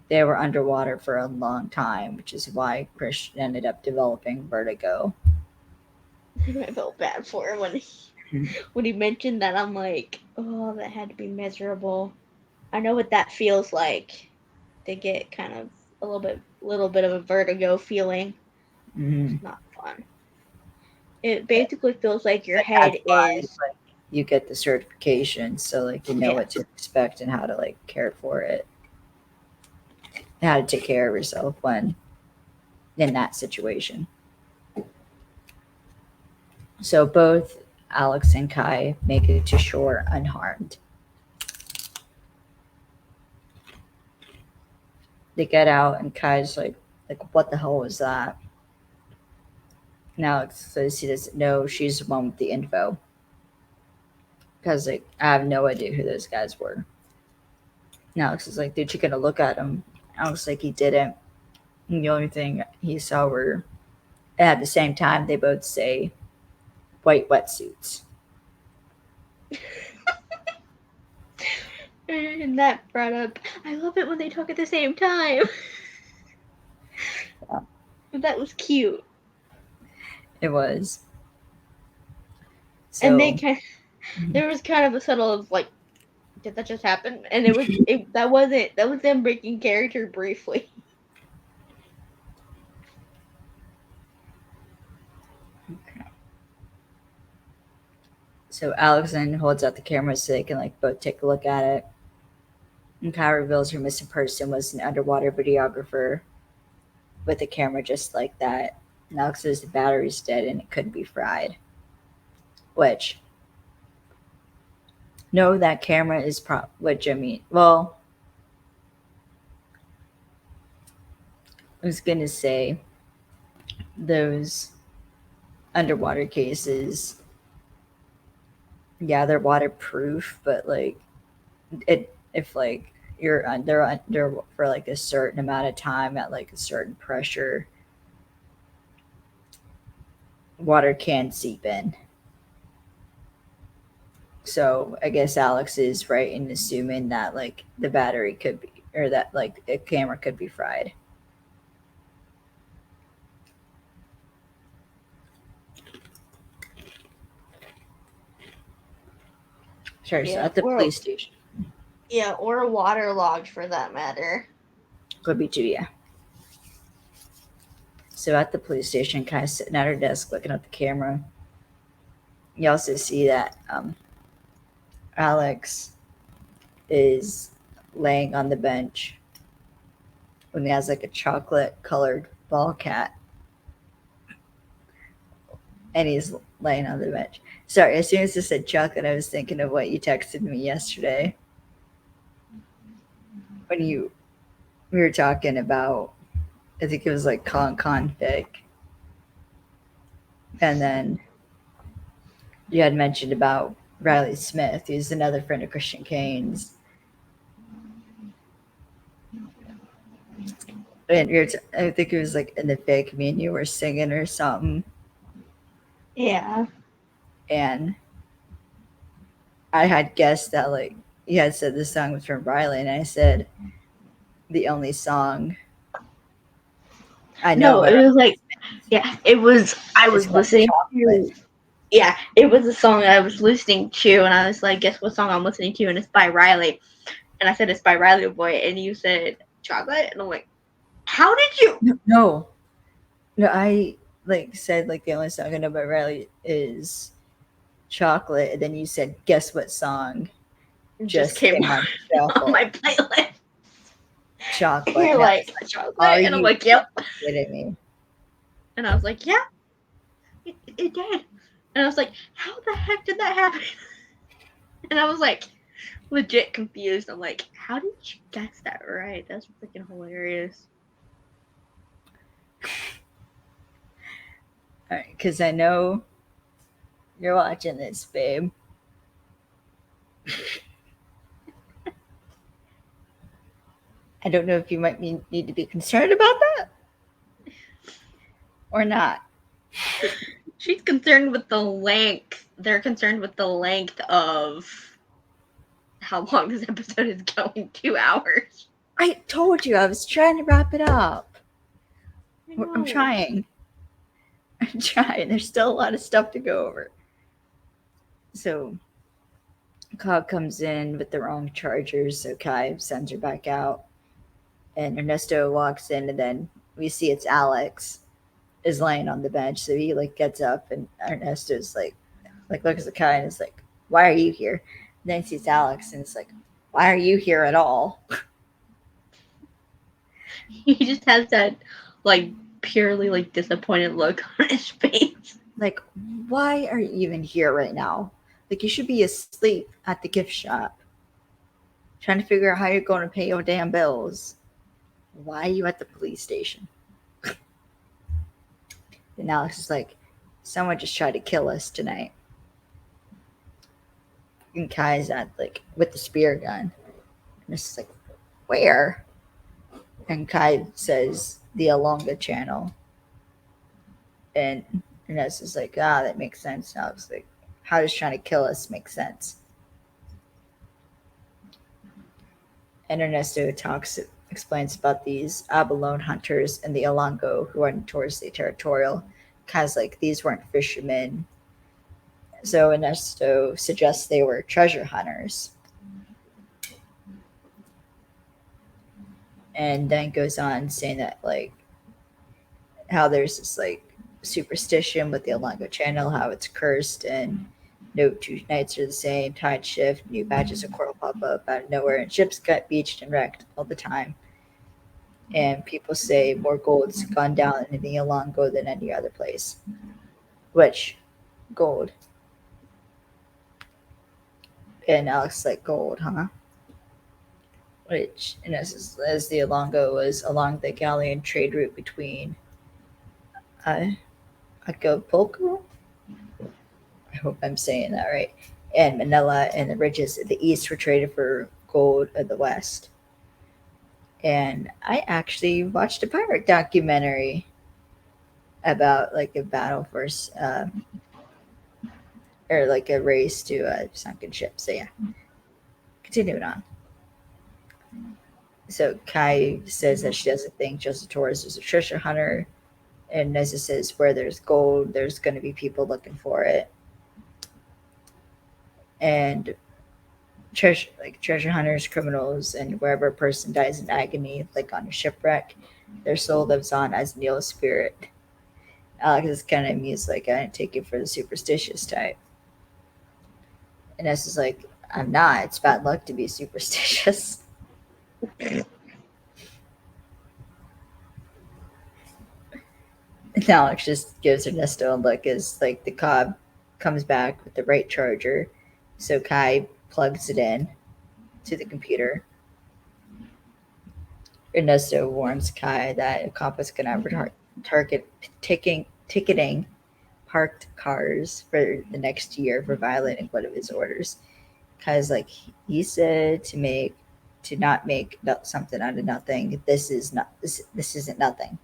they were underwater for a long time, which is why Christian ended up developing vertigo. I felt bad for him when he mentioned that. I'm like, oh, that had to be miserable. I know what that feels like. To get kind of a little bit of a vertigo feeling. It's not fun. It basically feels like your head is. Like, you get the certification, so like you know what to expect and how to like care for it, and how to take care of yourself when in that situation. So both Alex and Kai make it to shore unharmed. They get out, and Kai's like, what the hell was that? And Alex says he doesn't know. She's the one with the info. Because like I have no idea who those guys were. And Alex is like, dude, you gonna look at him? Alex like he didn't. And the only thing he saw were, at the same time, they both say white wetsuits. And that brought up, I love it when they talk at the same time. Yeah. That was cute. It was. So, and they there was kind of a subtle of like, did that just happen? And it was that was them breaking character briefly. Okay. So Alex then holds out the camera so they can like both take a look at it. And Kai reveals her missing person was an underwater videographer with a camera just like that. And Alex says the battery's dead and it couldn't be fried. Which, no, that camera is which I mean, well, I was gonna say those underwater cases, yeah, they're waterproof, but like if like you're under for like a certain amount of time at like a certain pressure, water can seep in. So I guess Alex is right in assuming that like the battery could be, or that like a camera could be fried. Sure, so at the police station. Yeah, or waterlogged for that matter. Could be too, yeah. So at the police station, kind of sitting at her desk looking at the camera. You also see that Alex is laying on the bench when he has like a chocolate colored ball cat. And he's laying on the bench. Sorry, as soon as you said chocolate, I was thinking of what you texted me yesterday. When we were talking about, I think it was like config. And then you had mentioned about Riley Smith, who's another friend of Christian Kane's. And I think it was like in the fake, me and you were singing or something. Yeah. And I had guessed that like you had said the song was from Riley, and I said the only song I know. No, it was like, yeah, it was. I was listening to. Yeah, it was a song I was listening to, and I was like, guess what song I'm listening to? And it's by Riley. And I said, it's by Riley Boy. And you said, chocolate? And I'm like, how did you? No, I like said like the only song I know by Riley is Chocolate. And then you said, guess what song just came on my playlist? Chocolate. And you're like, chocolate? And I'm like, yep. Kidding me? And I was like, yeah, it did. And I was like, how the heck did that happen? And I was like, legit confused. I'm like, how did you guess that right? That's freaking hilarious. All right, because I know you're watching this, babe. I don't know if you might need to be concerned about that or not. She's concerned with the length. They're concerned with the length of how long this episode is going. 2 hours. I told you I was trying to wrap it up. I'm trying. There's still a lot of stuff to go over. So Cobb comes in with the wrong chargers, so Kai sends her back out. And Ernesto walks in, and then we see it's Alex is laying on the bench. So he like gets up, and Ernesto's like looks at Kai and is like, "Why are you here?" And then he sees Alex, and it's like, "Why are you here at all?" He just has that like purely like disappointed look on his face. Like, why are you even here right now? Like, you should be asleep at the gift shop, trying to figure out how you're going to pay your damn bills. Why are you at the police station? And Alex is like, someone just tried to kill us tonight. And Kai's at like with the spear gun. And it's like, where? And Kai says the Alonga Channel. And Ines is like, that makes sense. And Alex is like, how does trying to kill us make sense? And Ernesto explains about these abalone hunters in the Alongo who are notoriously territorial. Kai's like, these weren't fishermen. So Ernesto suggests they were treasure hunters. And then goes on saying that like how there's this like superstition with the Alongo Channel, how it's cursed and no 2 nights are the same, tide shift, new batches of coral pop up out of nowhere, and ships get beached and wrecked all the time. And people say more gold's gone down in the Alongo than any other place. Which gold? And Alex like, gold, huh? Which, in essence, as the Alongo was along the Galleon trade route between Acapulco, I hope I'm saying that right, and Manila, and the ridges of the east were traded for gold of the west. And I actually watched a pirate documentary about like a battle for or like a race to a sunken ship. So yeah, continuing on. So Kai says that she doesn't think Joseph Torres is a treasure hunter, and Nessa says where there's gold, there's going to be people looking for it. And treasure hunters, criminals, and wherever a person dies in agony, like on a shipwreck, their soul lives on as an evil spirit. Alex is kind of amused, like, I didn't take it for the superstitious type. And Nessa's like, I'm not. It's bad luck to be superstitious. And Alex just gives Ernesto a look as like the cob comes back with the right charger. So Kai plugs it in to the computer. Ernesto warns Kai that a cop is going to target ticketing parked cars for the next year for violating one of his orders. Kai's like, he said to not make something out of nothing. This isn't nothing.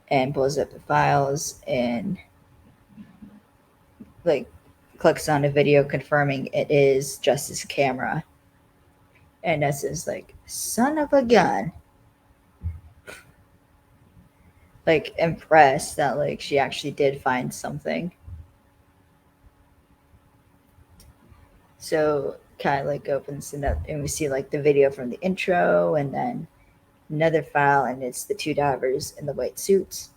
And pulls up the files and like clicks on a video confirming it is just his camera. And Nessa's like, son of a gun. Like impressed that like she actually did find something. So Kai like opens it up and we see like the video from the intro and then another file and it's the two divers in the white suits.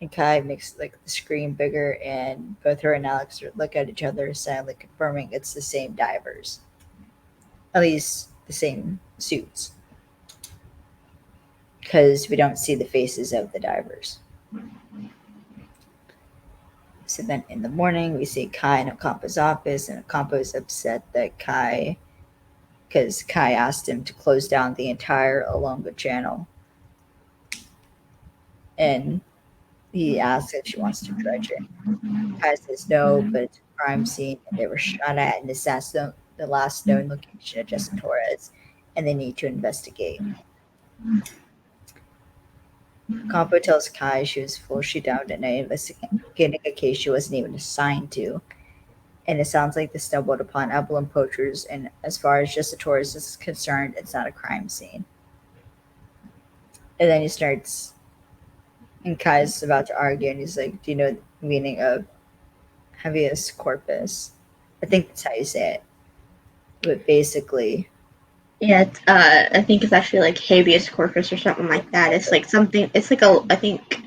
And Kai makes like the screen bigger and both her and Alex look at each other silently confirming it's the same divers. At least the same suits. Because we don't see the faces of the divers. So then in the morning, we see Kai in Ocampo's office, and Ocampo's upset that because Kai asked him to close down the entire Alonga channel. And he asks if she wants to dredge it. Kai says no, but it's a crime scene, and they were shot at in the last known location of Jesse Torres, and they need to investigate. Campo tells Kai she was full she down at night investigating a case she wasn't even assigned to. And it sounds like they stumbled upon Abilene poachers, and as far as Jesse Torres is concerned, it's not a crime scene. And then he starts, and Kai's about to argue, and he's like, do you know the meaning of habeas corpus? I think that's how you say it. But basically... Yeah, I think it's actually like habeas corpus or something like that. It's like something, it's like I think,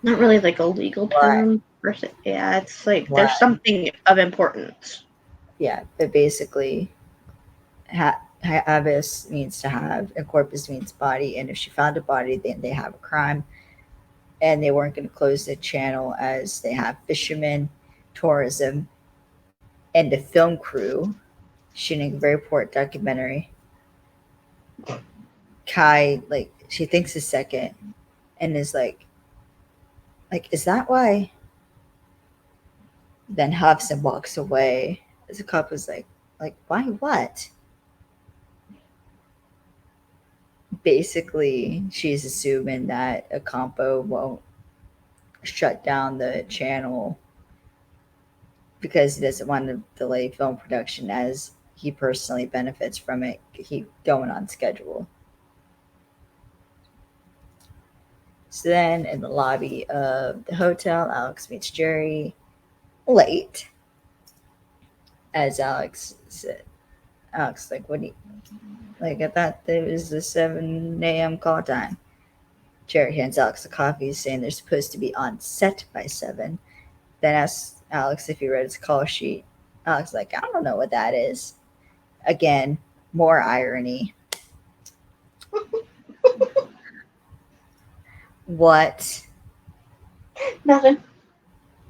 not really like a legal term. Right. Yeah, it's like there's something of importance. Yeah, but basically, habeas means to have, and corpus means body. And if she found a body, then they have a crime. And they weren't going to close the channel as they have fishermen, tourism, and a film crew shooting a very poor documentary. Kai, like, she thinks a second and is like, is that why? Then huffs and walks away. As the cop was like, why what? Basically, she's assuming that Ocampo won't shut down the channel because he doesn't want to delay film production as he personally benefits from it going on schedule. So then in the lobby of the hotel, Alex meets Jerry late. As Alex said, like, what do you, like, I thought it was the 7 a.m. call time. Jerry hands Alex a coffee saying they're supposed to be on set by 7. Then asks Alex if he read his call sheet. Alex is like, I don't know what that is. Again, more irony. What? Nothing.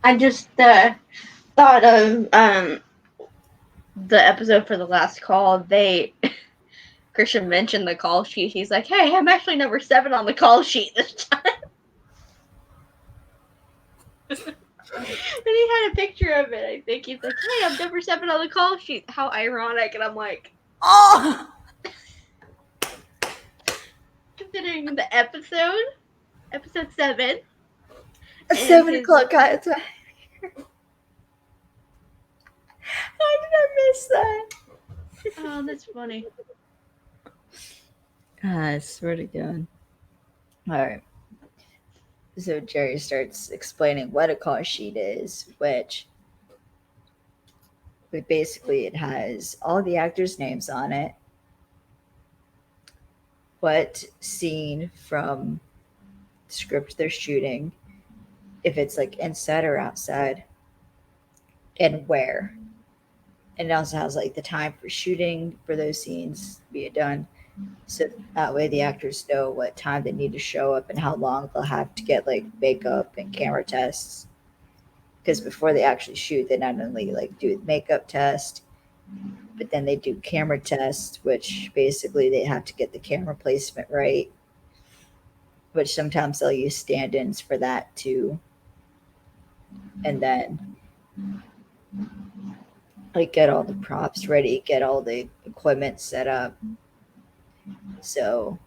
I just thought of the episode for the last call. Christian mentioned the call sheet. He's like, hey, I'm actually number 7 on the call sheet this time. And he had a picture of it. I think he's like, hey, I'm number 7 on the call sheet. How ironic. And I'm like, oh! Considering the episode 7. A 7 o'clock guy. How did I miss that? Oh, that's funny. I swear to God. All right. So Jerry starts explaining what a call sheet is, which basically it has all the actors' names on it, what scene from the script they're shooting, if it's like inside or outside, and where. And it also has like the time for shooting for those scenes being done. So that way the actors know what time they need to show up and how long they'll have to get like makeup and camera tests. Because before they actually shoot, they not only like do the makeup test, but then they do camera tests, which basically they have to get the camera placement right. Which sometimes they'll use stand-ins for that too. And then like get all the props ready, get all the equipment set up. So,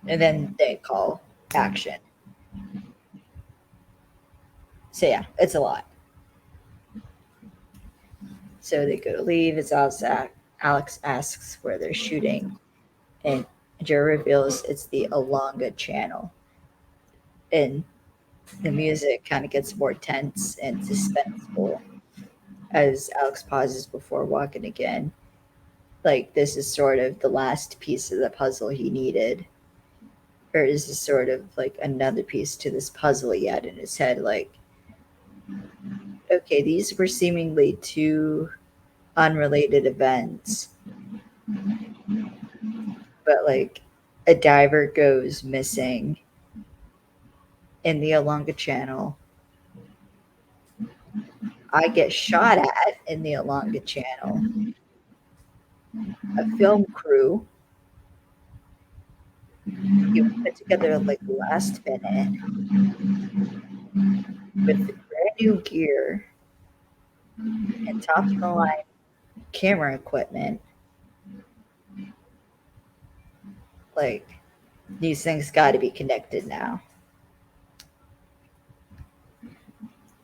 and then they call action. So yeah, it's a lot. So they go to leave. It's Alex asks where they're shooting, and Jerry reveals it's the Alonga Channel. And the music kind of gets more tense and suspenseful as Alex pauses before walking again. Like this is sort of the last piece of the puzzle he needed. Or is this sort of like another piece to this puzzle he had in his head? Like, okay, these were seemingly two unrelated events, but like a diver goes missing in the Alonga Channel. I get shot at in the Alonga Channel. A film crew you put together like last minute with brand new gear and top of the line camera equipment. Like these things got to be connected now.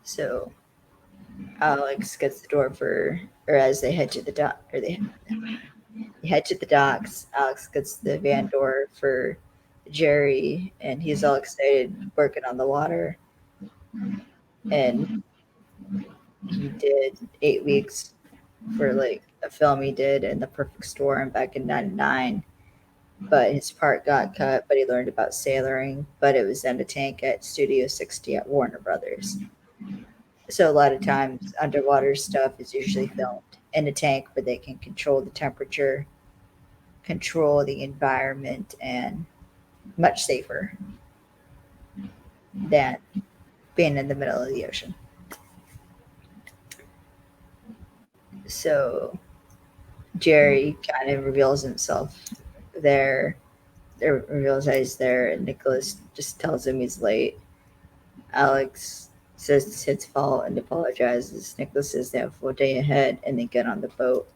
So Alex gets the door for, or as they head to the dock, or they head to the docks. Alex gets the van door for Jerry, and he's all excited working on the water. And he did 8 weeks for like a film he did in The Perfect Storm back in '99. But his part got cut, but he learned about sailoring. But it was in a tank at Studio 60 at Warner Brothers. So a lot of times underwater stuff is usually filmed in a tank where they can control the temperature, control the environment, and much safer than being in the middle of the ocean. So Jerry kind of reveals himself there, or reveals that he's there, and Nicholas just tells him he's late. Alex says it's his fault and apologizes. Nicholas says they have a full day ahead and they get on the boat.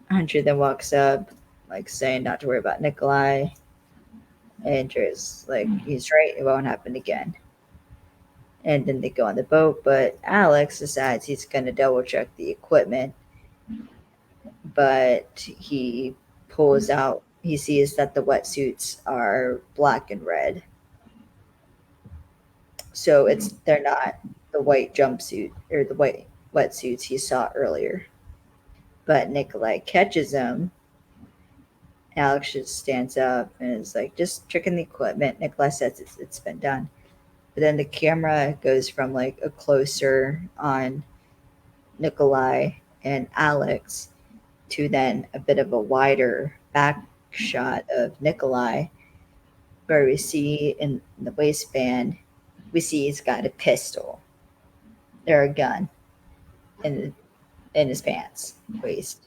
Hunter then walks up, like saying not to worry about Nikolai. And Jerry's like, he's right, it won't happen again. And then they go on the boat, but Alex decides he's going to double check the equipment. But he pulls out, he sees that the wetsuits are black and red. So they're not the white jumpsuit or the white wetsuits he saw earlier. But Nikolai catches him. Alex just stands up and is like, just checking the equipment. Nikolai says it's been done. But then the camera goes from like a closer on Nikolai and Alex to then a bit of a wider back shot of Nikolai, where we see in the waistband, we see he's got a pistol or a gun in his pants waist.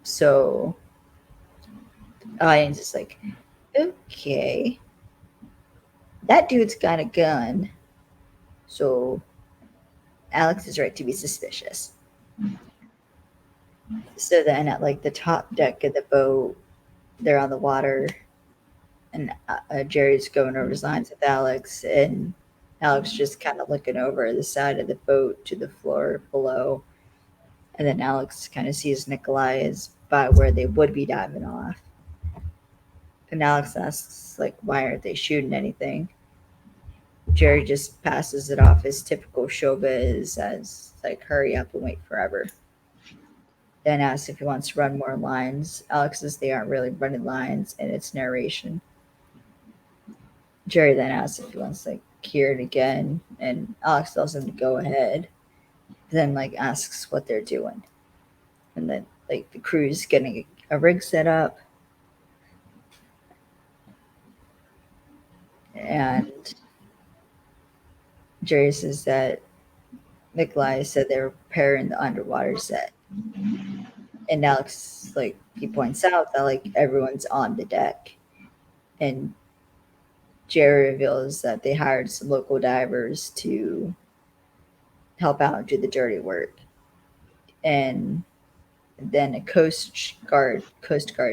So audience is like, okay, that dude's got a gun, so Alex is right to be suspicious. So then at like the top deck of the boat, they're on the water, and Jerry's going over his lines with Alex, and Alex just kind of looking over the side of the boat to the floor below. And then Alex kind of sees Nikolai is by where they would be diving off. And Alex asks, like, why aren't they shooting anything? Jerry just passes it off as typical showbiz, as like, hurry up and wait forever. Then asks if he wants to run more lines. Alex says they aren't really running lines, and it's narration. Jerry then asks if he wants to like hear it again, and Alex tells him to go ahead. then like asks what they're doing, and then like the crew's getting a rig set up, and Jerry says that Nikolai said they were preparing the underwater set, and Alex like he points out that like everyone's on the deck, and Jerry reveals that they hired some local divers to help out and do the dirty work, and then a coast guard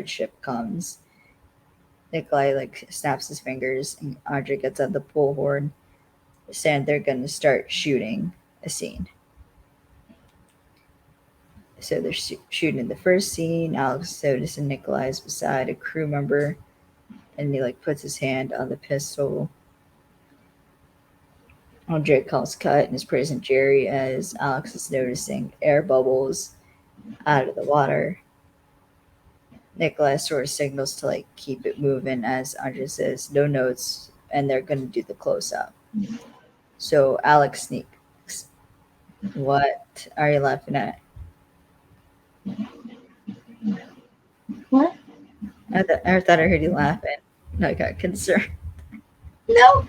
ship comes. Nikolai like snaps his fingers, and Audrey gets out the bullhorn, saying they're going to start shooting a scene. So they're shooting the first scene. Alex notices Nikolai is beside a crew member, and he like puts his hand on the pistol. Andre calls cut and is praising Jerry as Alex is noticing air bubbles out of the water. Nikolai sort of signals to like keep it moving as Andre says no notes, and they're going to do the close up. So Alex sneaks. What are you laughing at? What? I thought I heard you laughing. I got concerned. No.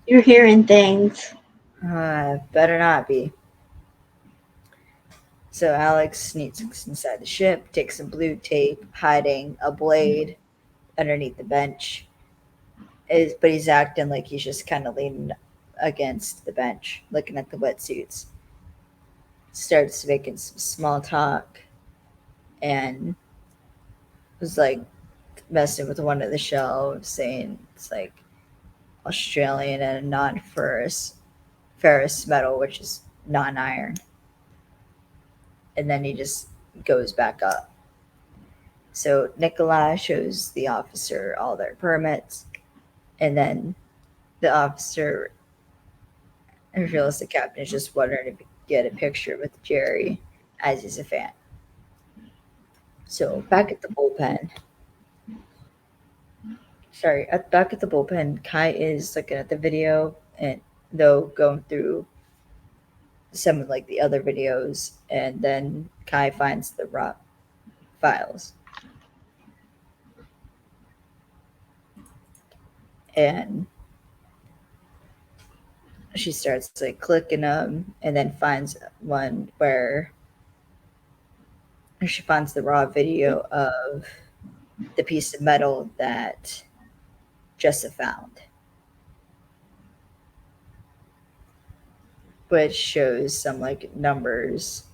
You're hearing things. Better not be. So Alex sneaks inside the ship, takes some blue tape, hiding a blade underneath the bench. But he's acting like he's just kind of leaning against the bench, looking at the wetsuits. Starts making some small talk, and was like messing with one of the shelves, saying it's like Australian and non-ferrous metal, which is non-iron. And then he just goes back up. So Nikolai shows the officer all their permits, and then the officer reveals the captain is just wondering if he could get a picture with Jerry, as he's a fan. So back at the bullpen, Kai is looking at the video, and though going through some of like the other videos, and then Kai finds the raw files. And she starts like clicking them, and then finds one where she finds the raw video of the piece of metal that Jessa found, which shows some like numbers,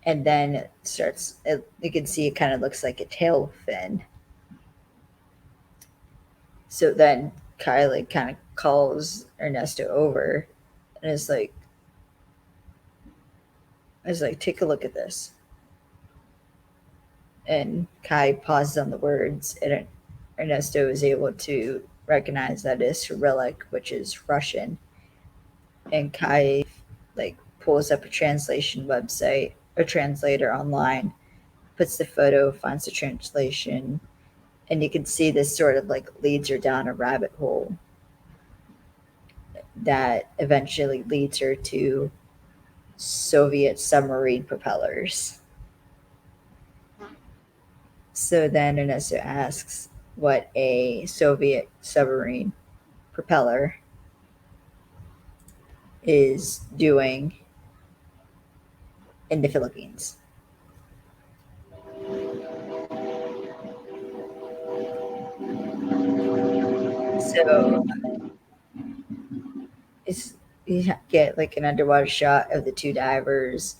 and then it starts. You can see it kind of looks like a tail fin. So then Kylie kind of calls Ernesto over and is like, take a look at this. And Kai pauses on the words, and Ernesto is able to recognize that it's Cyrillic, which is Russian. And Kai like pulls up a translation website, a translator online, puts the photo, finds the translation, and you can see this sort of like leads her down a rabbit hole that eventually leads her to Soviet submarine propellers. So then Ernesto asks what a Soviet submarine propeller is doing in the Philippines. So you get like an underwater shot of the two divers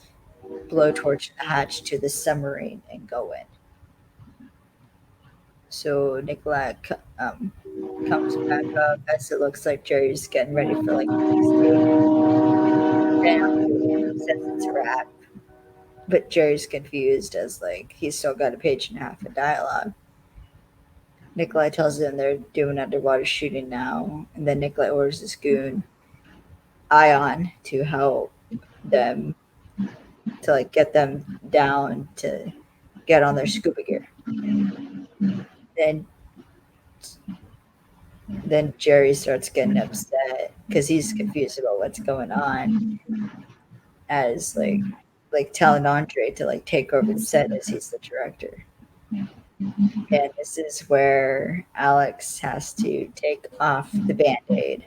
blowtorch the hatch to the submarine and go in. So Nikolai comes back up as it looks like Jerry's getting ready for like and says it's a wrap. But Jerry's confused as like he's still got a page and a half of dialogue. Nikolai tells them they're doing underwater shooting now, and then Nikolai orders his goon Ion to help them to like get them down to get on their scuba gear. Then Then Jerry starts getting upset because he's confused about what's going on, as like telling Andre to like take over the set as he's the director. And this is where Alex has to take off the Band-Aid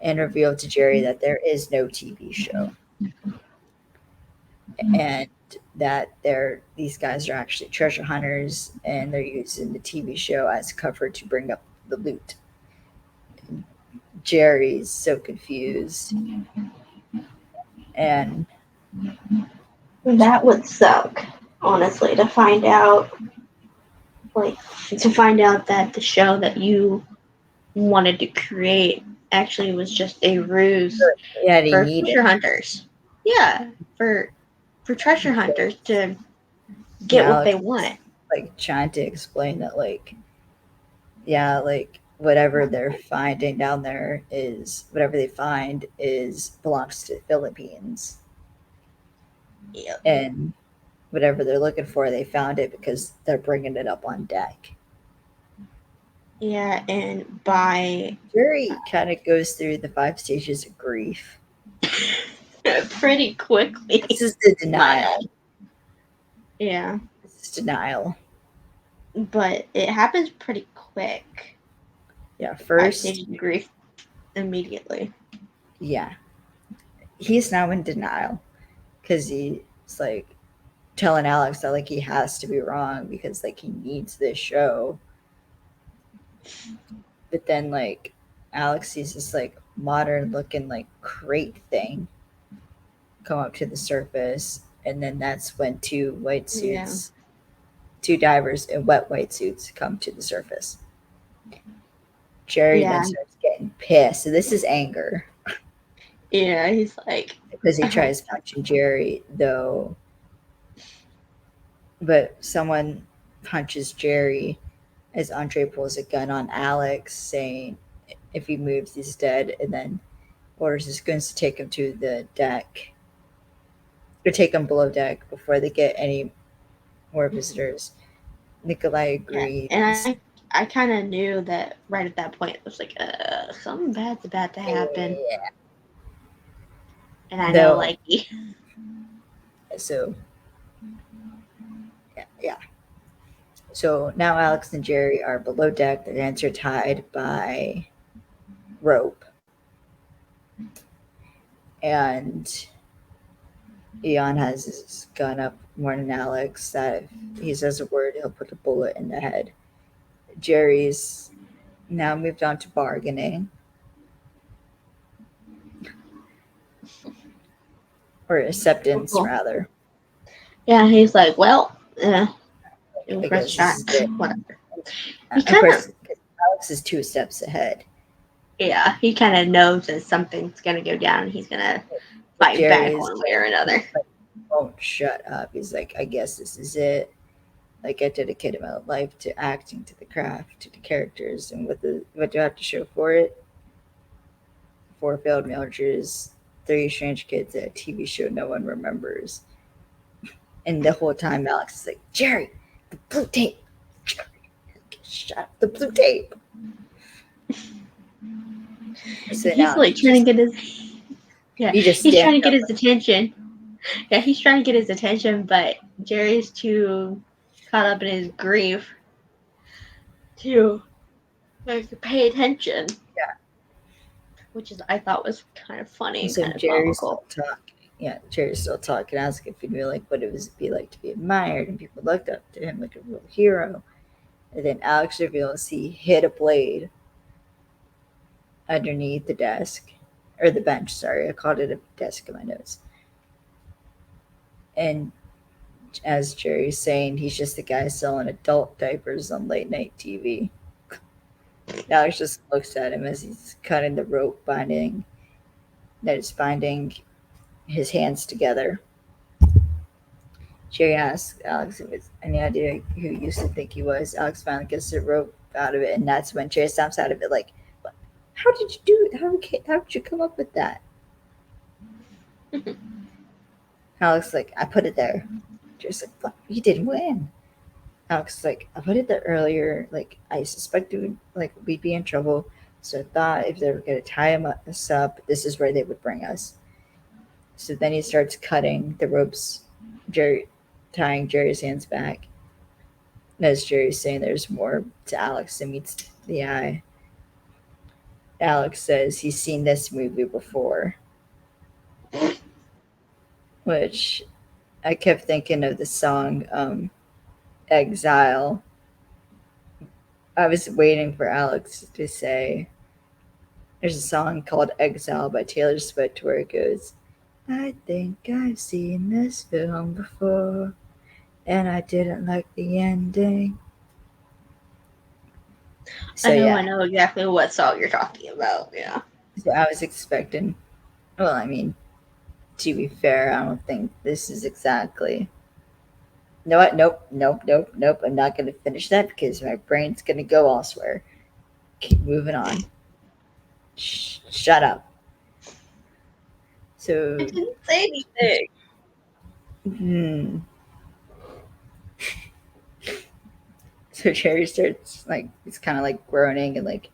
and reveal to Jerry that there is no TV show. And that these guys are actually treasure hunters, and they're using the TV show as cover to bring up the loot. Jerry's so confused, and That would suck, honestly, to find out that the show that you wanted to create actually was just a ruse yeah, he for needed treasure hunters. Yeah, for treasure hunters to get what they want. like trying to explain that like whatever they're finding down there is whatever they find is belongs to the Philippines. Yep. And whatever they're looking for, they found it because they're bringing it up on deck. Yeah, and by Jerry kind of goes through the 5 stages of grief. pretty quickly. This is the denial. Yeah, This is denial. but it happens pretty quick. Yeah, first, Stage of grief immediately. yeah, he's now in denial because he's like telling Alex that like he has to be wrong because like he needs this show. But then like Alex sees this like modern looking like crate thing come up to the surface, and then that's when 2 white suits, 2 divers in wet white suits come to the surface. Jerry then starts getting pissed. So this is anger. Yeah, he's like, Because he tries punching Jerry, though. But someone punches Jerry as Andre pulls a gun on Alex, saying if he moves, he's dead, and then orders his goons to take him to the deck, or take him below deck before they get any more visitors. Nikolai agrees. Yeah, and I kind of knew that right at that point. It was like, something bad's about to happen. Yeah. And I know, like, so, yeah. So now Alex and Jerry are below deck. Their hands are tied by rope. And Eon has his gun up, warning Alex that if he says a word, he'll put a bullet in the head. Jerry's now moved on to bargaining. Or acceptance, rather. Yeah, he's like, well, I guess whatever. Of course, Alex is 2 steps ahead. Yeah, he kind of knows that something's going to go down. He's going to fight back one way or another. Like, won't shut up. He's like, I guess this is it. Like, I dedicated my life to acting, to the craft, to the characters, and what do I have to show for it? 4 failed marriages, 3 strange kids, a TV show no one remembers. And the whole time, Alex is like, Jerry, the blue tape. Jerry, shut up, the blue tape. So he's like trying to get his. Yeah, he's trying to get his attention. Yeah, he's trying to get his attention, but Jerry's too caught up in his grief to pay attention. Yeah, which is I thought was kind of funny. So kind of Jerry's still talking. Yeah, Jerry's still talking, asking if he knew like what it was be like to be admired, and people looked up to him like a real hero. And then Alex reveals he hid a blade underneath the desk, or the bench. Sorry, I called it a desk in my notes. And as Jerry's saying, he's just the guy selling adult diapers on late night TV. Alex just looks at him as he's cutting the rope binding that is binding his hands together. Jerry asks Alex if it's any idea who he used to think he was. Alex finally gets the rope out of it, and that's when Jerry snaps out of it like, how did you do it? How did you come up with that? Alex like, I put it there. Jerry's like, you didn't win. Alex is like, I put it there earlier. Like, I suspected we'd be in trouble. So I thought if they were going to tie us up, this is where they would bring us. So then he starts cutting the ropes, tying Jerry's hands back. And as Jerry's saying there's more to Alex than meets the eye, Alex says he's seen this movie before. Which I kept thinking of the song Exile. I was waiting for Alex to say, there's a song called Exile by Taylor Swift where it goes, I think I've seen this film before, and I didn't like the ending. So, I know exactly what song you're talking about. Yeah. So I was expecting, well, I mean, to be fair, I don't think this is exactly. You know what? Nope. I'm not going to finish that because my brain's going to go elsewhere. Keep moving on. Shut up. So. I didn't say anything. So Jerry starts he's kind of groaning and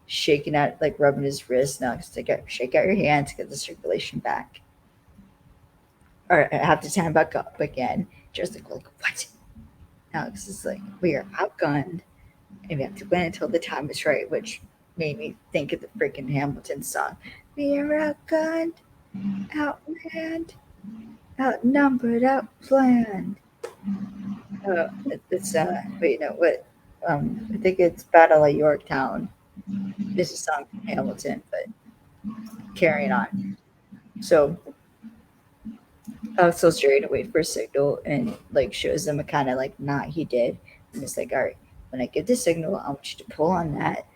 shaking out, rubbing his wrist. Now, shake out your hands, get the circulation back. Or I have to stand back up again. Just what? Alex is like, we are outgunned, and we have to win until the time is right, which made me think of the freaking Hamilton song. We are outgunned, outmanned, outnumbered, outplanned. It's wait, no, what? I think it's Battle of Yorktown. This is a song from Hamilton, but carrying on. So Alex tells Jerry to wait for a signal and shows them a kind of knot he did. And it's like, all right, when I give the signal, I want you to pull on that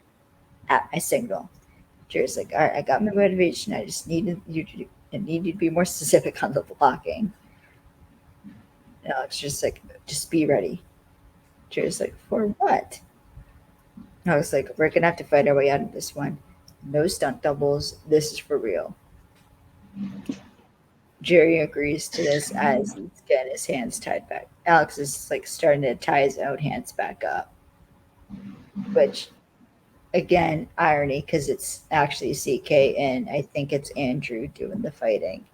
at my signal. Jerry's like, all right, I got my motivation. I just needed you to be more specific on the blocking. And Alex just like, just be ready. Jerry's like, for what? I was like, we're gonna have to fight our way out of this one. No stunt doubles. This is for real. Jerry agrees to this as he's getting his hands tied back. Alex is starting to tie his own hands back up, which, again, irony because it's actually CK and I think it's Andrew doing the fighting.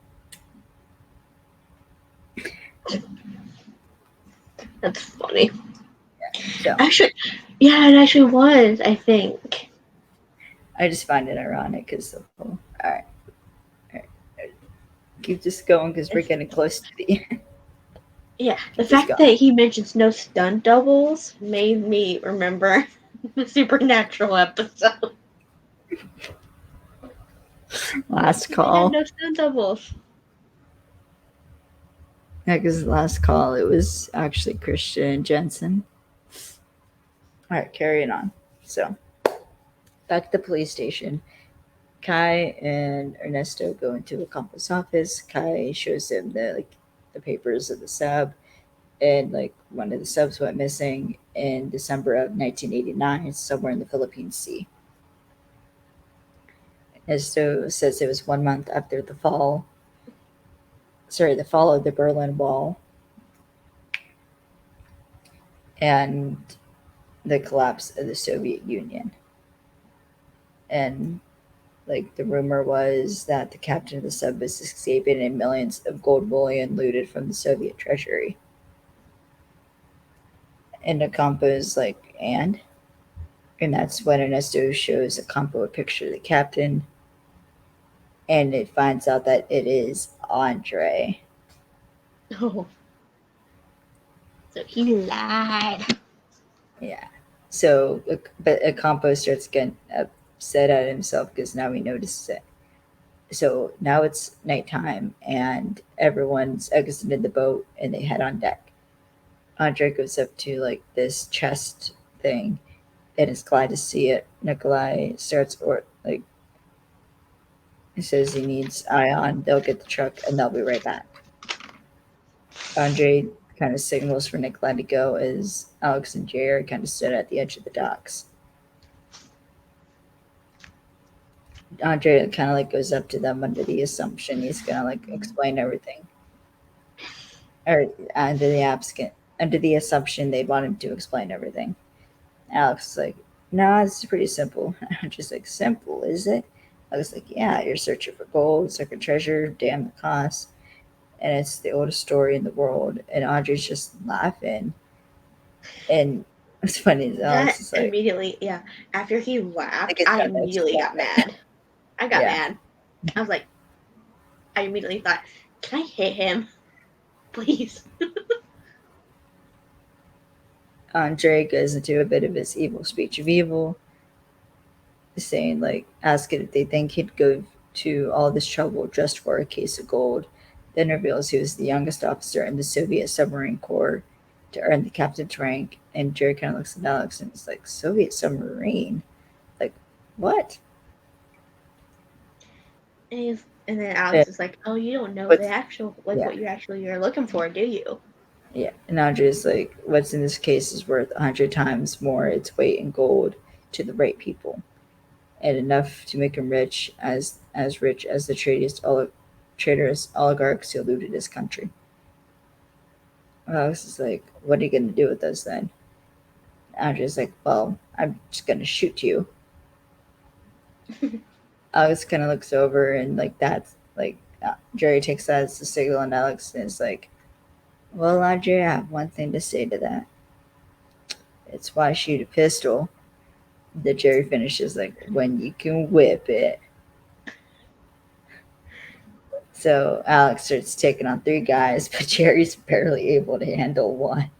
That's funny. So, it actually was, I think. I just find it ironic because all right. Keep this going because we're getting close to the end. Yeah, the fact that he mentions no stunt doubles made me remember the Supernatural episode. Last call. No stunt doubles. Yeah, because last call it was actually Christian Jensen. All right, carrying on. So, back at the police station, Kai and Ernesto go into Ocampo's office. Kai shows him the papers of the sub, and one of the subs went missing in December of 1989, somewhere in the Philippine Sea. Ernesto says it was 1 month after the fall of the Berlin Wall and the collapse of the Soviet Union. And the rumor was that the captain of the sub was escaping and millions of gold bullion looted from the Soviet treasury. And Ocampo's and that's when Ernesto shows Ocampo a picture of the captain, and it finds out that it is Andre. Oh. So he lied. Yeah. So, but Ocampo starts getting upset at himself because now he notices it. So now it's nighttime and everyone's exited the boat and they head on deck. Andre goes up to this chest thing and is glad to see it. Nikolai starts he says he needs Ion. They'll get the truck and they'll be right back. Andre kind of signals for Nikolai to go as Alex and Jay are kind of stood at the edge of the docks. Andre kind of goes up to them under the assumption he's gonna explain everything, or under the under the assumption they want him to explain everything. Alex is like, "No, this is pretty simple." I'm just like, "Simple, is it?" I was like, "Yeah, you're searching for gold, secret treasure, damn the cost, and it's the oldest story in the world." And Audrey's just laughing, and what's funny is Alex That is like, immediately, yeah. After he laughed, it's I not that immediately got mad. I got mad. I was like, I immediately thought, can I hit him? Please. Andre goes into a bit of his evil speech of evil, saying like, asking if they think he'd go to all this trouble just for a case of gold. Then reveals he was the youngest officer in the Soviet submarine corps to earn the captain's rank. And Jerry kind of looks at Alex and is like, "Soviet submarine? Like, what?" And then Alex is like, oh, you don't know the actual, like, what you're looking for, do you? Yeah. And Andre's like, "What's in this case is worth 100 times more its weight in gold to the right people, and enough to make him rich as rich as the traitorous oligarchs who looted his country." Alex is like, "What are you going to do with us then?" Andrew's like, "Well, I'm just going to shoot you." Alex kind of looks over and like that's like Jerry takes that as a signal, and Alex is like, "Well, Andre, I have one thing to say to that. It's why shoot a pistol." The Jerry finishes like, "When you can whip it." So Alex starts taking on 3 guys, but Jerry's barely able to handle one.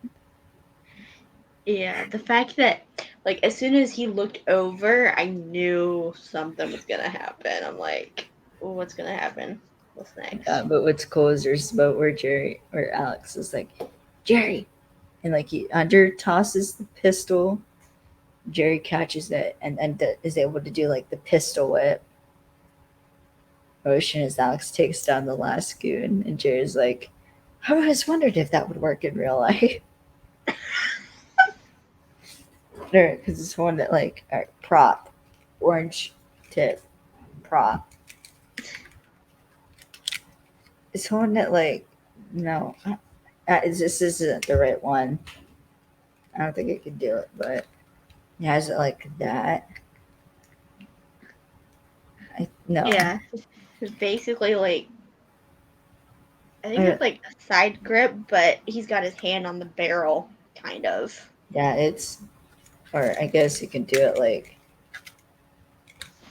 Yeah, the fact that, like, as soon as he looked over, I knew something was gonna happen. I'm like, what's gonna happen? What's next? But what's cool is there's a boat where Alex is like, "Jerry," and like he under tosses the pistol. Jerry catches it and is able to do like the pistol whip motion as Alex takes down the last goon. And Jerry's like, "I always wondered if that would work in real life." Because it's one that like prop, orange tip prop. It's one that like no, this isn't the right one. I don't think I could do it, but it has it like that. No. Yeah, it's basically like, I think it's like a side grip, but he's got his hand on the barrel, kind of. Yeah, or I guess you can do it like.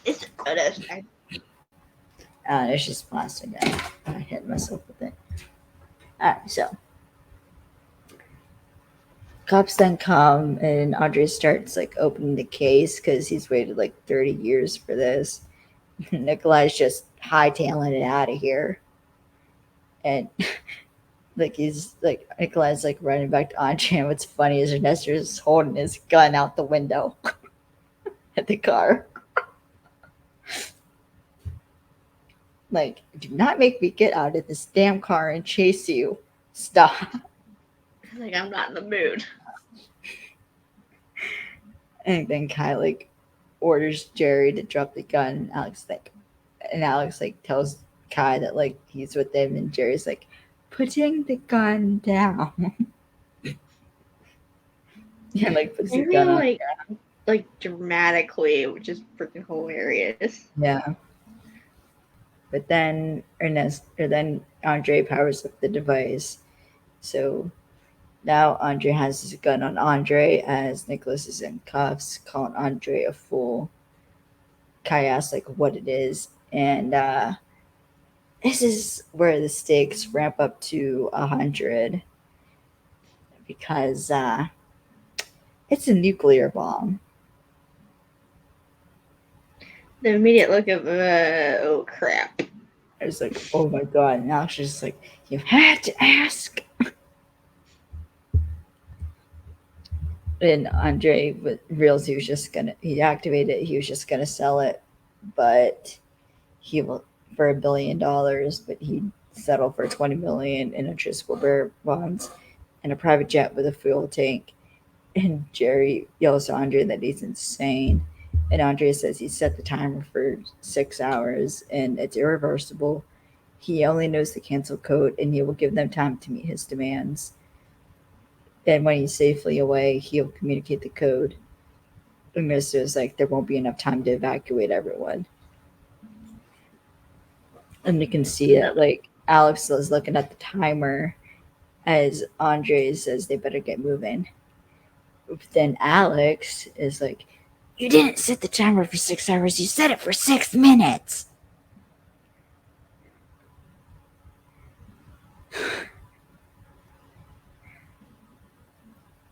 It's just plastic. I hit myself with it. Alright, so cops then come and Audrey starts like opening the case because he's waited like 30 years for this. Nikolai's just hightailing it out of here, and like he's like Nikolai's like running back to Audrey. And what's funny is Ernesto's holding his gun out the window at the car. Like, "Do not make me get out of this damn car and chase you. Stop." like, I'm not in the mood. And then Kai like orders Jerry to drop the gun. Alex tells Kai that like he's with him, and Jerry's like putting the gun down. Yeah, like puts the gun on. Like dramatically, which is freaking hilarious. Yeah. But then Andre powers up the device. So now Andre has his gun on Andre as Nicholas is in cuffs, calling Andre a fool. Kai asks like what it is, and this is where the stakes ramp up to 100 because it's a nuclear bomb. The immediate look of oh crap. I was like, oh my god. And Alex was just like, "You had to ask." And Andre realized he activated it, he was just gonna sell it, but he will for $1 billion, but he'd settle for 20 million in interest bearer bonds and a private jet with a fuel tank. And Jerry yells to Andre that he's insane. And Andre says he set the timer for 6 hours and it's irreversible. He only knows the cancel code and he will give them time to meet his demands. And when he's safely away, he'll communicate the code. And Mr. like, there won't be enough time to evacuate everyone. And you can see it, like, Alex is looking at the timer as Andre says they better get moving. But then Alex is like, you didn't set the timer for 6 hours, you set it for 6 minutes.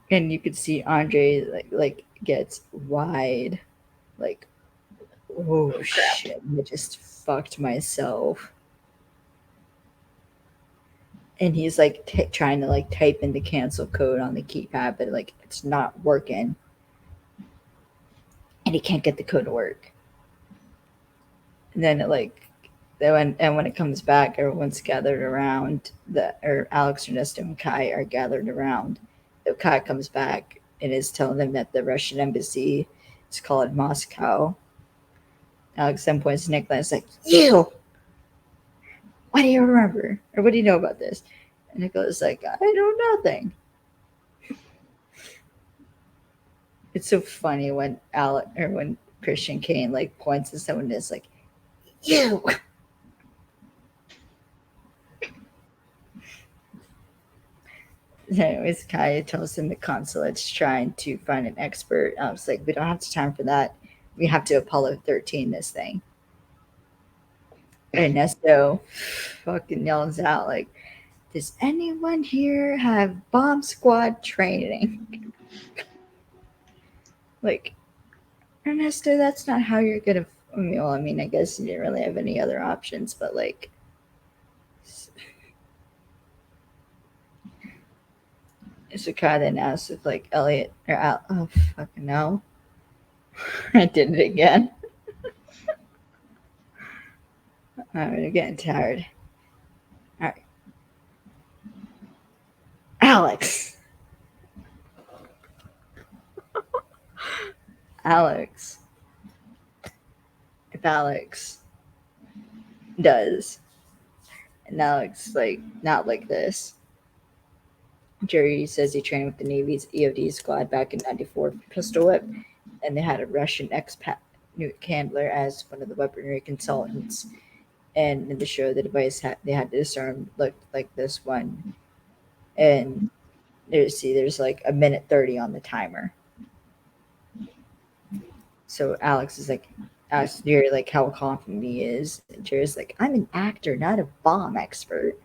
And you could see Andre like gets wide, like, oh shit, I just fucked myself. And he's like trying to like type in the cancel code on the keypad, but like it's not working, and he can't get the code to work. And then it like when it comes back, everyone's gathered around or Alex, Ernesto, and Kai are gathered around. Kai comes back and is telling them that the Russian embassy is called Moscow. Alex then points to Nicholas like, you! What do you remember? Or what do you know about this? And Nicholas is like, I know nothing. It's so funny when when Christian Kane like points to someone that's like, you! Anyways, Kai tells him the consulate's trying to find an expert. I was like, we don't have time for that. We have to Apollo 13 this thing. Ernesto fucking yells out like, does anyone here have bomb squad training? Like, Ernesto, that's not how you're gonna. I mean, I guess you didn't really have any other options, but like, Sakai then asks if like Elliot or Al. Oh fucking no! I did it again. I'm getting tired. All right, Alex. Alex. If Alex does, and Alex like not like this. Jerry says he trained with the Navy's EOD squad back in '94 for pistol whip, and they had a Russian expat, Newt Candler, as one of the weaponry consultants. And in the show, the device they had to disarm looked like this one. And there's like a minute 30 on the timer. So Alex is like, asks Jerry like how confident he is. And Jerry's like, I'm an actor, not a bomb expert.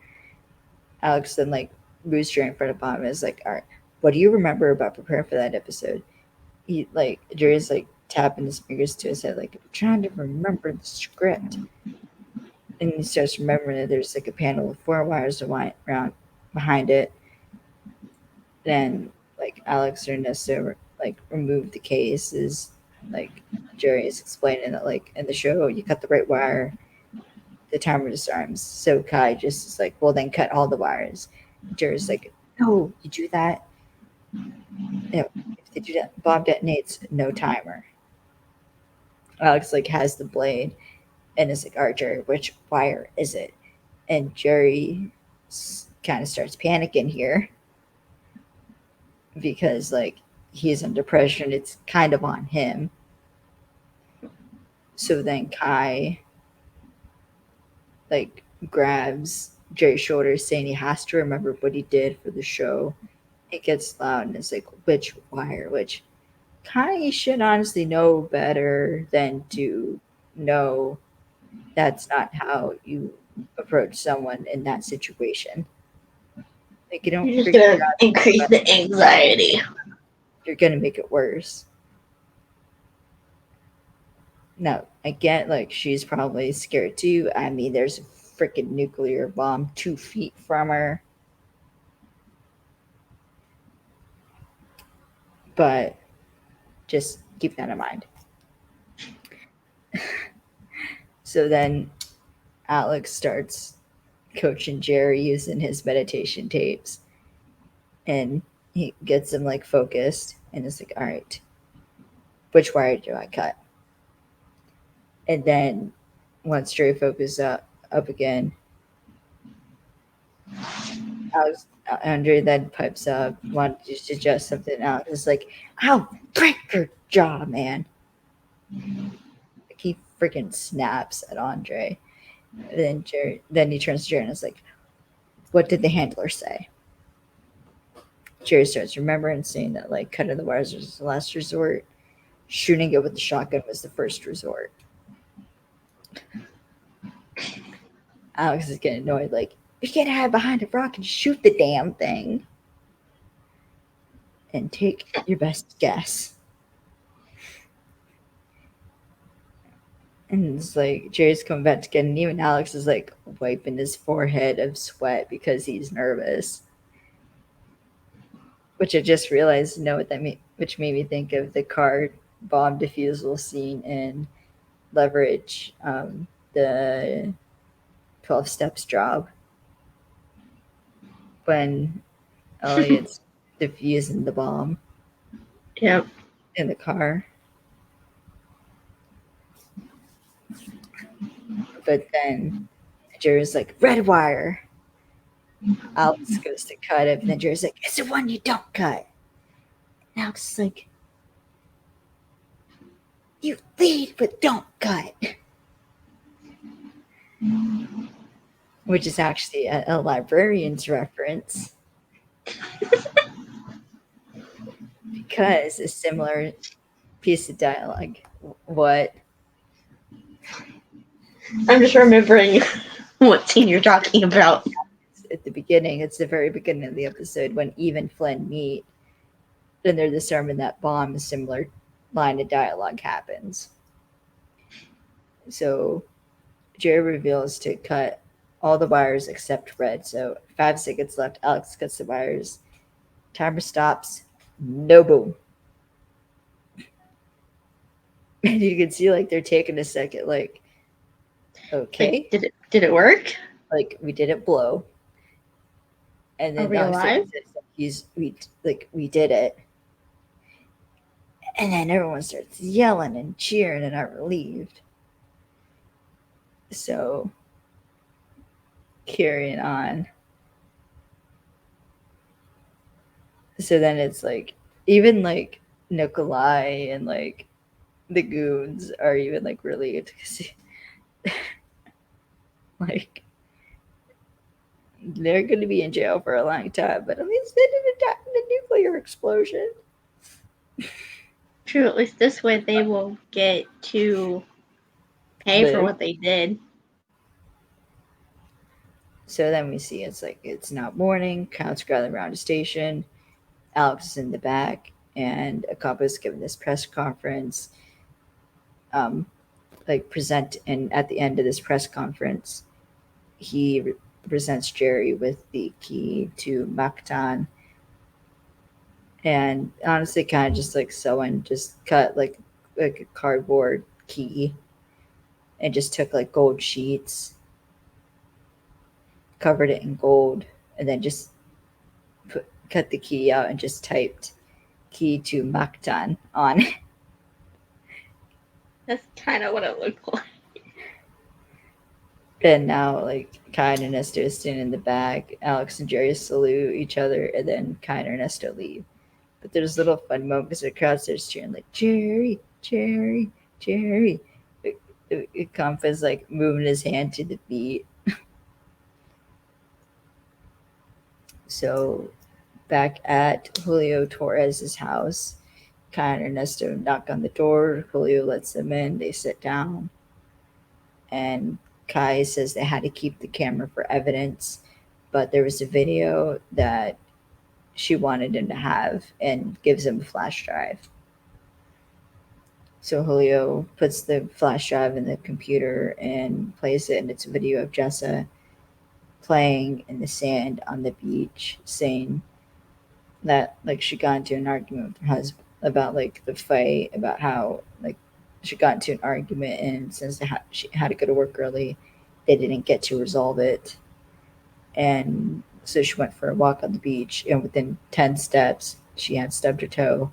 Alex then like moves Jerry in front of him and is like, all right, what do you remember about preparing for that episode? He like Jerry's like tapping his fingers to his head, like, I'm trying to remember the script. And he starts remembering that there's like a panel with 4 wires around behind it. Then like Alex or Ernesto like remove the cases. Like Jerry is explaining that like in the show you cut the right wire, the timer disarms. So Kai just is like, well then cut all the wires. Jerry's like, no, you do that. No, if they do that, bomb detonates, no timer. Alex like has the blade and is like, all right, Jerry, which wire is it? And Jerry kind of starts panicking here because like he's under pressure and it's kind of on him. So then Kai like grabs Jerry's shoulder saying he has to remember what he did for the show. It gets loud and it's like, which wire? Which Kai should honestly know better than to know that's not how you approach someone in that situation. Like, you don't. You're just gonna increase the anxiety. You're gonna make it worse. No, I get like she's probably scared too. I mean, there's a freaking nuclear bomb 2 feet from her. But just keep that in mind. So then Alex starts coaching Jerry using his meditation tapes. And he gets him like focused and is like, all right, which wire do I cut? And then once Jerry focuses up again, Andre then pipes up, wanted to suggest something else. It's like, "I'll break your jaw, man." Like, he freaking snaps at Andre. And then he turns to Jerry and is like, "What did the handler say?" Jerry starts remembering, saying that like cutting the wires was the last resort. Shooting it with the shotgun was the first resort. Alex is getting annoyed, like, "You can't hide behind a rock and shoot the damn thing. And take your best guess." And it's like Jerry's coming back to get an even. Alex is like wiping his forehead of sweat because he's nervous. Which I just realized, what that mean, which made me think of the car bomb defusal scene in Leverage, the 12 Steps Job, when Elliot's defusing the bomb Yep. in the car. But then Jerry's like, "Red wire." Alex goes to cut it, and then Jerry's like, "It's the one you don't cut." And Alex is like, "You lead, but don't cut." Which is actually a librarian's reference. Because a similar piece of dialogue. What? I'm just remembering what scene you're talking about. At the beginning, it's the very beginning of the episode when Eve and Flynn meet. Then they're disarming that bomb. A similar line of dialogue happens. So Jerry reveals to cut all the wires except red. So 5 seconds left. Alex cuts the wires. Timer stops. No boom. And you can see like they're taking a second, like, okay. Like, did it work? Like, we didn't blow. And then Are we alive? We did it. And then everyone starts yelling and cheering and are relieved. So carrying on. So then it's like, even like Nikolai and like the goons are even like relieved because like they're going to be in jail for a long time, but at least they didn't die in a nuclear explosion. True, at least this way they will get to pay for what they did. So then we see it's now morning. Kyle's gathering around the station. Alex is in the back, and Akapa's giving this press conference. Present, and at the end of this press conference, he presents Jerry with the key to Mactan. And honestly, kind of just like someone just cut like a cardboard key and just took like gold sheets, covered it in gold, and then just cut the key out and just typed "key to Mactan" on it. That's kind of what it looked like. And now, like, Kai and Ernesto stand in the back. Alex and Jerry salute each other, and then Kai and Ernesto leave. But there's little fun moments. The crowd starts cheering, like, "Jerry, Jerry, Jerry." Kampf is, like, moving his hand to the beat. So, back at Julio Torres's house, Kai and Ernesto knock on the door. Julio lets them in. They sit down. And Kai says they had to keep the camera for evidence, but there was a video that she wanted him to have and gives him a flash drive. So Julio puts the flash drive in the computer and plays it, and it's a video of Jessa playing in the sand on the beach, saying that like she got into an argument with her husband about like the fight, about how like she got into an argument, and since she had to go to work early, they didn't get to resolve it. And so she went for a walk on the beach, and within 10 steps, she had stubbed her toe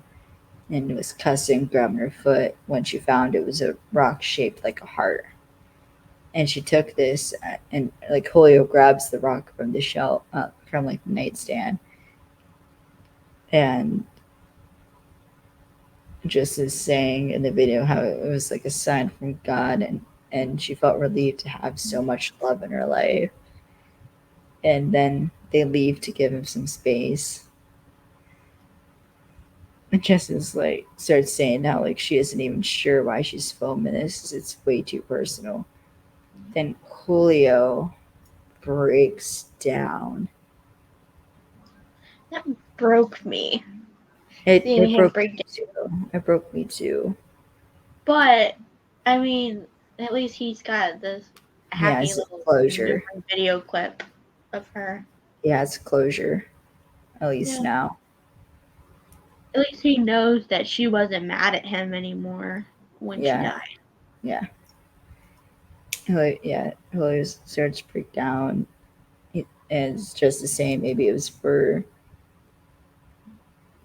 and was cussing, grabbing her foot when she found it was a rock shaped like a heart. And she took this, and like Julio grabs the rock from the shelf, from like the nightstand, and just is saying in the video how it was like a sign from God, and she felt relieved to have so much love in her life. And then they leave to give him some space. And Jess like starts saying how like she isn't even sure why she's filming this. It's way too personal. Then Julio breaks down. That broke me. It Seeing him broke break me down. too. It broke me too. But I mean, at least he's got this happy Yes, little closure. video clip of her. Yeah, it's closure. At least now. At least he knows that she wasn't mad at him anymore when she died. Yeah. Julio starts to break down. And it's just the same. Maybe it was for,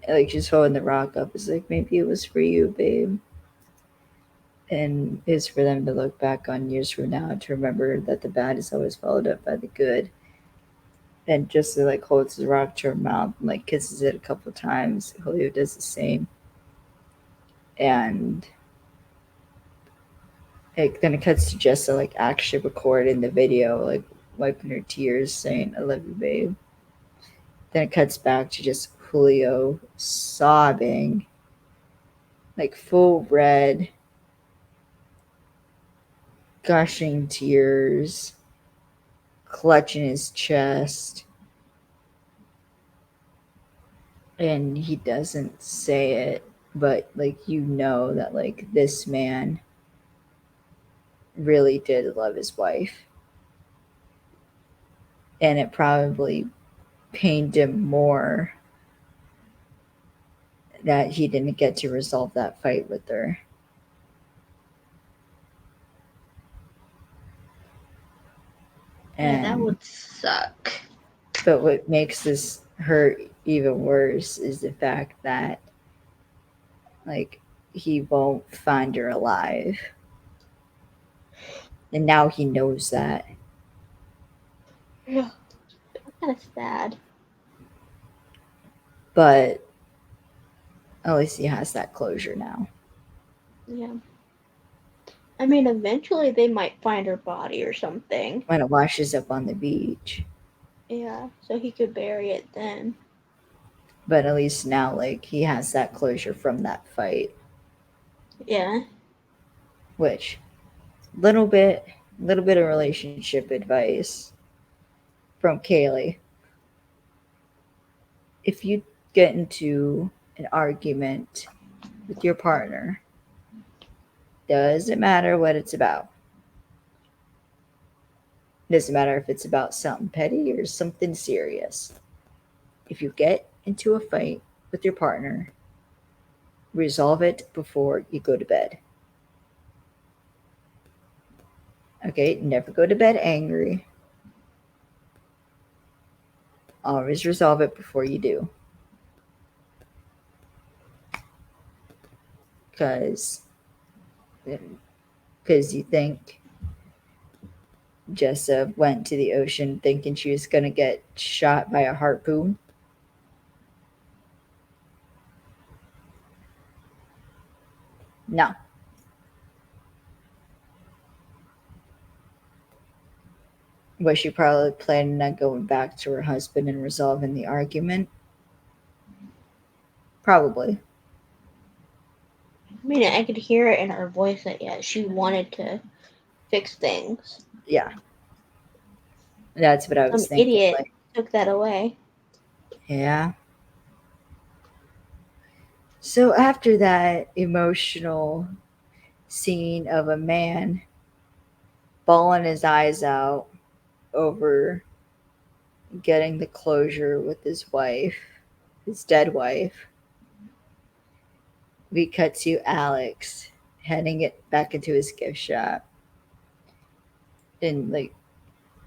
like, she's holding the rock up. It's like, maybe it was for you, babe. And it's for them to look back on years from now to remember that the bad is always followed up by the good. And just to like holds the rock to her mouth and like kisses it a couple times. Julio does the same. And then it cuts to Jessa like actually recording the video, like wiping her tears, saying, "I love you, babe." Then it cuts back to just Julio sobbing, like full red, gushing tears, clutching his chest. And he doesn't say it, but like you know that like this man really did love his wife. And it probably pained him more that he didn't get to resolve that fight with her. And that would suck. But what makes this hurt even worse is the fact that like he won't find her alive. And now he knows that. Yeah. Kind of sad. But at least he has that closure now. Yeah. I mean, eventually they might find her body or something. When it washes up on the beach. Yeah, so he could bury it then. But at least now, like, he has that closure from that fight. Yeah. Which, little bit of relationship advice from Kaylee. If you get into an argument with your partner, doesn't matter what it's about. Doesn't matter if it's about something petty or something serious. If you get into a fight with your partner, resolve it before you go to bed. Okay, never go to bed angry. Always resolve it before you do. Because you think Jessa went to the ocean thinking she was going to get shot by a harpoon. No. Was she probably planning on going back to her husband and resolving the argument? Probably. I mean, I could hear it in her voice that, yeah, she wanted to fix things. Yeah. That's what I was thinking. Idiot like, took that away. Yeah. So after that emotional scene of a man bawling his eyes out over getting the closure with his wife, his dead wife, we cut to Alex heading it back into his gift shop. And like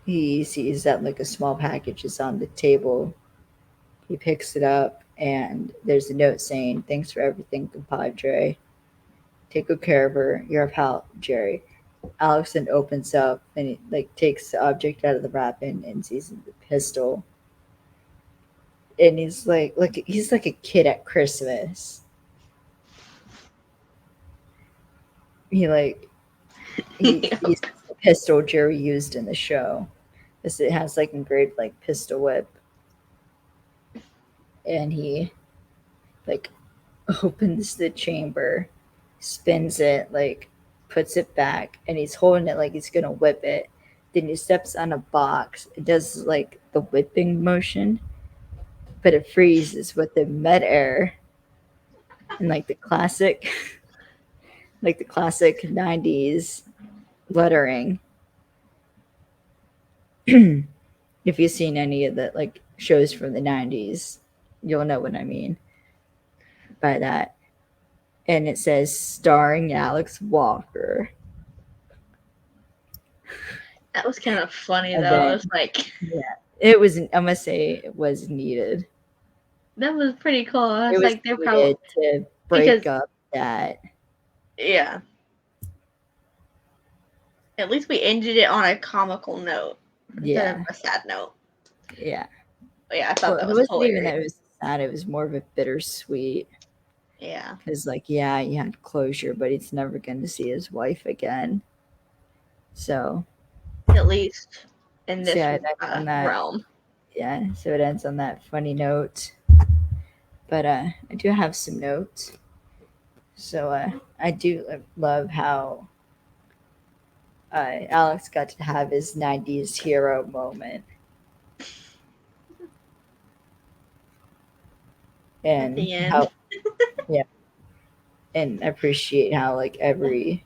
he sees that like a small package is on the table. He picks it up and there's a note saying, "Thanks for everything, compadre. Take good care of her. Your pal, Jerry." Alex then opens up and he like takes the object out of the wrapping and sees the pistol. And he's like he's like a kid at Christmas. He uses the pistol Jerry used in the show. It has like engraved like pistol whip. And he like opens the chamber, spins it, like puts it back, and he's holding it like he's gonna whip it. Then he steps on a box. It does like the whipping motion, but it freezes with the midair and like the classic like the classic 90s lettering. If you've seen any of the like shows from the 90s, you'll know what I mean by that. And it says starring Alex Walker. That was kind of funny And though. then- It was like, Yeah, it was. I must say, it was needed. that was pretty cool. I It was was like, they're needed probably, to break because- up that. yeah. At least we ended it on a comical note instead Yeah, of a sad note. yeah. But yeah, I thought that It was wasn't even that hilarious. it was sad. It was more of a bittersweet. Yeah. Because, like, yeah, he had closure, but he's never going to see his wife again. So, At least in this Yeah, on that. realm. yeah, so it ends on that funny note. But I do have some notes. So I do love how Alex got to have his 90s hero moment. And At the end. how, yeah, and appreciate how like every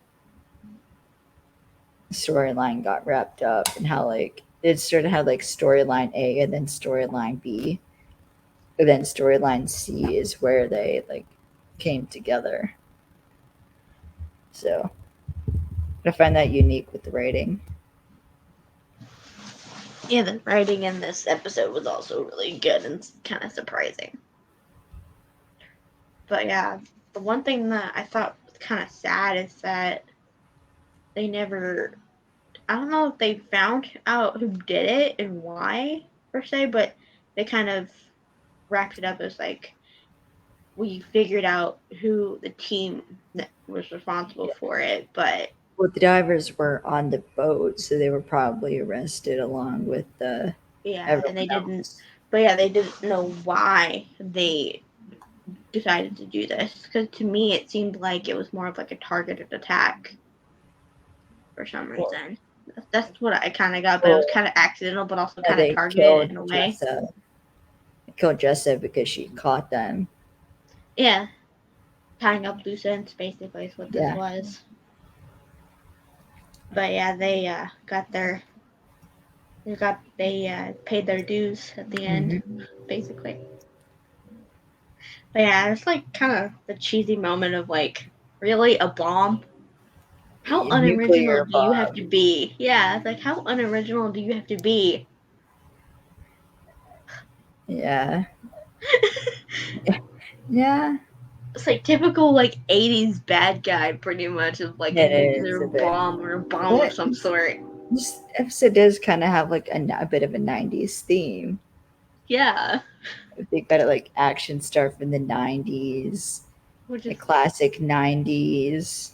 storyline got wrapped up and how like it sort of had like storyline A and then storyline B, but then storyline C is where they like came together. So I find that unique with the writing. Yeah, the writing in this episode was also really good and kind of surprising. But yeah, the one thing that I thought was kind of sad is that they never, I don't know if they found out who did it and why, per se, but they kind of wrapped it up as like, we figured out who the team that was responsible for it, but Well, the divers were on the boat, so they were probably arrested along with the yeah, and they everyone didn't. else. But yeah, they didn't know why they decided to do this. Because to me, it seemed like it was more of like a targeted attack for some Well- reason. That's what I kind of got, but it was Well, kind of accidental, but also Yeah, kind of they targeted killed in a way. Jessa. They killed Jessa because she caught them. Yeah, tying up loose ends basically is what this Yeah. was. But yeah, they paid their dues at the end, basically. But yeah, it's like kind of the cheesy moment of like, really, a bomb? How A nuclear unoriginal do you have bomb. to be? Yeah, it's like, how unoriginal do you have to be? Yeah. Yeah. It's like typical like 80s bad guy, pretty much, of like It a is nuclear a bit. bomb or a bomb of some sort. This episode does kind of have like a bit of a 90s theme. Yeah, If they got it like action star from the 90s, which the is classic 90s.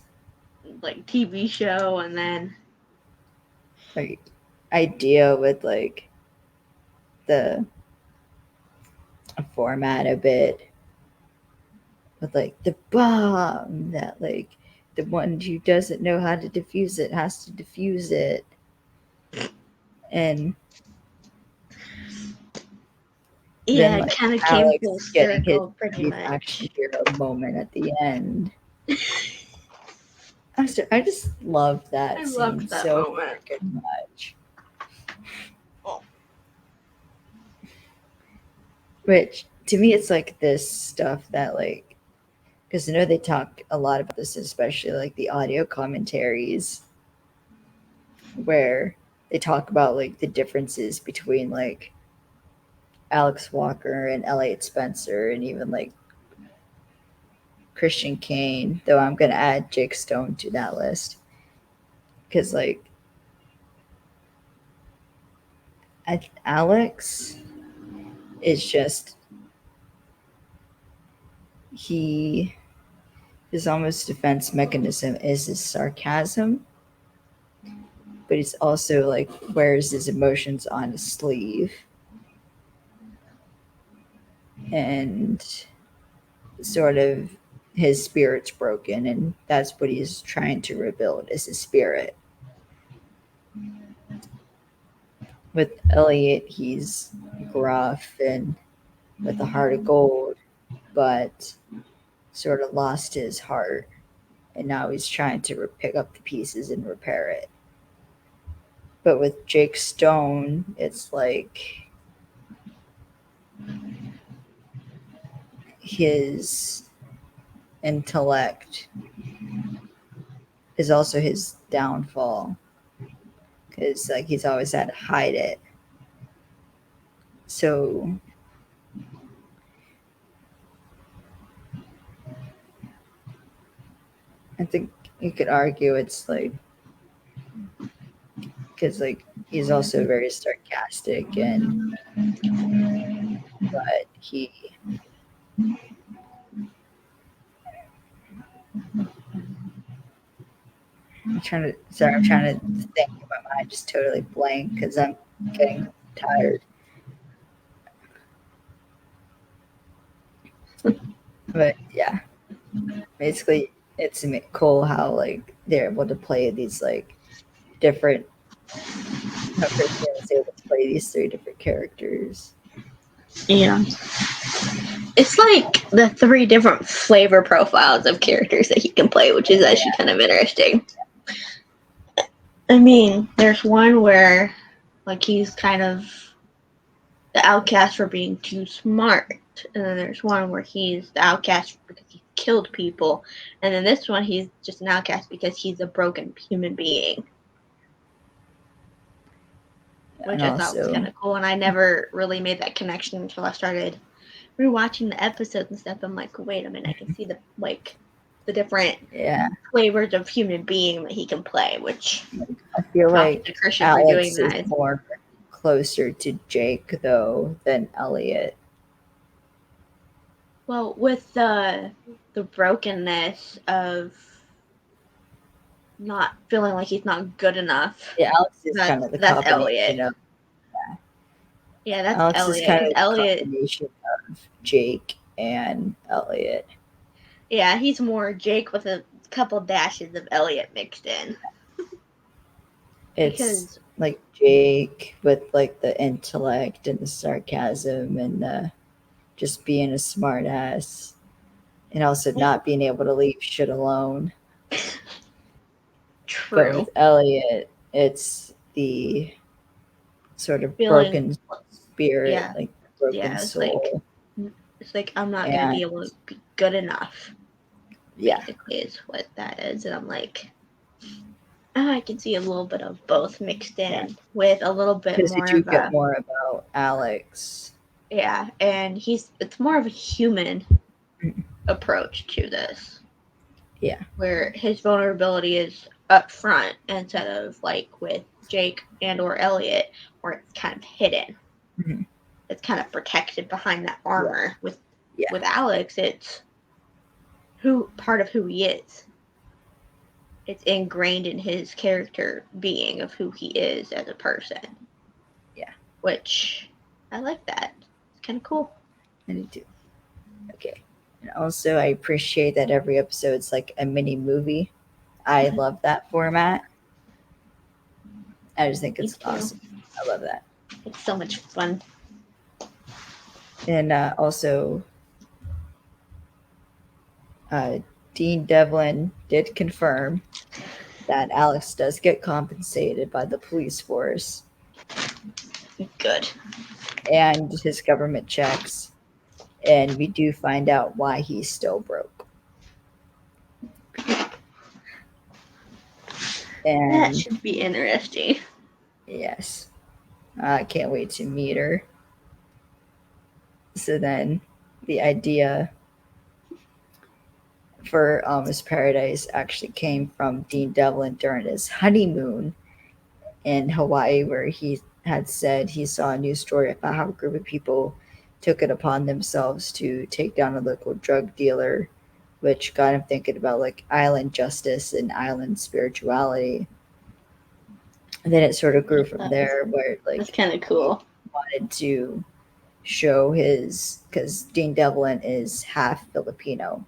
like TV show, and then Like idea with like the format a bit with like the bomb that like the one who doesn't know how to defuse it has to defuse it, and yeah, then it like kind of came Alex full getting his circle, pretty much. action hero moment at the end. I just love that I scene loved that so moment. freaking much. Oh. Which to me, it's like this stuff that like, because I know they talk a lot about this, especially like the audio commentaries, where they talk about like the differences between like Alex Walker and Elliot Spencer, and even like Christian Kane. Though I'm gonna add Jake Stone to that list. because like Alex is just his almost defense mechanism is his sarcasm, but he's also like wears his emotions on his sleeve, and sort of his spirit's broken, and that's what he's trying to rebuild is his spirit. With Elliot, he's gruff and with a heart of gold, but sort of lost his heart, and now he's trying to pick up the pieces and repair it. But with Jake Stone, it's like his intellect is also his downfall, because like he's always had to hide it. So I think you could argue it's like because like he's also very sarcastic, and but I'm trying to think. My mind just totally blank because I'm getting tired. But yeah, basically it's cool how like they're able to play these like different. How Christian is able to play these three different characters. Yeah. It's like the 3 different flavor profiles of characters that he can play, which is actually kind of interesting. I mean, there's one where like he's kind of the outcast for being too smart, and then there's one where he's the outcast because he killed people, and then this one he's just an outcast because he's a broken human being. Which I thought was kind of cool, and I never really made that connection until I started rewatching the episodes and stuff. I'm like, wait a minute, I can see the different flavors of human being that he can play. Which I feel like Alex is more closer to Jake though than Elliot. Well, with the brokenness of not feeling like he's not good enough. Yeah, Alex is kind of the combination of Yeah, that's Alex Elliot. Is kind of Elliot, the combination of Jake and Elliot. Yeah, he's more Jake with a couple dashes of Elliot mixed in. It's like Jake with like the intellect and the sarcasm and just being a smart ass, and also not being able to leave shit alone. True. But with Elliot, it's the sort of broken spirit, like broken soul. It's like I'm not gonna be able to be good enough. Basically, is what that is, and I'm like, I can see a little bit of both mixed in with a little bit more. Because you get more about Alex. Yeah, and it's more of a human approach to this. Yeah, where his vulnerability is up front instead of like with Jake and or Elliot, where it's kind of hidden. Mm-hmm. It's kind of protected behind that armor. With Alex, it's part of who he is. It's ingrained in his character being of who he is as a person. Yeah. Which I like that. It's kind of cool. I do too. Okay. And also I appreciate that every episode's like a mini movie. I love that format. I just think it's awesome. I love that. It's so much fun. And also Dean Devlin did confirm that Alex does get compensated by the police force. Good. And his government checks. And we do find out why he's still broke. And that should be interesting. Yes. I can't wait to meet her. So then the idea for Miss Paradise actually came from Dean Devlin during his honeymoon in Hawaii, where he had said he saw a news story about how a group of people took it upon themselves to take down a local drug dealer, which got him thinking about like island justice and island spirituality. And then it sort of grew from there, where like that's kind of cool. Wanted to show his, because Dean Devlin is half Filipino.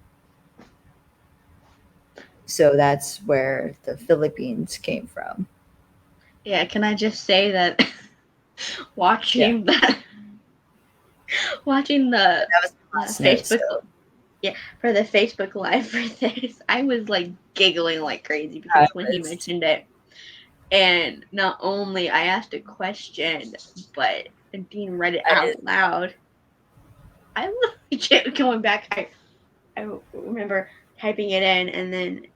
So that's where the Philippines came from. Yeah, can I just say that watching the Facebook, for the Facebook Live for this, I was like giggling like crazy because when he mentioned it, and not only I asked a question, but Dean read it out loud. I was legit going back. I remember typing it in, and then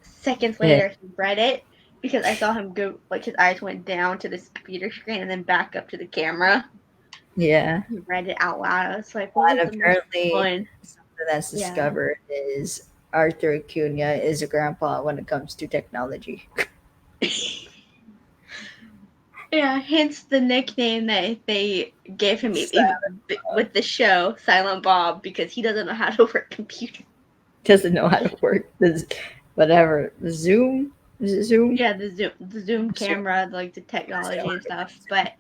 seconds later he read it, because I saw him go, like his eyes went down to the computer screen and then back up to the camera. Yeah. He read it out loud. I was like, what was apparently something that's discovered is Arthur Acuña is a grandpa when it comes to technology. Yeah, hence the nickname that they gave him with the show, Silent Bob, because he doesn't know how to work computers. Doesn't know how to work the Zoom. Is it Zoom? Yeah, the Zoom camera, like the technology and stuff. But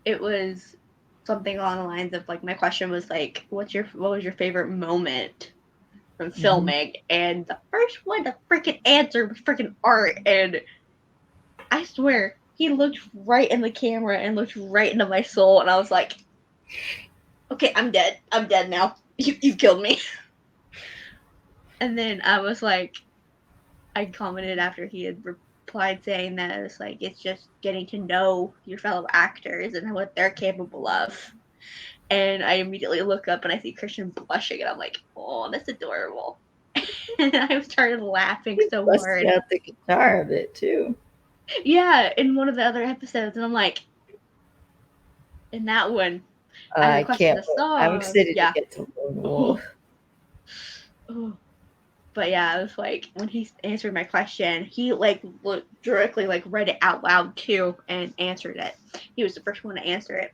it was something along the lines of like, my question was like, what was your favorite moment from filming? And the first one to freaking answer was freaking art, and I swear he looked right in the camera and looked right into my soul, and I was like, okay, I'm dead now. You killed me. And then I was like, I commented after he had replied saying that it was like, it's just getting to know your fellow actors and what they're capable of. And I immediately look up and I see Christian blushing, and I'm like, oh, that's adorable. And I started laughing so hard. Out the guitar of it too. Yeah, in one of the other episodes, and I'm like, in that one, I can't. I'm excited to get to Lone Wolf. But yeah, it was like when he answered my question, he like directly like read it out loud too and answered it. He was the first one to answer it,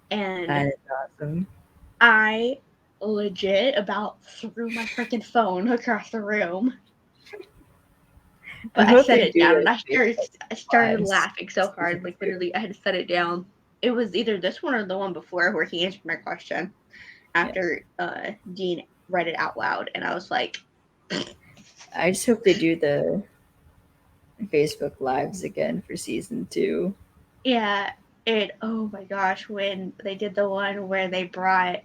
and that is awesome. I legit about threw my freaking phone across the room. But I set it down, and I started laughing so hard, like literally I had to set it down. It was either this one or the one before where he answered my question after Dean read it out loud, and I was like, I just hope they do the Facebook Lives again for season 2. Yeah, oh my gosh, when they did the one where they brought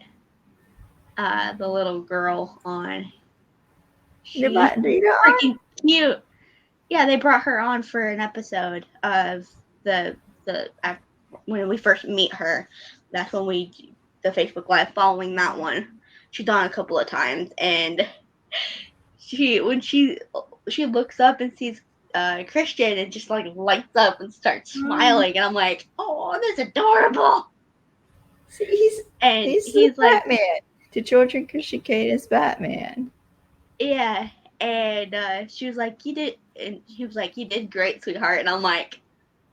the little girl on. She's freaking cute. Yeah, they brought her on for an episode of the when we first meet her. That's when the Facebook Live following that one. She's on a couple of times, and when she looks up and sees Christian, and just like lights up and starts smiling, and I'm like, oh, that's adorable. See, he's like Batman. To children, Christian Kane is Batman. Yeah, and she was like, you did, and he was like, you did great, sweetheart. And I'm like,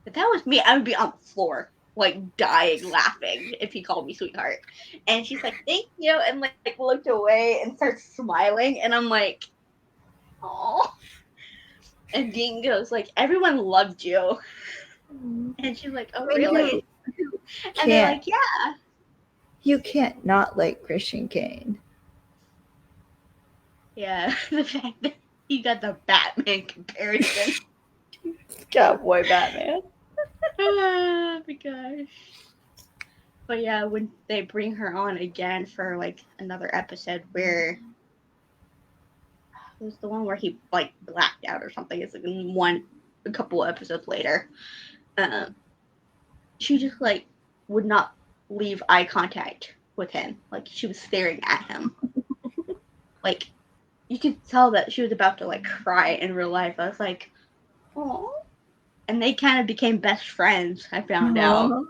if that was me, I would be on the floor, like dying laughing if he called me sweetheart. And she's like, thank you, and like looked away and starts smiling, and I'm like, oh. And Dean goes like, everyone loved you. And she's like, oh really? And they're like, yeah. You can't not like Christian Kane. Yeah, the fact that he got the Batman comparison. Cowboy Batman. Oh my gosh. But yeah, when they bring her on again for like another episode where it was the one where he like blacked out or something. It's like a couple of episodes later. She just like would not leave eye contact with him. Like she was staring at him. Like you could tell that she was about to like cry in real life. I was like, oh. And they kind of became best friends, I found out.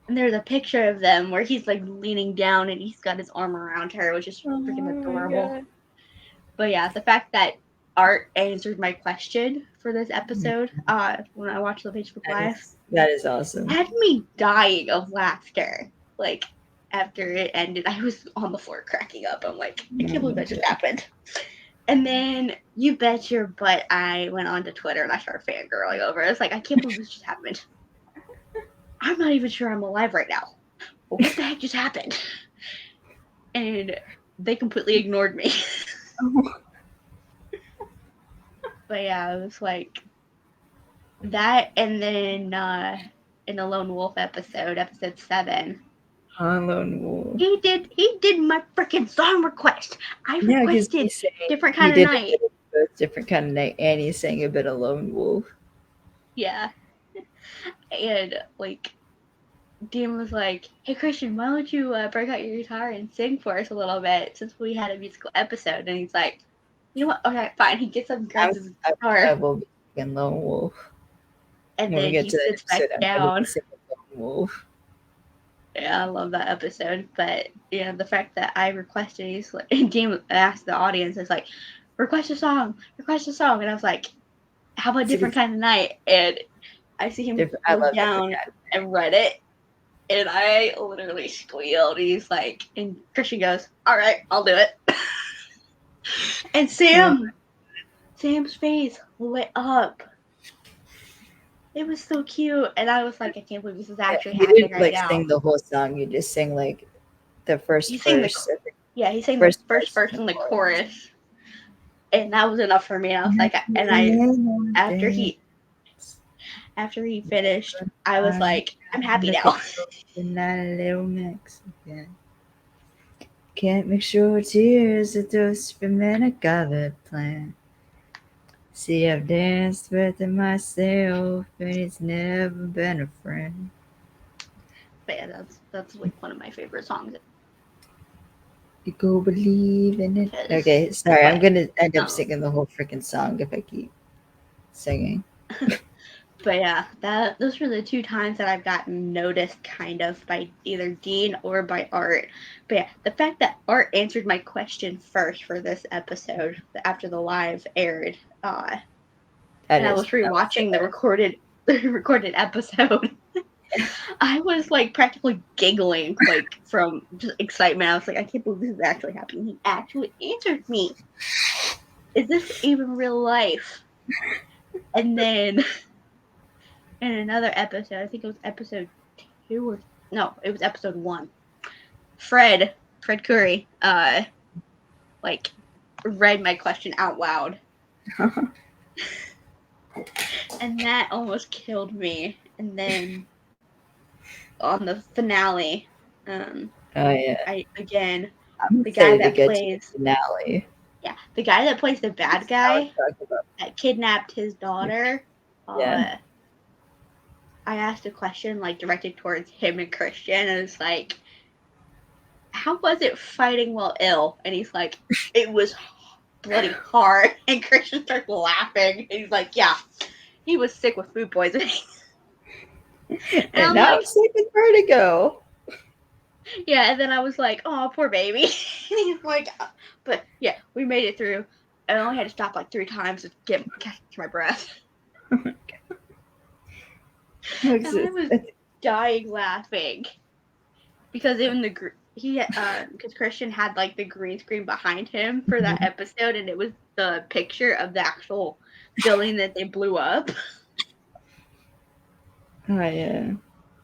And there's a picture of them where he's like leaning down and he's got his arm around her, which is freaking adorable. But yeah, the fact that Art answered my question for this episode, when I watched the Facebook Live, that is awesome. Had me dying of laughter. Like, after it ended, I was on the floor cracking up. I'm like, I can't believe that just happened. And then, you bet your butt, I went onto Twitter and I started fangirling over it. I was like, I can't believe this just happened. I'm not even sure I'm alive right now. But what the heck just happened? And they completely ignored me. But yeah, it was like that, and then in the Lone Wolf episode 7. Lone Wolf. He did my freaking song request. I requested different kind of night. Different kind of night, and he sang a bit of Lone Wolf. Yeah. And like Dean was like, "Hey Christian, why don't you break out your guitar and sing for us a little bit since we had a musical episode?" And he's like, "You know what? Okay, fine." He gets up and grabs his guitar. I will be singing Lone Wolf. And then he sits back down. Lone Wolf. Yeah, I love that episode. But yeah, the fact that I requested, he's like, and Dean asked the audience, it's like, request a song. And I was like, how about different kind of night? And I see him go down and read it. And I literally squealed. He's like, and Christian goes, all right, I'll do it. And Sam's face lit up. It was so cute. And I was like, I can't believe this is actually happening right now. You didn't sing the whole song. You just sang like the first verse. He sang the first verse and the chorus. And that was enough for me. And I was like, after he finished, I was like, I'm happy now. Can't make sure tears are those from any colored plant. See, I've danced with it myself, and it's never been a friend. But yeah, that's like one of my favorite songs. You go believe in it. Okay, sorry, I'm gonna end up singing the whole freaking song if I keep singing. But yeah, those were the 2 times that I've gotten noticed kind of by either Dean or by Art. But yeah, the fact that Art answered my question first for this episode after the live aired, and I was rewatching the recorded episode. I was like practically giggling like from just excitement. I was like, I can't believe this is actually happening. He actually answered me. Is this even real life? And then in another episode, I think it was episode 2 it was episode 1. Fred Curry, like read my question out loud. And that almost killed me. And then on the finale, the guy that plays finale. Yeah, the guy that plays the bad guy that kidnapped his daughter. I asked a question like directed towards him and Christian, and it's like, how was it fighting while ill? And he's like, it was bloody hard. And Christian starts laughing, and he's like, yeah, he was sick with food poisoning. And now I'm sick with vertigo. Yeah, and then I was like, oh, poor baby. And he's like, but yeah, we made it through. I only had to stop like 3 times to catch my breath. And I was dying laughing because because Christian had like the green screen behind him for that episode, and it was the picture of the actual building that they blew up. Oh yeah.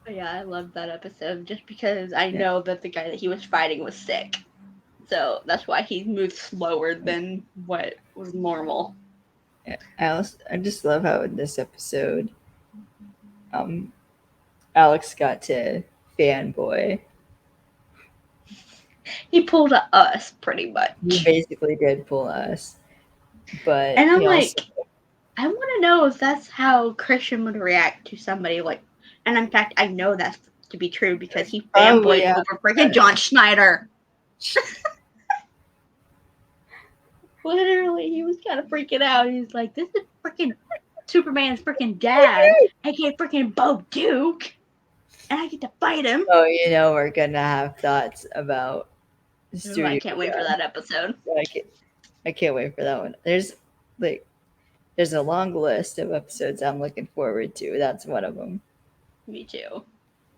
But yeah, I loved that episode just because I know that the guy that he was fighting was sick. So that's why he moved slower than what was normal. Yeah, I just love how in this episode, Alex got to fanboy. He pulled us pretty much. He basically did pull us, but and I'm like, I want to know if that's how Christian would react to somebody like. And in fact, I know that's to be true because he fanboyed over freaking John Schneider. Literally, he was kind of freaking out. He's like, this is freaking Superman's freaking dad, aka freaking Bo Duke, and I get to fight him. Oh, we're going to have thoughts about I can't wait for that episode. I can't wait for that one. There's a long list of episodes I'm looking forward to. That's one of them. Me too.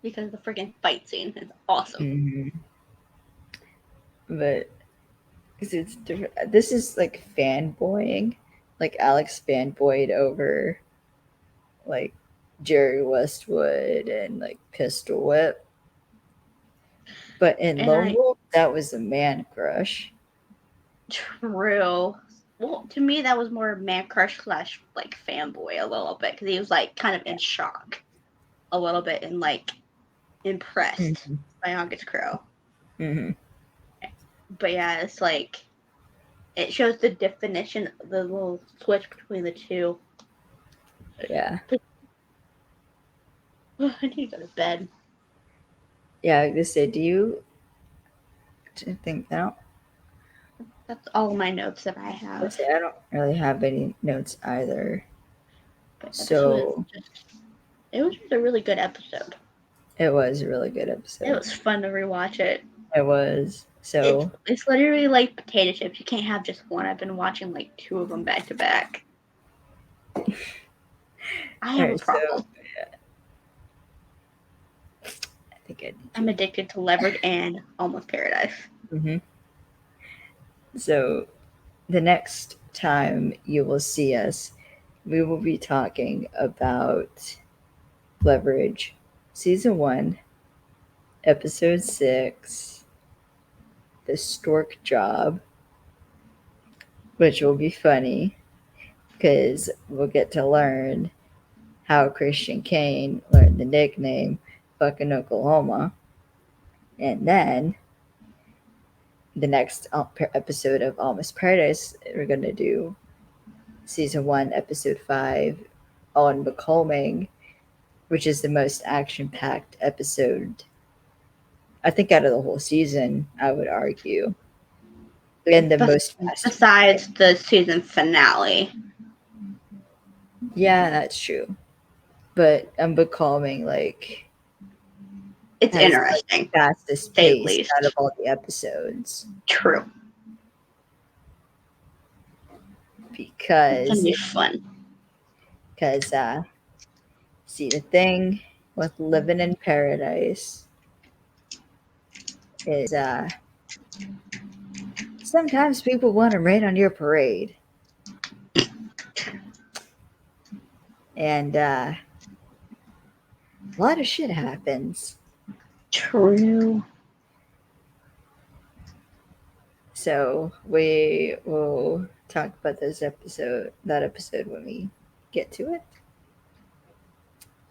Because the freaking fight scene is awesome. Mm-hmm. But it's different. This is like fanboying. Like Alex fanboyed over like Jerry Westwood and like Pistol Whip. But in Lone Wolf, that was a man crush. True. Well, to me, that was more man crush / like fanboy a little bit because he was like kind of in shock a little bit and like impressed by August Crow. Mm-hmm. But yeah, it's like it shows the definition, the little switch between the two. Yeah. I need to go to bed. Yeah, I just say, do you think now? That's all my notes that I have. I don't really have any notes either. So it was just a really good episode. It was a really good episode. It was fun to rewatch it. It was. So it's literally like potato chips. You can't have just one. I've been watching like 2 of them back to back. I have a problem. I think I'm addicted to Leverage and Almost Paradise. Mm-hmm. So the next time you will see us, we will be talking about Leverage Season 1, Episode 6, The Stork Job, which will be funny because we'll get to learn how Christian Kane learned the nickname Fucking Oklahoma. And then the next episode of Almost Paradise, we're going to do Season 1, Episode 5, On Becoming, which is the most action-packed episode, I think, out of the whole season, I would argue. And the most besides the season finale. Yeah, that's true. But Unbecoming, like, it's interesting. Like, fastest pace out of all the episodes. True. Because it's gonna be fun. Because see, the thing with living in paradise is sometimes people want to rain on your parade. And a lot of shit happens. True. So we will talk about that episode when we get to it.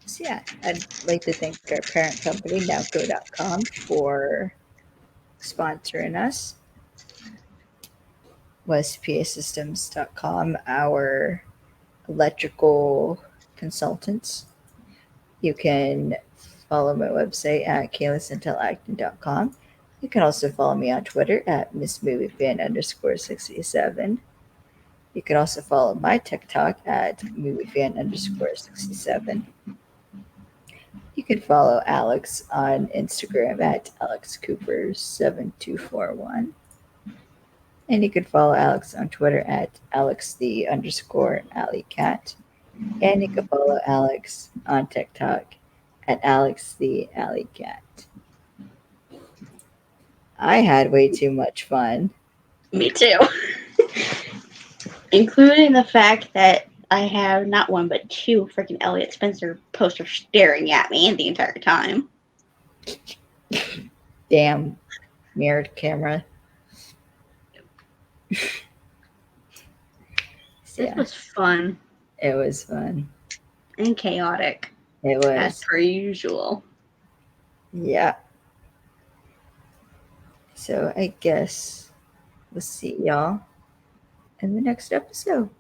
So yeah, I'd like to thank our parent company, nowco.com, for sponsoring us. westpasystems.com, our electrical consultants. You can follow my website at kayleesintelacting.com. You can also follow me on Twitter at MissMovieFan_67. You can also follow my TikTok at MovieFan_67. You can follow Alex on Instagram at AlexCooper7241. And you can follow Alex on Twitter at AlexThe_AlleyCat. And you can follow Alex on TikTok at AlexTheAlleyCat. I had way too much fun. Me too. Including the fact that I have not one but 2 freaking Elliot Spencer posters staring at me the entire time. Damn mirrored camera. This was fun. It was fun. And chaotic. It was. As per usual. Yeah. So I guess we'll see y'all in the next episode.